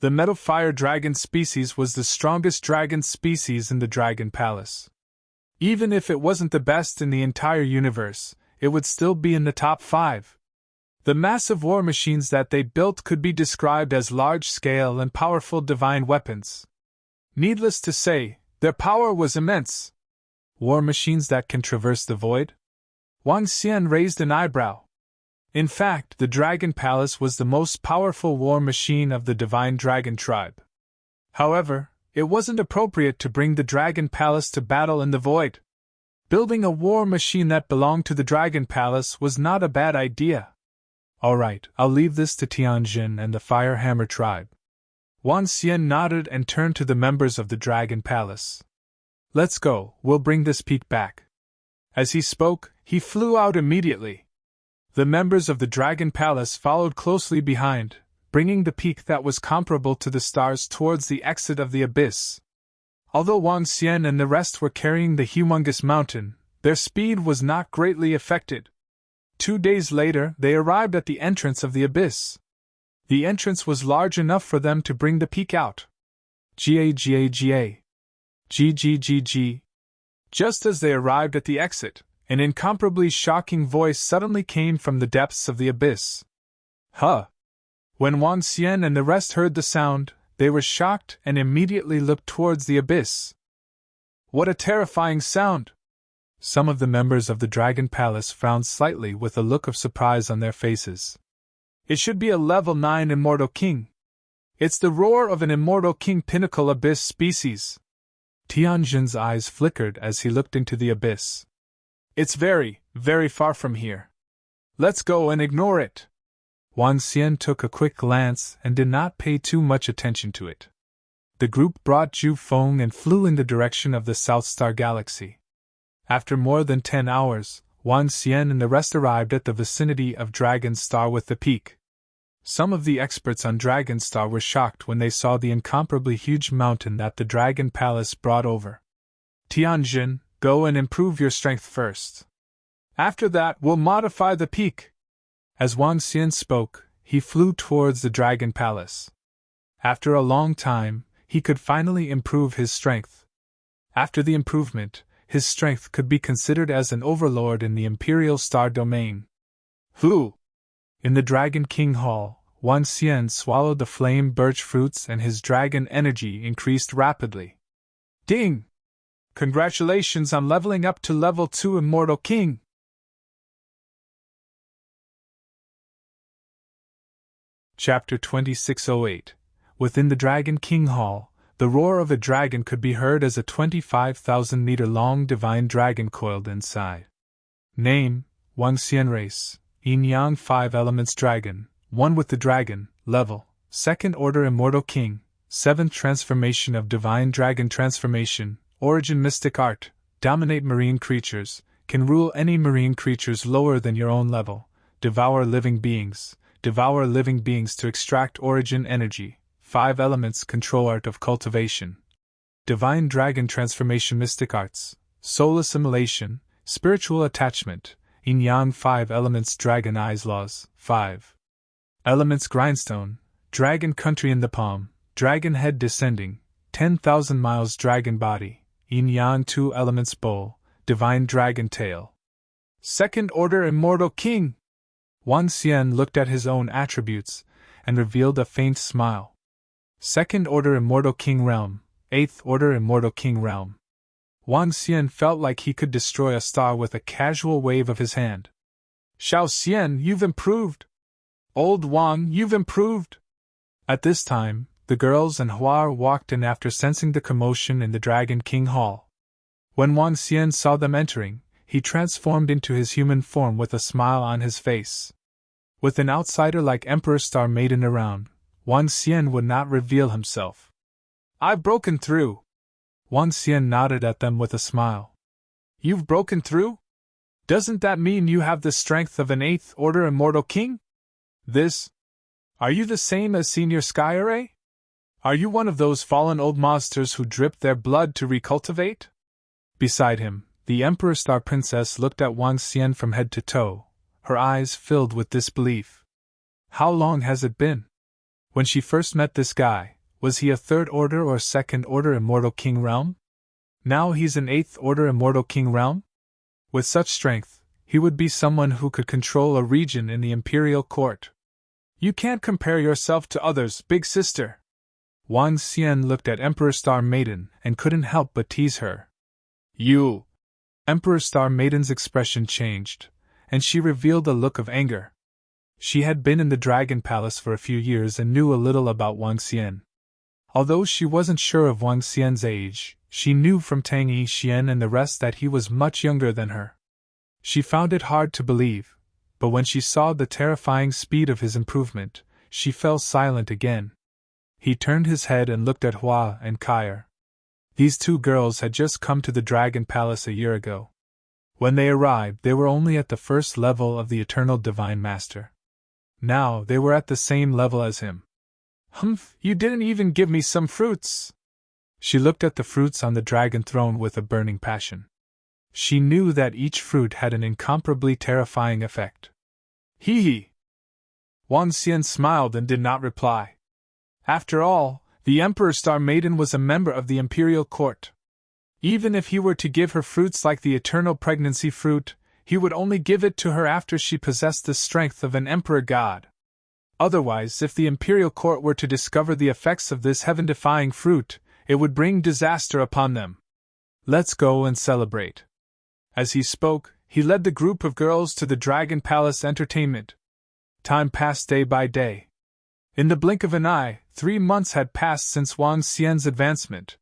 The Metal Fire Dragon species was the strongest dragon species in the Dragon Palace. Even if it wasn't the best in the entire universe, it would still be in the top 5. The massive war machines that they built could be described as large-scale and powerful divine weapons. Needless to say, their power was immense. War machines that can traverse the void? Wang Xian raised an eyebrow. In fact, the Dragon Palace was the most powerful war machine of the Divine Dragon tribe. However, it wasn't appropriate to bring the Dragon Palace to battle in the void. Building a war machine that belonged to the Dragon Palace was not a bad idea. Alright, I'll leave this to Tianjin and the Fire Hammer tribe. Wang Xian nodded and turned to the members of the Dragon Palace. Let's go, we'll bring this peak back. As he spoke, he flew out immediately. The members of the Dragon Palace followed closely behind, bringing the peak that was comparable to the stars towards the exit of the abyss. Although Wang Xian and the rest were carrying the humongous mountain, their speed was not greatly affected. 2 days later, they arrived at the entrance of the abyss. The entrance was large enough for them to bring the peak out. G-A-G-A-G-A. G-G-G-G. Just as they arrived at the exit, an incomparably shocking voice suddenly came from the depths of the abyss. Huh! When Wang Xian and the rest heard the sound, they were shocked and immediately looked towards the abyss. What a terrifying sound! Some of the members of the Dragon Palace frowned slightly with a look of surprise on their faces. It should be a level 9 Immortal King. It's the roar of an Immortal King pinnacle abyss species. Tianjin's eyes flickered as he looked into the abyss. It's very, very far from here. Let's go and ignore it. Wang Xian took a quick glance and did not pay too much attention to it. The group brought Zhu Feng and flew in the direction of the South Star Galaxy. After more than 10 hours, Wang Xian and the rest arrived at the vicinity of Dragon Star with the peak. Some of the experts on Dragon Star were shocked when they saw the incomparably huge mountain that the Dragon Palace brought over. Tianjin, go and improve your strength first. After that, we'll modify the peak. As Wang Xian spoke, he flew towards the Dragon Palace. After a long time, he could finally improve his strength. After the improvement, his strength could be considered as an overlord in the Imperial Star Domain. Who? In the Dragon King Hall, Wang Xian swallowed the flame birch fruits and his dragon energy increased rapidly. Ding! Congratulations on leveling up to level 2 Immortal King! Chapter 2608. Within the Dragon King Hall, the roar of a dragon could be heard as a 25,000-meter-long divine dragon coiled inside. Name, Wang Xian Race, Yin-Yang 5 Elements Dragon, 1 with the Dragon, Level, 2nd Order Immortal King, 7th Transformation of Divine Dragon Transformation, Origin Mystic Art, Dominate Marine Creatures, can rule any marine creatures lower than your own level, Devour Living Beings to extract origin energy, 5 Elements Control Art of Cultivation. Divine Dragon Transformation Mystic Arts, Soul Assimilation, Spiritual Attachment, Yin-Yang 5 Elements Dragon Eyes Laws, 5 Elements Grindstone, Dragon Country in the Palm, Dragon Head Descending, 10,000 Miles Dragon Body, Yin-Yang 2 Elements Bowl, Divine Dragon Tail. 2nd Order Immortal King! Wang Xian looked at his own attributes and revealed a faint smile. 2nd Order Immortal King Realm, 8th Order Immortal King Realm. Wang Xian felt like he could destroy a star with a casual wave of his hand. Xiao Xian, you've improved! Old Wang, you've improved! At this time, the girls and Hua walked in after sensing the commotion in the Dragon King Hall. When Wang Xian saw them entering, he transformed into his human form with a smile on his face. With an outsider like Emperor Star Maiden around, Wang Xian would not reveal himself. "I've broken through." Wang Xian nodded at them with a smile. "You've broken through? Doesn't that mean you have the strength of an 8th Order Immortal King? Are you the same as Senior Sky Array? Are you one of those fallen old monsters who dripped their blood to recultivate?" Beside him, the Emperor Star Princess looked at Wang Xian from head to toe, her eyes filled with disbelief. How long has it been? When she first met this guy, was he a 3rd Order or 2nd Order Immortal King realm? Now he's an 8th Order Immortal King realm? With such strength, he would be someone who could control a region in the Imperial Court. "You can't compare yourself to others, big sister." Wang Xian looked at Emperor Star Maiden and couldn't help but tease her. "You!" Emperor Star Maiden's expression changed, and she revealed a look of anger. She had been in the Dragon Palace for a few years and knew a little about Wang Xian. Although she wasn't sure of Wang Xian's age, she knew from Tang Yixian and the rest that he was much younger than her. She found it hard to believe, but when she saw the terrifying speed of his improvement, she fell silent again. He turned his head and looked at Hua and Kair. These 2 girls had just come to the Dragon Palace a year ago. When they arrived, they were only at the 1st level of the Eternal Divine Master. Now they were at the same level as him. "Humph, you didn't even give me some fruits." She looked at the fruits on the dragon throne with a burning passion. She knew that each fruit had an incomparably terrifying effect. "Hee hee." Wang Xian smiled and did not reply. After all, the Emperor Star Maiden was a member of the Imperial Court. Even if he were to give her fruits like the Eternal Pregnancy Fruit, he would only give it to her after she possessed the strength of an Emperor God. Otherwise, if the Imperial Court were to discover the effects of this heaven-defying fruit, it would bring disaster upon them. "Let's go and celebrate." As he spoke, he led the group of girls to the Dragon Palace entertainment. Time passed day by day. In the blink of an eye, 3 months had passed since Wang Xian's advancement.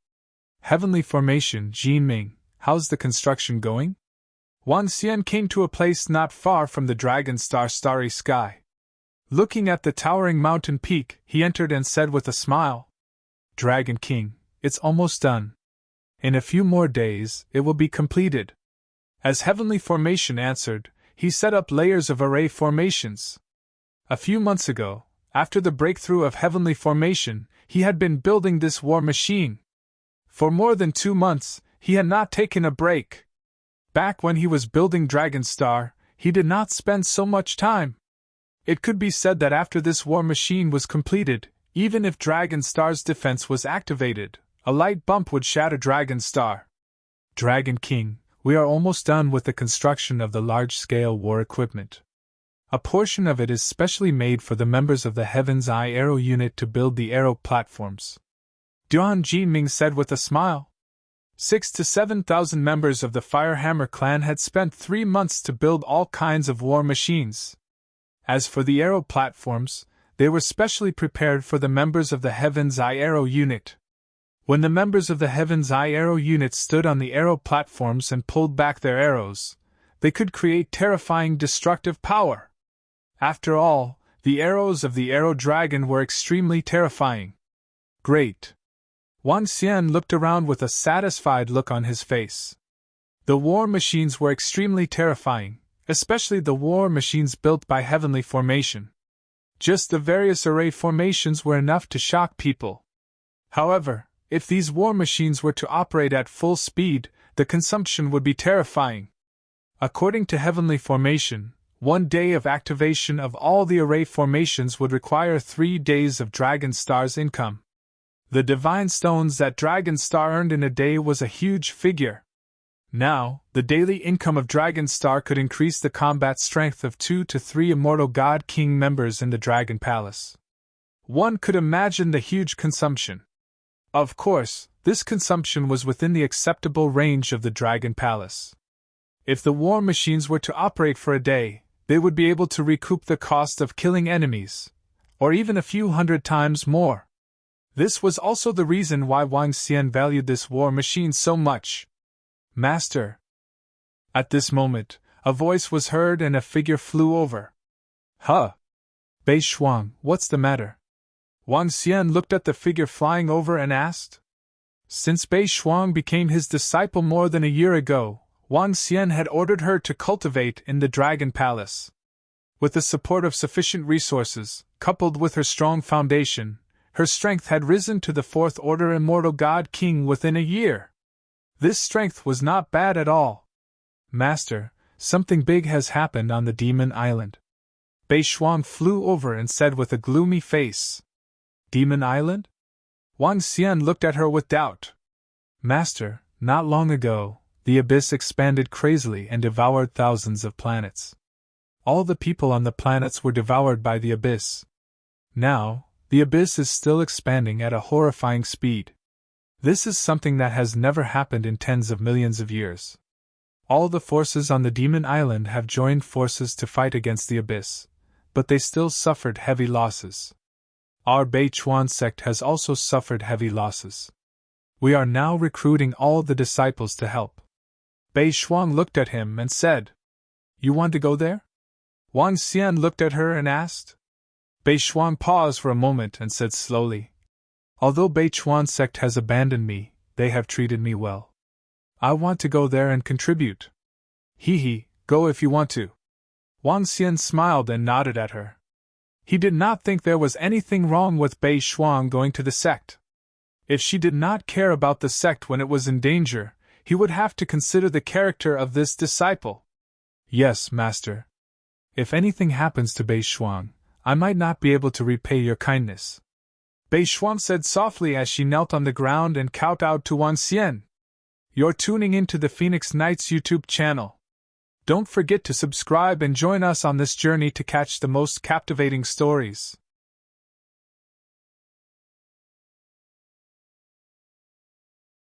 "Heavenly Formation, Jinming, how's the construction going?" Wang Xian came to a place not far from the Dragon Starry Sky. Looking at the towering mountain peak, he entered and said with a smile, "Dragon King, it's almost done. In a few more days, it will be completed." As Heavenly Formation answered, he set up layers of array formations. A few months ago, after the breakthrough of Heavenly Formation, he had been building this war machine. For more than 2 months, he had not taken a break. Back when he was building Dragon Star, he did not spend so much time. It could be said that after this war machine was completed, even if Dragon Star's defense was activated, a light bump would shatter Dragon Star. "Dragon King, we are almost done with the construction of the large-scale war equipment. A portion of it is specially made for the members of the Heaven's Eye Arrow Unit to build the arrow platforms," Duan Jinming said with a smile. 6,000 to 7,000 members of the Firehammer clan had spent 3 months to build all kinds of war machines. As for the arrow platforms, they were specially prepared for the members of the Heaven's Eye Arrow Unit. When the members of the Heaven's Eye Arrow Unit stood on the arrow platforms and pulled back their arrows, they could create terrifying destructive power. After all, the arrows of the Arrow Dragon were extremely terrifying. "Great." Wang Xian looked around with a satisfied look on his face. The war machines were extremely terrifying, especially the war machines built by Heavenly Formation. Just the various array formations were enough to shock people. However, if these war machines were to operate at full speed, the consumption would be terrifying. According to Heavenly Formation, 1 day of activation of all the array formations would require 3 days of Dragon Star's income. The divine stones that Dragon Star earned in a day was a huge figure. Now, the daily income of Dragon Star could increase the combat strength of 2 to 3 Immortal God King members in the Dragon Palace. One could imagine the huge consumption. Of course, this consumption was within the acceptable range of the Dragon Palace. If the war machines were to operate for a day, they would be able to recoup the cost of killing enemies, or even a few hundred times more. This was also the reason why Wang Xian valued this war machine so much. "Master." At this moment, a voice was heard and a figure flew over. "Huh! Bei Shuang, what's the matter? Wang Xian looked at the figure flying over and asked. Since Bei Shuang became his disciple more than a year ago, Wang Xian had ordered her to cultivate in the Dragon Palace. With the support of sufficient resources, coupled with her strong foundation, her strength had risen to the fourth order immortal God King within a year. This strength was not bad at all. Master, something big has happened on the Demon Island. Bei Shuang flew over and said with a gloomy face. Demon Island? Wang Xian looked at her with doubt. Master, not long ago, the abyss expanded crazily and devoured thousands of planets. All the people on the planets were devoured by the abyss. Now, the abyss is still expanding at a horrifying speed. This is something that has never happened in tens of millions of years. All the forces on the Demon Island have joined forces to fight against the abyss, but they still suffered heavy losses. Our Beichuan sect has also suffered heavy losses. We are now recruiting all the disciples to help. Bei Shuang looked at him and said, You want to go there? Wang Xian looked at her and asked. Bei Shuang paused for a moment and said slowly, Although Beichuan sect has abandoned me, they have treated me well. I want to go there and contribute. He, go if you want to. Wang Xian smiled and nodded at her. He did not think there was anything wrong with Bei Shuang going to the sect. If she did not care about the sect when it was in danger, he would have to consider the character of this disciple. Yes, master. If anything happens to Bei Shuang, I might not be able to repay your kindness. Bei Shuang said softly as she knelt on the ground and kowtowed to Wang Xian. You're tuning into the Phoenix Knights YouTube channel. Don't forget to subscribe and join us on this journey to catch the most captivating stories.